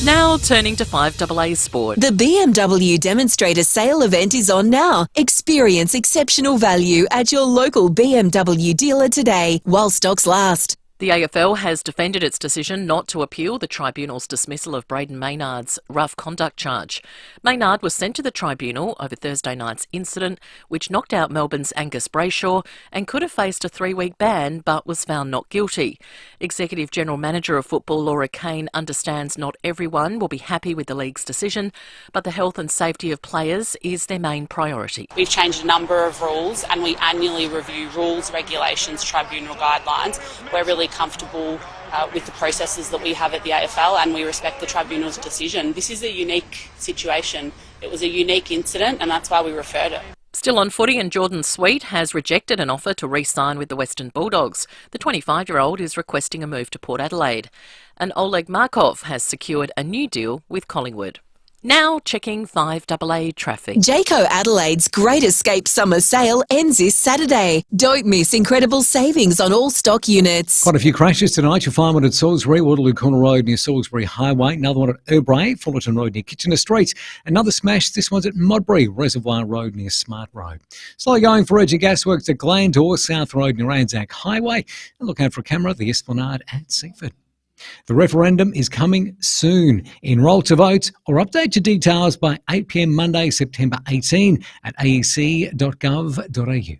Now turning to 5AA Sport. The BMW demonstrator sale event is on now. Experience exceptional value at your local BMW dealer today while stocks last. The AFL has defended its decision not to appeal the tribunal's dismissal of Braden Maynard's rough conduct charge. Maynard was sent to the tribunal over Thursday night's incident, which knocked out Melbourne's Angus Brayshaw and could have faced a 3-week ban but was found not guilty. Executive General Manager of Football Laura Kane understands not everyone will be happy with the league's decision, but the health and safety of players is their main priority. We've changed a number of rules and we annually review rules, regulations, tribunal guidelines. We're really comfortable with the processes that we have at the AFL and we respect the tribunal's decision. This is a unique situation. It was a unique incident and that's why we referred it. Still on footy, and Jordan Sweet has rejected an offer to re-sign with the Western Bulldogs. The 25-year-old is requesting a move to Port Adelaide. And Oleg Markov has secured a new deal with Collingwood. Now checking 5AA traffic. Jayco Adelaide's Great Escape Summer Sale ends this Saturday. Don't miss incredible savings on all stock units. Quite a few crashes tonight. You'll find one at Salisbury, Waterloo Corner Road near Salisbury Highway. Another one at Erbray, Fullerton Road near Kitchener Street. Another smash, this one's at Modbury, Reservoir Road near Smart Road. Slowly going for urgent gasworks at Glandore, South Road near Anzac Highway. And look out for a camera at the Esplanade at Seaford. The referendum is coming soon. Enrol to vote or update your details by 8 p.m. Monday, September 18 at aec.gov.au.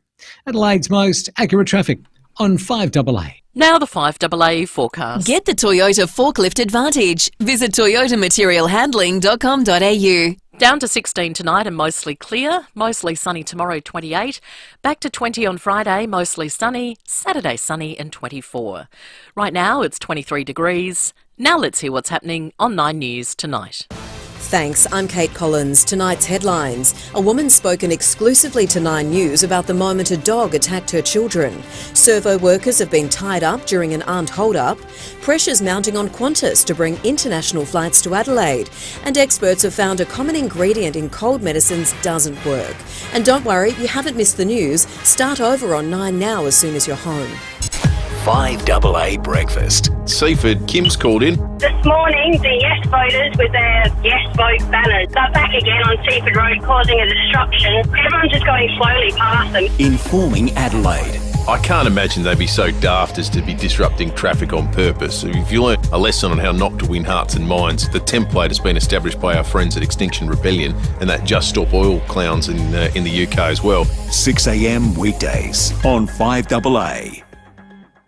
Adelaide's most accurate traffic on 5AA. Now the 5AA forecast. Get the Toyota Forklift Advantage. Visit toyotamaterialhandling.com.au. Down to 16 tonight and mostly clear. Mostly sunny tomorrow, 28. Back to 20 on Friday, mostly sunny. Saturday, sunny and 24. Right now, it's 23 degrees. Now let's hear what's happening on 9 News tonight. Thanks, I'm Kate Collins. Tonight's headlines. A woman spoken exclusively to 9 News about the moment a dog attacked her children. Servo workers have been tied up during an armed hold-up. Pressures mounting on Qantas to bring international flights to Adelaide. And experts have found a common ingredient in cold medicines doesn't work. And don't worry, you haven't missed the news. Start over on 9 Now as soon as you're home. 5AA Breakfast. Seaford, Kim's called in. This morning, the Yes voters with their Yes Vote banners, they're back again on Seaford Road causing a disruption. Everyone's just going slowly past them. Informing Adelaide. I can't imagine they'd be so daft as to be disrupting traffic on purpose. If you learn a lesson on how not to win hearts and minds, the template has been established by our friends at Extinction Rebellion and that Just Stop Oil clowns in the UK as well. 6 a.m. weekdays on 5AA.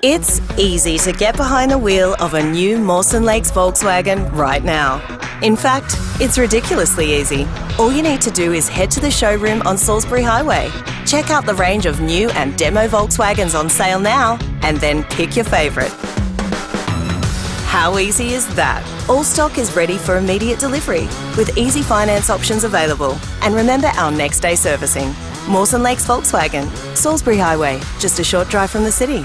It's easy to get behind the wheel of a new Mawson Lakes Volkswagen right now. In fact, it's ridiculously easy. All you need to do is head to the showroom on Salisbury Highway, check out the range of new and demo Volkswagens on sale now, and then pick your favourite. How easy is that? All stock is ready for immediate delivery, with easy finance options available. And remember our next day servicing. Mawson Lakes Volkswagen, Salisbury Highway, just a short drive from the city.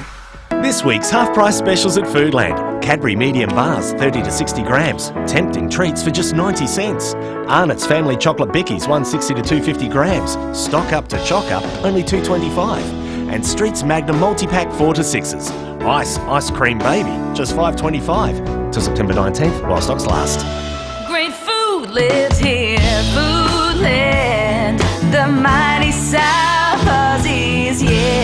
This week's half-price specials at Foodland. Cadbury medium bars, 30 to 60 grams. Tempting treats for just 90 cents. Arnott's family chocolate bickies, 160 to 250 grams. Stock up to chock up, only $2.25. And Street's Magnum multi-pack 4 to 6s. Ice cream baby, just $5.25. Till September 19th, while stocks last. Great food lives here, Foodland. The mighty South Aussies, yeah.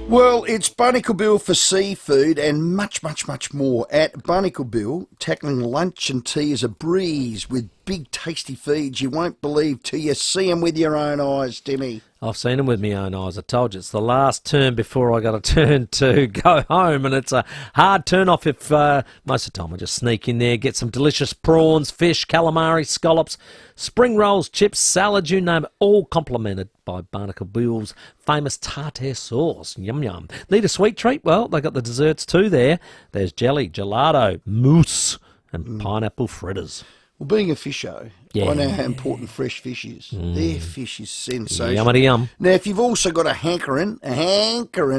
Well, it's Barnacle Bill for seafood and much, much, much more at Barnacle Bill, tackling lunch and tea as a breeze with big tasty feeds you won't believe till you see them with your own eyes, Timmy. I've seen them with my own eyes. I told you, it's the last turn before I got a turn to go home, and it's a hard turn off if most of the time I just sneak in there, get some delicious prawns, fish, calamari, scallops, spring rolls, chips, salads, you name it, all complemented by Barnacle Bill's famous tartare sauce. Yum, yum. Need a sweet treat? Well, they got the desserts too there. There's jelly, gelato, mousse, and pineapple fritters. Well, being a fisho, I know how important fresh fish is. Their fish is sensational. Yummity yum. Now, if you've also got a hankering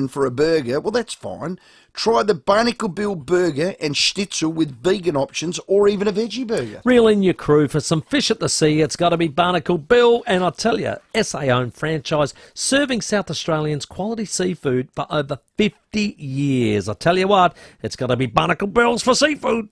for a burger, well, that's fine. Try the Barnacle Bill burger and schnitzel with vegan options or even a veggie burger. Reel in your crew for some fish at the sea. It's got to be Barnacle Bill. And I tell you, SA-owned franchise, serving South Australians quality seafood for over 50 years. I tell you what, it's got to be Barnacle Bills for seafood.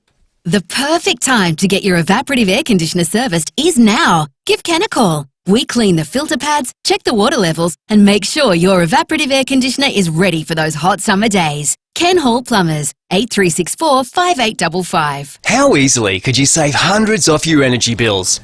The perfect time to get your evaporative air conditioner serviced is now. Give Ken a call. We clean the filter pads, check the water levels, and make sure your evaporative air conditioner is ready for those hot summer days. Ken Hall Plumbers, 8364 5855. How easily could you save hundreds off your energy bills?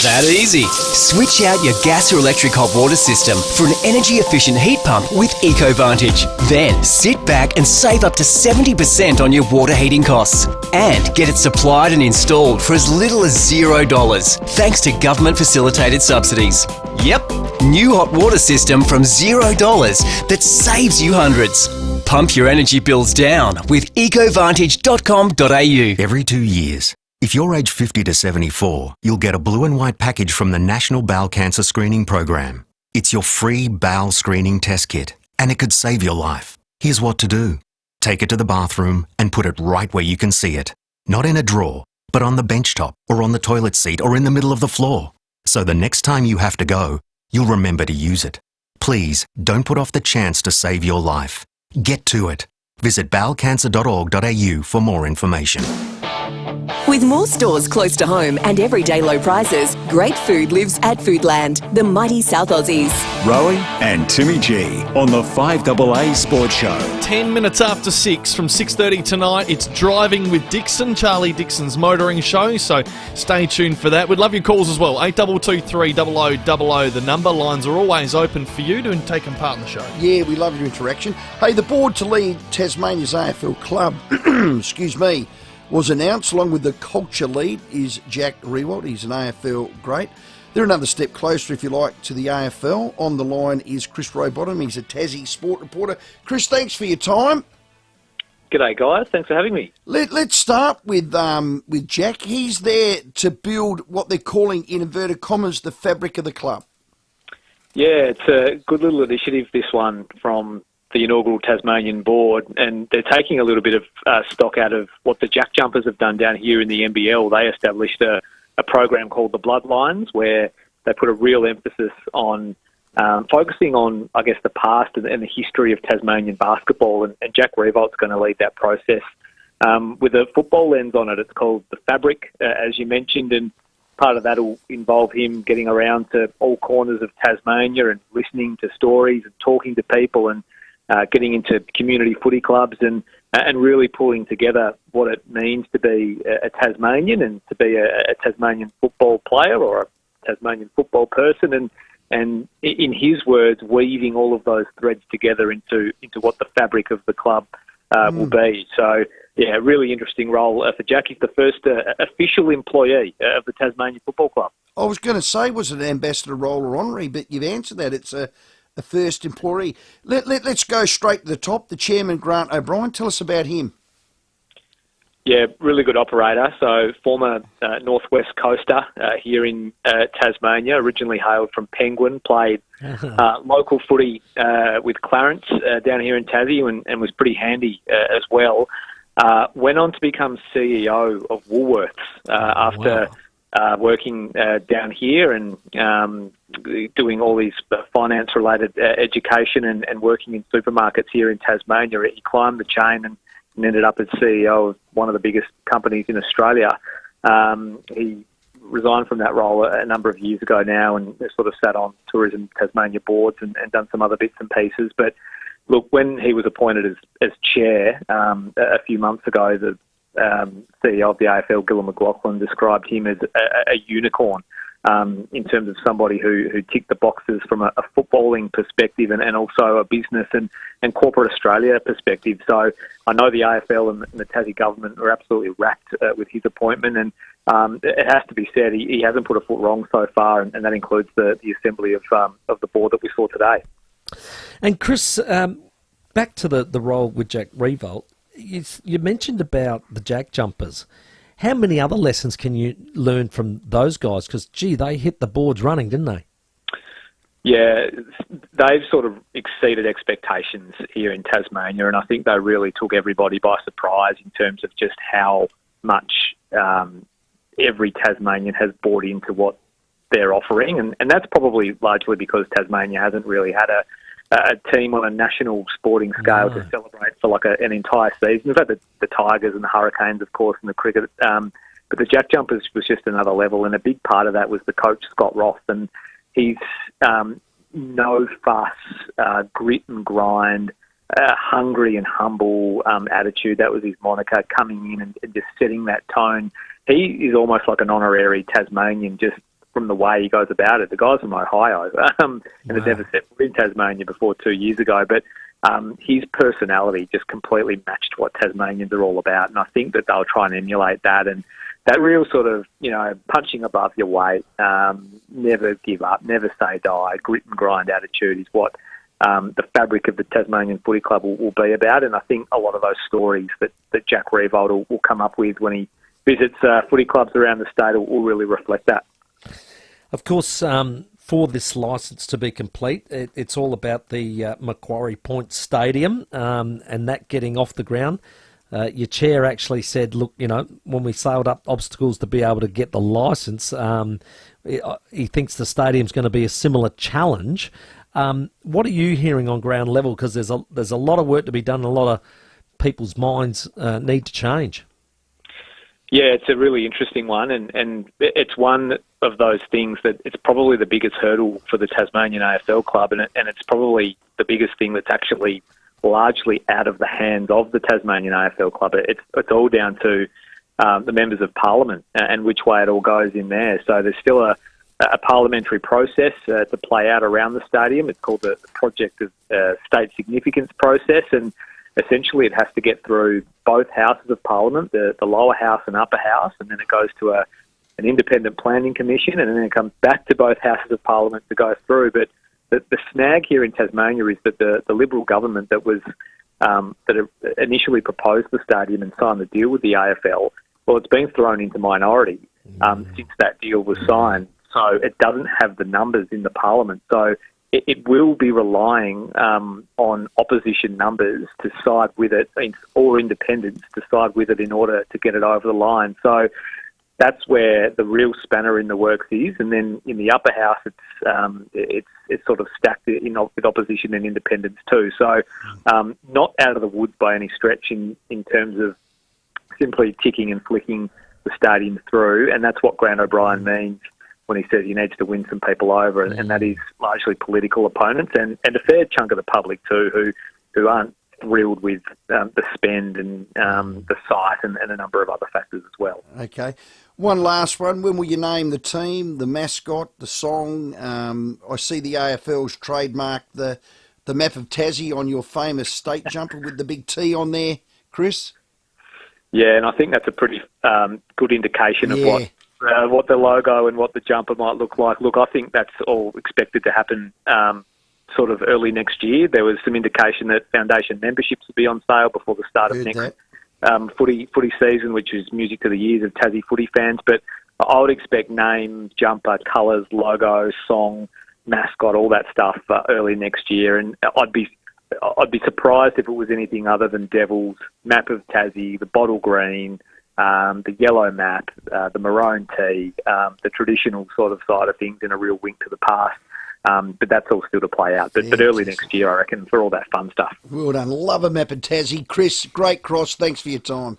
That easy. Switch out your gas or electric hot water system for an energy-efficient heat pump with EcoVantage. Then sit back and save up to 70% on your water heating costs. And get it supplied and installed for as little as $0, thanks to government-facilitated subsidies. Yep, new hot water system from $0 that saves you hundreds. Pump your energy bills down with ecovantage.com.au. Every 2 years, if you're age 50 to 74, you'll get a blue and white package from the National Bowel Cancer Screening Program. It's your free bowel screening test kit, and it could save your life. Here's what to do. Take it to the bathroom and put it right where you can see it. Not in a drawer, but on the bench top or on the toilet seat or in the middle of the floor. So the next time you have to go, you'll remember to use it. Please don't put off the chance to save your life. Get to it. Visit bowelcancer.org.au for more information. With more stores close to home and everyday low prices, great food lives at Foodland, the mighty South Aussies. Rowey and Timmy G on the 5AA Sports Show. 10 minutes after 6 from 6:30 tonight. It's Driving with Dixon, Charlie Dixon's motoring show, so stay tuned for that. We'd love your calls as well. 8223 0000, the number. Lines are always open for you to take part in the show. Yeah, we love your interaction. Hey, the board to lead Tasmania's AFL club, excuse me, was announced. Along with the culture lead is Jack Rewalt. He's an AFL great. They're another step closer, if you like, to the AFL. On the line is Chris Rowbottom. He's a Tassie sport reporter. Chris, thanks for your time. G'day, guys. Thanks for having me. Let's start with Jack. He's there to build what they're calling, in inverted commas, the fabric of the club. Yeah, it's a good little initiative, this one, from the inaugural Tasmanian board, and they're taking a little bit of stock out of what the Jack Jumpers have done down here in the NBL. They established a program called the Bloodlines, where they put a real emphasis on focusing on, I guess, the past and the history of Tasmanian basketball, and Jack Revolt's going to lead that process with a football lens on it. It's called The Fabric, as you mentioned, and part of that will involve him getting around to all corners of Tasmania and listening to stories and talking to people and getting into community footy clubs and really pulling together what it means to be a Tasmanian and to be a Tasmanian football player or a Tasmanian football person, and in his words, weaving all of those threads together into what the fabric of the club will be. So, yeah, really interesting role for Jack. He's the first official employee of the Tasmanian Football Club. I was going to say, was it an ambassador role or honorary, but you've answered that. It's a first employee. Let's go straight to the top. The chairman, Grant O'Brien, tell us about him. Yeah, really good operator. So former Northwest Coaster here in Tasmania, originally hailed from Penguin, played local footy with Clarence down here in Tassie and was pretty handy as well. Went on to become CEO of Woolworths after working down here and doing all these finance-related education and working in supermarkets here in Tasmania. He climbed the chain and ended up as CEO of one of the biggest companies in Australia. He resigned from that role a number of years ago now and sort of sat on Tourism Tasmania boards and done some other bits and pieces. But look, when he was appointed as chair a few months ago, the CEO of the AFL, Gillon McLaughlin, described him as a unicorn in terms of somebody who ticked the boxes from a footballing perspective and also a business and corporate Australia perspective. So I know the AFL and the Tassie government are absolutely wrapped with his appointment, and it has to be said he hasn't put a foot wrong so far, and that includes the assembly of the board that we saw today. And Chris, back to the role with Jack Revolt, you mentioned about the Jack Jumpers. How many other lessons can you learn from those guys? Because, gee, they hit the boards running, didn't they? Yeah, they've sort of exceeded expectations here in Tasmania, and I think they really took everybody by surprise in terms of just how much every Tasmanian has bought into what they're offering, and that's probably largely because Tasmania hasn't really had a team on a national sporting scale to celebrate for like an entire season. We've had the Tigers and the Hurricanes, of course, and the cricket, but the Jack Jumpers was just another level, and a big part of that was the coach, Scott Roth, and he's no fuss, grit and grind, hungry and humble attitude. That was his moniker, coming in and just setting that tone. He is almost like an honorary Tasmanian, just from the way he goes about it. The guy's from Ohio and had never set foot in Tasmania before 2 years ago, but his personality just completely matched what Tasmanians are all about, and I think that they'll try and emulate that, and that real sort of, punching above your weight, never give up, never say die, grit and grind attitude is what the fabric of the Tasmanian Footy Club will be about, and I think a lot of those stories that Jack Revolt will come up with when he visits footy clubs around the state will really reflect that. Of course, for this licence to be complete, it's all about the Macquarie Point Stadium and that getting off the ground. Your chair actually said, look, when we sailed up obstacles to be able to get the licence, he thinks the stadium's going to be a similar challenge. What are you hearing on ground level? Because there's a lot of work to be done, and a lot of people's minds need to change. Yeah, it's a really interesting one, and it's one of those things that it's probably the biggest hurdle for the Tasmanian AFL club, and it's probably the biggest thing that's actually largely out of the hands of the Tasmanian AFL club. It's all down to the members of Parliament and which way it all goes in there. So there's still a parliamentary process to play out around the stadium. It's called the Project of State Significance process, and essentially it has to get through both houses of Parliament, the lower house and upper house, and then it goes to an independent planning commission, and then it comes back to both houses of Parliament to go through. But the snag here in Tasmania is that the Liberal government that was that initially proposed the stadium and signed the deal with the AFL, well, it's been thrown into minority since that deal was signed. So it doesn't have the numbers in the parliament. So it will be relying on opposition numbers to side with it, or independents to side with it in order to get it over the line. So that's where the real spanner in the works is. And then in the upper house, it's sort of stacked with opposition and independents too. So not out of the woods by any stretch in terms of simply ticking and flicking the stadium through. And that's what Grant O'Brien means when he says he needs to win some people over, and that is largely political opponents and a fair chunk of the public too, who aren't thrilled with the spend and the site and a number of other factors as well. Okay. One last one. When will you name the team, the mascot, the song? I see the AFL's trademarked the map of Tassie on your famous state jumper with the big T on there, Chris? Yeah, and I think that's a pretty good indication of what the logo and what the jumper might look like. Look, I think that's all expected to happen sort of early next year. There was some indication that foundation memberships would be on sale before the start of next footy season, which is music to the ears of Tassie footy fans. But I would expect name, jumper, colours, logo, song, mascot, all that stuff early next year. And I'd be surprised if it was anything other than Devils, map of Tassie, the bottle green, the yellow map, the maroon tee, the traditional sort of side of things, and a real wink to the past. But that's all still to play out. But early next year, I reckon, for all that fun stuff. Well done. Love a map of Tassie. Chris, great cross. Thanks for your time.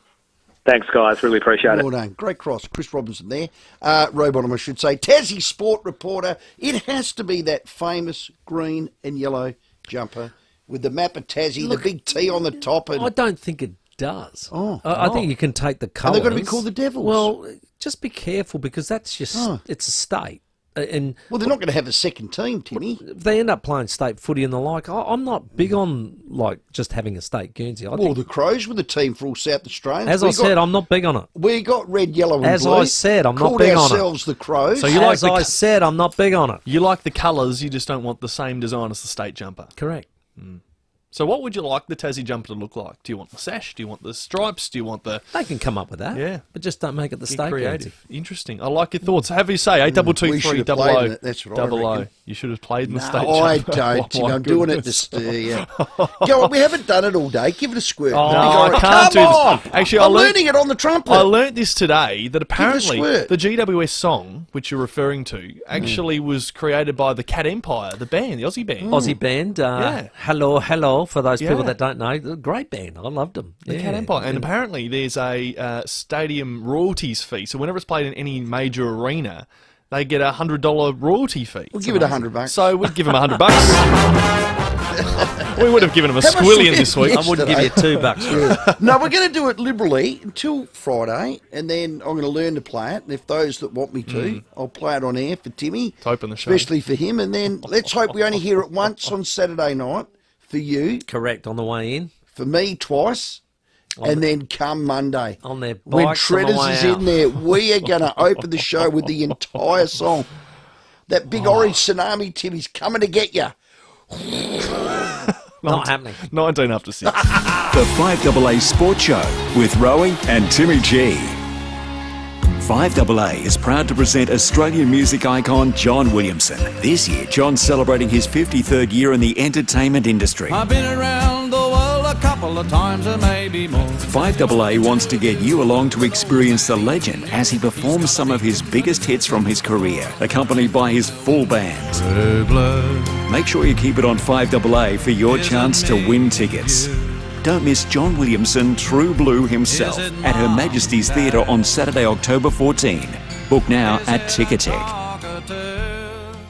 Thanks, guys. Really appreciate it. Well done. Great cross. Chris Robinson there. Rowbottom, I should say. Tassie sport reporter. It has to be that famous green and yellow jumper with the map of Tassie, the big T on the top. And I don't think it does. Oh, I think you can take the colours. And they've got to be called the Devils. Well, just be careful because that's just it's a state. And well, they're not going to have a second team, Timmy. If they end up playing state footy and the like, I'm not big on just having a state Guernsey. Well, the Crows were the team for all South Australians. As I said, I'm not big on it. We got red, yellow and blue. As I said, I'm not big on it. Called ourselves the Crows. So you As I said, I'm not big on it. You like the colours, you just don't want the same design as the state jumper. Correct. So what would you like the Tassie jumper to look like? Do you want the sash? Do you want the stripes? Do you want the... They can come up with that. Yeah. But just don't make it the state creative. Guernsey. Interesting. I like your thoughts. Have you say 8223 That's what I reckon. You should have played in the No, state I jumper. don't. Oh, my I'm doing it to goodness. steer you. Go on, we haven't done it all day. Give it a squirt. Oh, I can't do Come on. this. Actually, I'm learning it on the trumpet. I learnt this today, that apparently squirt. the GWS song, which you're referring to, actually was created by the Cat Empire, the band, the Aussie band. Aussie band. Hello, for those people that don't know. Great band. I loved them. The Cat Empire. And apparently there's a stadium royalties fee. So whenever it's played in any major arena, they get a $100 royalty fee. We'll give it $100. So we'd give them $100. We would have given them a squillion this week. I wouldn't give you $2. No, we're going to do it liberally until Friday, and then I'm going to learn to play it. And if those that want me to, I'll play it on air for Timmy. To open the show. Especially for him. And then let's hope we only hear it once on Saturday night for you. Correct, on the way in. For me, twice. And then come Monday, on their when bikes on the Treaders way is out. in there, we are going to open the show with the entire song. That big orange tsunami, Timmy's coming to get you. Not happening. 19 after 6. The 5AA Sports Show with Rowey and Timmy G. 5AA is proud to present Australian music icon John Williamson. This year, John's celebrating his 53rd year in the entertainment industry. I've been around the world a couple of times or maybe more. 5AA wants to get you along to experience the legend as he performs some of his biggest hits from his career, accompanied by his full band. Make sure you keep it on 5AA for your chance to win tickets. Don't miss John Williamson, True Blue himself, at Her Majesty's Theatre on Saturday, October 14. Book now at Ticketek.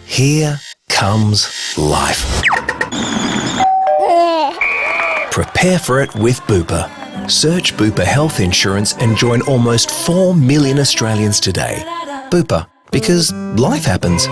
Here comes life. Prepare for it with Bupa. Search Bupa Health Insurance and join almost 4 million Australians today. Bupa, because life happens.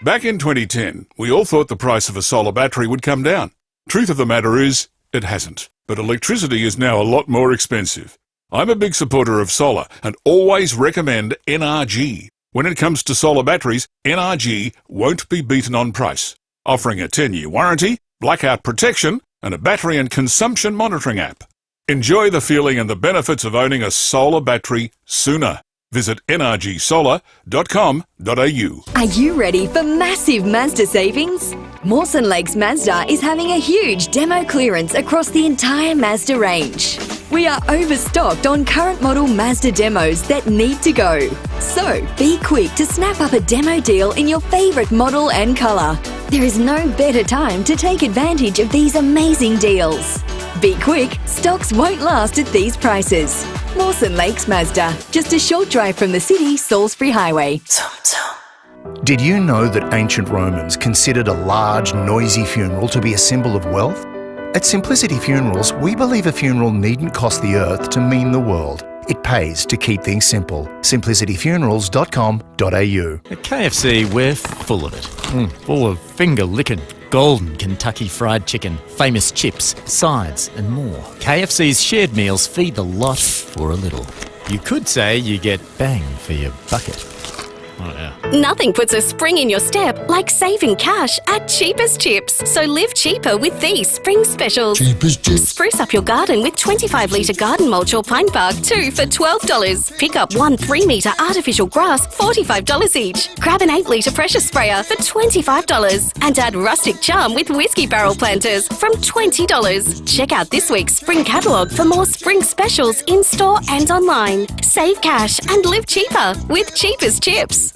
Back in 2010, we all thought the price of a solar battery would come down. Truth of the matter is, it hasn't. But electricity is now a lot more expensive. I'm a big supporter of solar and always recommend NRG. When it comes to solar batteries, NRG won't be beaten on price. Offering a 10-year warranty, blackout protection, and a battery and consumption monitoring app. Enjoy the feeling and the benefits of owning a solar battery sooner. Visit nrgsolar.com.au. Are you ready for massive Mazda savings? Mawson Lakes Mazda is having a huge demo clearance across the entire Mazda range. We are overstocked on current model Mazda demos that need to go. So be quick to snap up a demo deal in your favourite model and colour. There is no better time to take advantage of these amazing deals. Be quick, stocks won't last at these prices. Mawson Lakes Mazda, just a short drive from the city, Salisbury Highway. Did you know that ancient Romans considered a large, noisy funeral to be a symbol of wealth? At Simplicity Funerals, we believe a funeral needn't cost the earth to mean the world. It pays to keep things simple. simplicityfunerals.com.au. At KFC, we're full of it. Full of finger-licking, golden Kentucky fried chicken, famous chips, sides and more. KFC's shared meals feed the lot for a little. You could say you get bang for your bucket. Oh, yeah. Nothing puts a spring in your step like saving cash at Cheapest Chips. So live cheaper with these spring specials. Cheapest Chips. Spruce up your garden with 25-litre garden mulch or pine bark, 2 for $12. Pick up 1 3-metre artificial grass, $45 each. Grab an 8-litre pressure sprayer for $25. And add rustic charm with whiskey barrel planters from $20. Check out this week's spring catalogue for more spring specials in-store and online. Save cash and live cheaper with Cheapest Chips.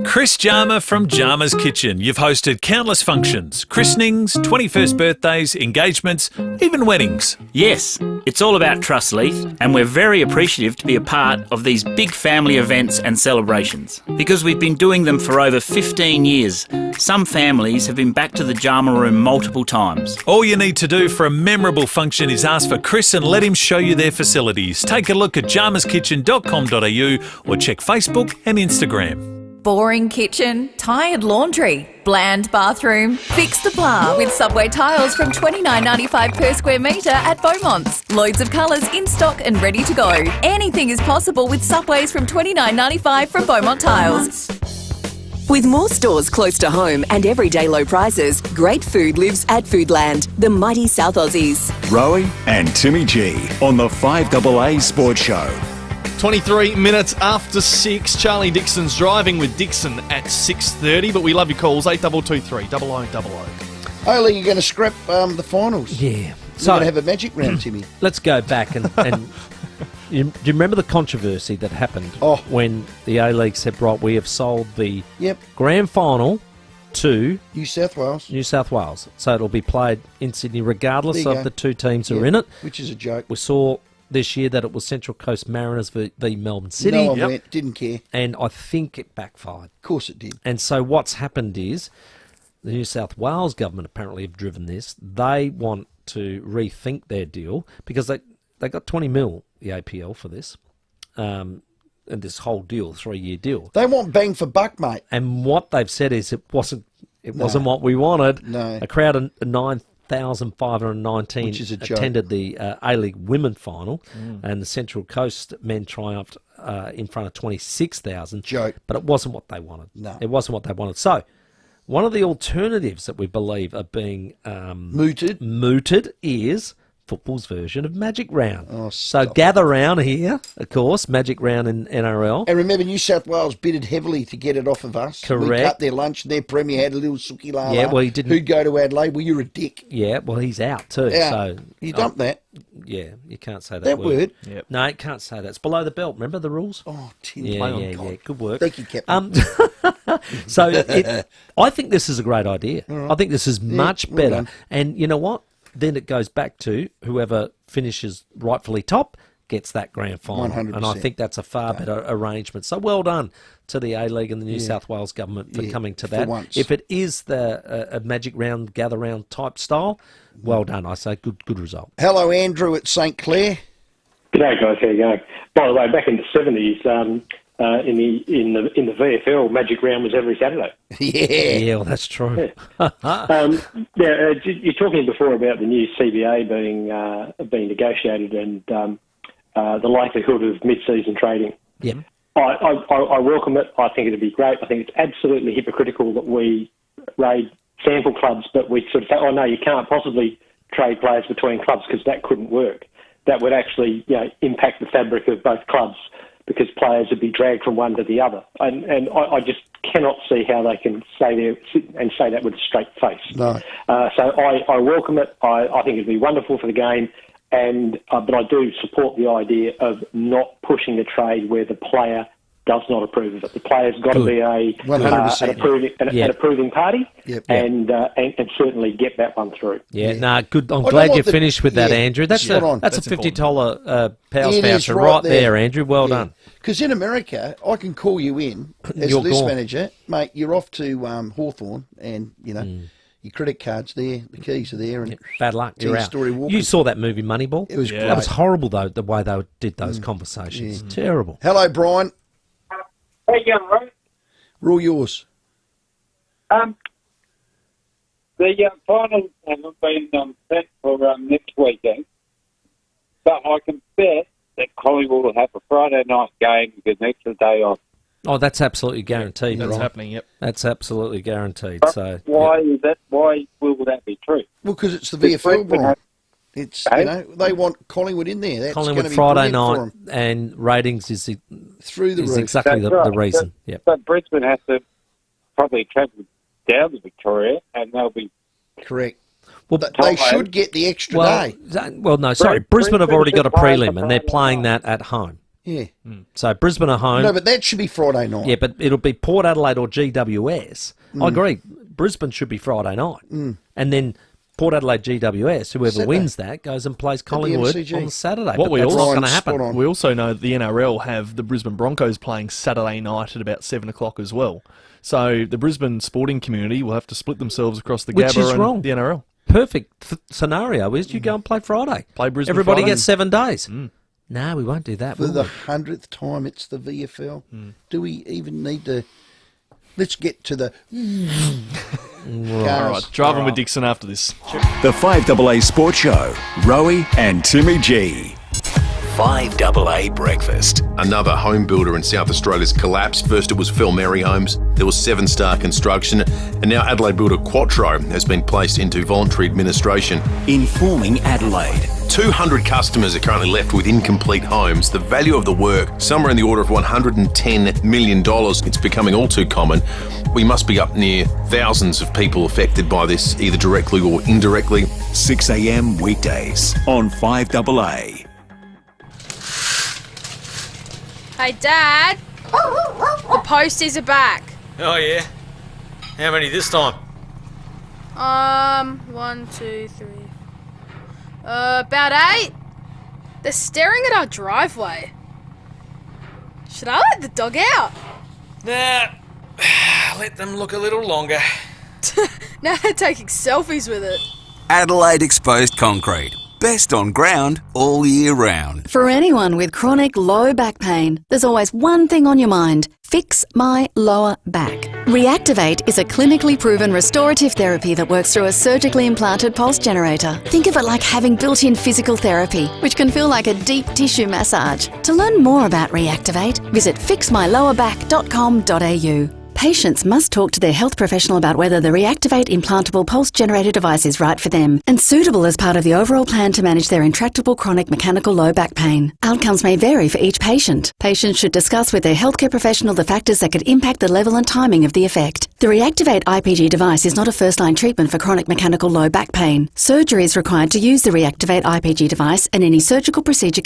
Chris Jarmer from Jarmer's Kitchen. You've hosted countless functions, christenings, 21st birthdays, engagements, even weddings. Yes, it's all about trust, Leith, and we're very appreciative to be a part of these big family events and celebrations because we've been doing them for over 15 years. Some families have been back to the Jarmer room multiple times. All you need to do for a memorable function is ask for Chris and let him show you their facilities. Take a look at jarmerskitchen.com.au or check Facebook and Instagram. Boring kitchen, tired laundry, bland bathroom. Fix the blah with Subway tiles from $29.95 per square metre at Beaumont's. Loads of colours in stock and ready to go. Anything is possible with Subways from $29.95 from Beaumont Tiles. With more stores close to home and everyday low prices, great food lives at Foodland, the mighty South Aussies. Rowey and Timmy G on the 5AA Sports Show. 23 minutes after 6, Charlie Dixon's driving with Dixon at 6:30, but we love your calls, 8223 0000. Only you're going to scrap the finals. Yeah. So going to have a magic round, Timmy. Let's go back and do you remember the controversy that happened when the A-League said, right, we have sold the grand final to New South Wales. So it'll be played in Sydney regardless of the two teams who are in it. Which is a joke. We saw this year that it was Central Coast Mariners v Melbourne City. No one went, didn't care. And I think it backfired. Of course it did. And so what's happened is the New South Wales government apparently have driven this. They want to rethink their deal because they got 20 mil, the APL, for this. And this whole deal, 3-year deal. They want bang for buck, mate. And what they've said is it wasn't what we wanted. No. A crowd of 9,519 attended the A-League Women final, and the Central Coast men triumphed in front of 26,000. Joke. But it wasn't what they wanted. No. It wasn't what they wanted. So, one of the alternatives that we believe are being mooted is football's version of Magic Round. So gather round here, of course, Magic Round in NRL. And remember, New South Wales bidded heavily to get it off of us. Correct. We cut their lunch. Their premier had a little sookie lala. Yeah, well, he didn't. Who'd go to Adelaide? Well, you're a dick. Yeah, well, he's out too. Yeah. So you dumped that. Yeah, you can't say that, That word. Yep. No, you can't say that. It's below the belt. Remember the rules? Oh, Tim. Yeah. Good work. Thank you, Captain. So I think this is a great idea. All right. I think this is much better. done. And you know what? Then it goes back to whoever finishes rightfully top gets that grand final. 100%. And I think that's a far better arrangement. So well done to the A-League and the New South Wales government for coming to that. once. If it is a Magic Round, gather round type style, well done. I say good result. Hello, Andrew at St Clair. G'day, guys. How you going? By the way, back in the 70s, in the VFL, Magic Round was every Saturday. Yeah, well, that's true. You're talking before about the new CBA being negotiated and the likelihood of mid-season trading. Yep. I welcome it. I think it'd be great. I think it's absolutely hypocritical that we raid sample clubs, but we sort of say, oh no, you can't possibly trade players between clubs, because that couldn't work. That would actually, impact the fabric of both clubs, because players would be dragged from one to the other. And I just cannot see how they can sit and say that with a straight face. No. So I welcome it. I think it'd be wonderful for the game, but I do support the idea of not pushing the trade where the player does not approve of it. The player's got to be an approving party, and certainly get that one through. Good. I'm glad you finished with that, Andrew. That's a $50 Powers voucher right there, Andrew. Well done. Because in America, I can call you in as a list manager, mate. You're off to Hawthorn, and your credit card's there, the keys are there, and bad luck. You're out. You saw that movie Moneyball? It was great. That was horrible, though, the way they did those conversations. Terrible. Hello, Brian. How you going, Ray? We're all yours. The finals haven't been set for next weekend, but I can bet that Collingwood will have a Friday night game with an extra day off. Oh, that's absolutely guaranteed. That's happening, yep. That's absolutely guaranteed. But so why is that? Why will that be true? Well, because it's the VFL, Brian. It's they want Collingwood in there. That's Collingwood going to be Friday night night and ratings is through the roof. Exactly the reason. But, but Brisbane has to probably travel down to Victoria, and they'll be correct. Well, they should get the extra day. Well, no, sorry. Brisbane have already got a prelim, and they're playing that at home. Yeah. So Brisbane are home. No, but that should be Friday night. Yeah, but it'll be Port Adelaide or GWS. I agree. Brisbane should be Friday night. And then Port Adelaide GWS, whoever wins that, goes and plays Collingwood on Saturday. What that's not going to happen. We also know that the NRL have the Brisbane Broncos playing Saturday night at about 7 o'clock as well. So the Brisbane sporting community will have to split themselves across the Gabba and the NRL. Perfect scenario is you go and play Friday. Play Brisbane Everybody Friday. gets 7 days. No, we won't do that. For the 100th time, it's the VFL. Do we even need to... Let's get to the... All right, driving with Dixon after this. The 5AA Sports Show, Rowey and Timmy G. 5AA Breakfast. Another home builder in South Australia's collapsed. First it was Phil Merry Homes, there was Seven Star Construction, and now Adelaide builder Quattro has been placed into voluntary administration. Informing Adelaide. 200 customers are currently left with incomplete homes. The value of the work, somewhere in the order of $110 million. It's becoming all too common. We must be up near thousands of people affected by this, either directly or indirectly. 6 a.m. weekdays on 5AA. Hey, Dad. The posties are back. Oh, yeah? How many this time? 1, 2, 3. About 8. They're staring at our driveway. Should I let the dog out? Nah, let them look a little longer. Now they're taking selfies with it. Adelaide Exposed Concrete. Best on ground all year round. For anyone with chronic low back pain, there's always one thing on your mind. Fix my lower back. Reactivate is a clinically proven restorative therapy that works through a surgically implanted pulse generator. Think of it like having built-in physical therapy, which can feel like a deep tissue massage. To learn more about Reactivate, visit fixmylowerback.com.au. Patients must talk to their health professional about whether the Reactivate implantable pulse generator device is right for them and suitable as part of the overall plan to manage their intractable chronic mechanical low back pain. Outcomes may vary for each patient. Patients should discuss with their healthcare professional the factors that could impact the level and timing of the effect. The Reactivate IPG device is not a first-line treatment for chronic mechanical low back pain. Surgery is required to use the Reactivate IPG device, and any surgical procedure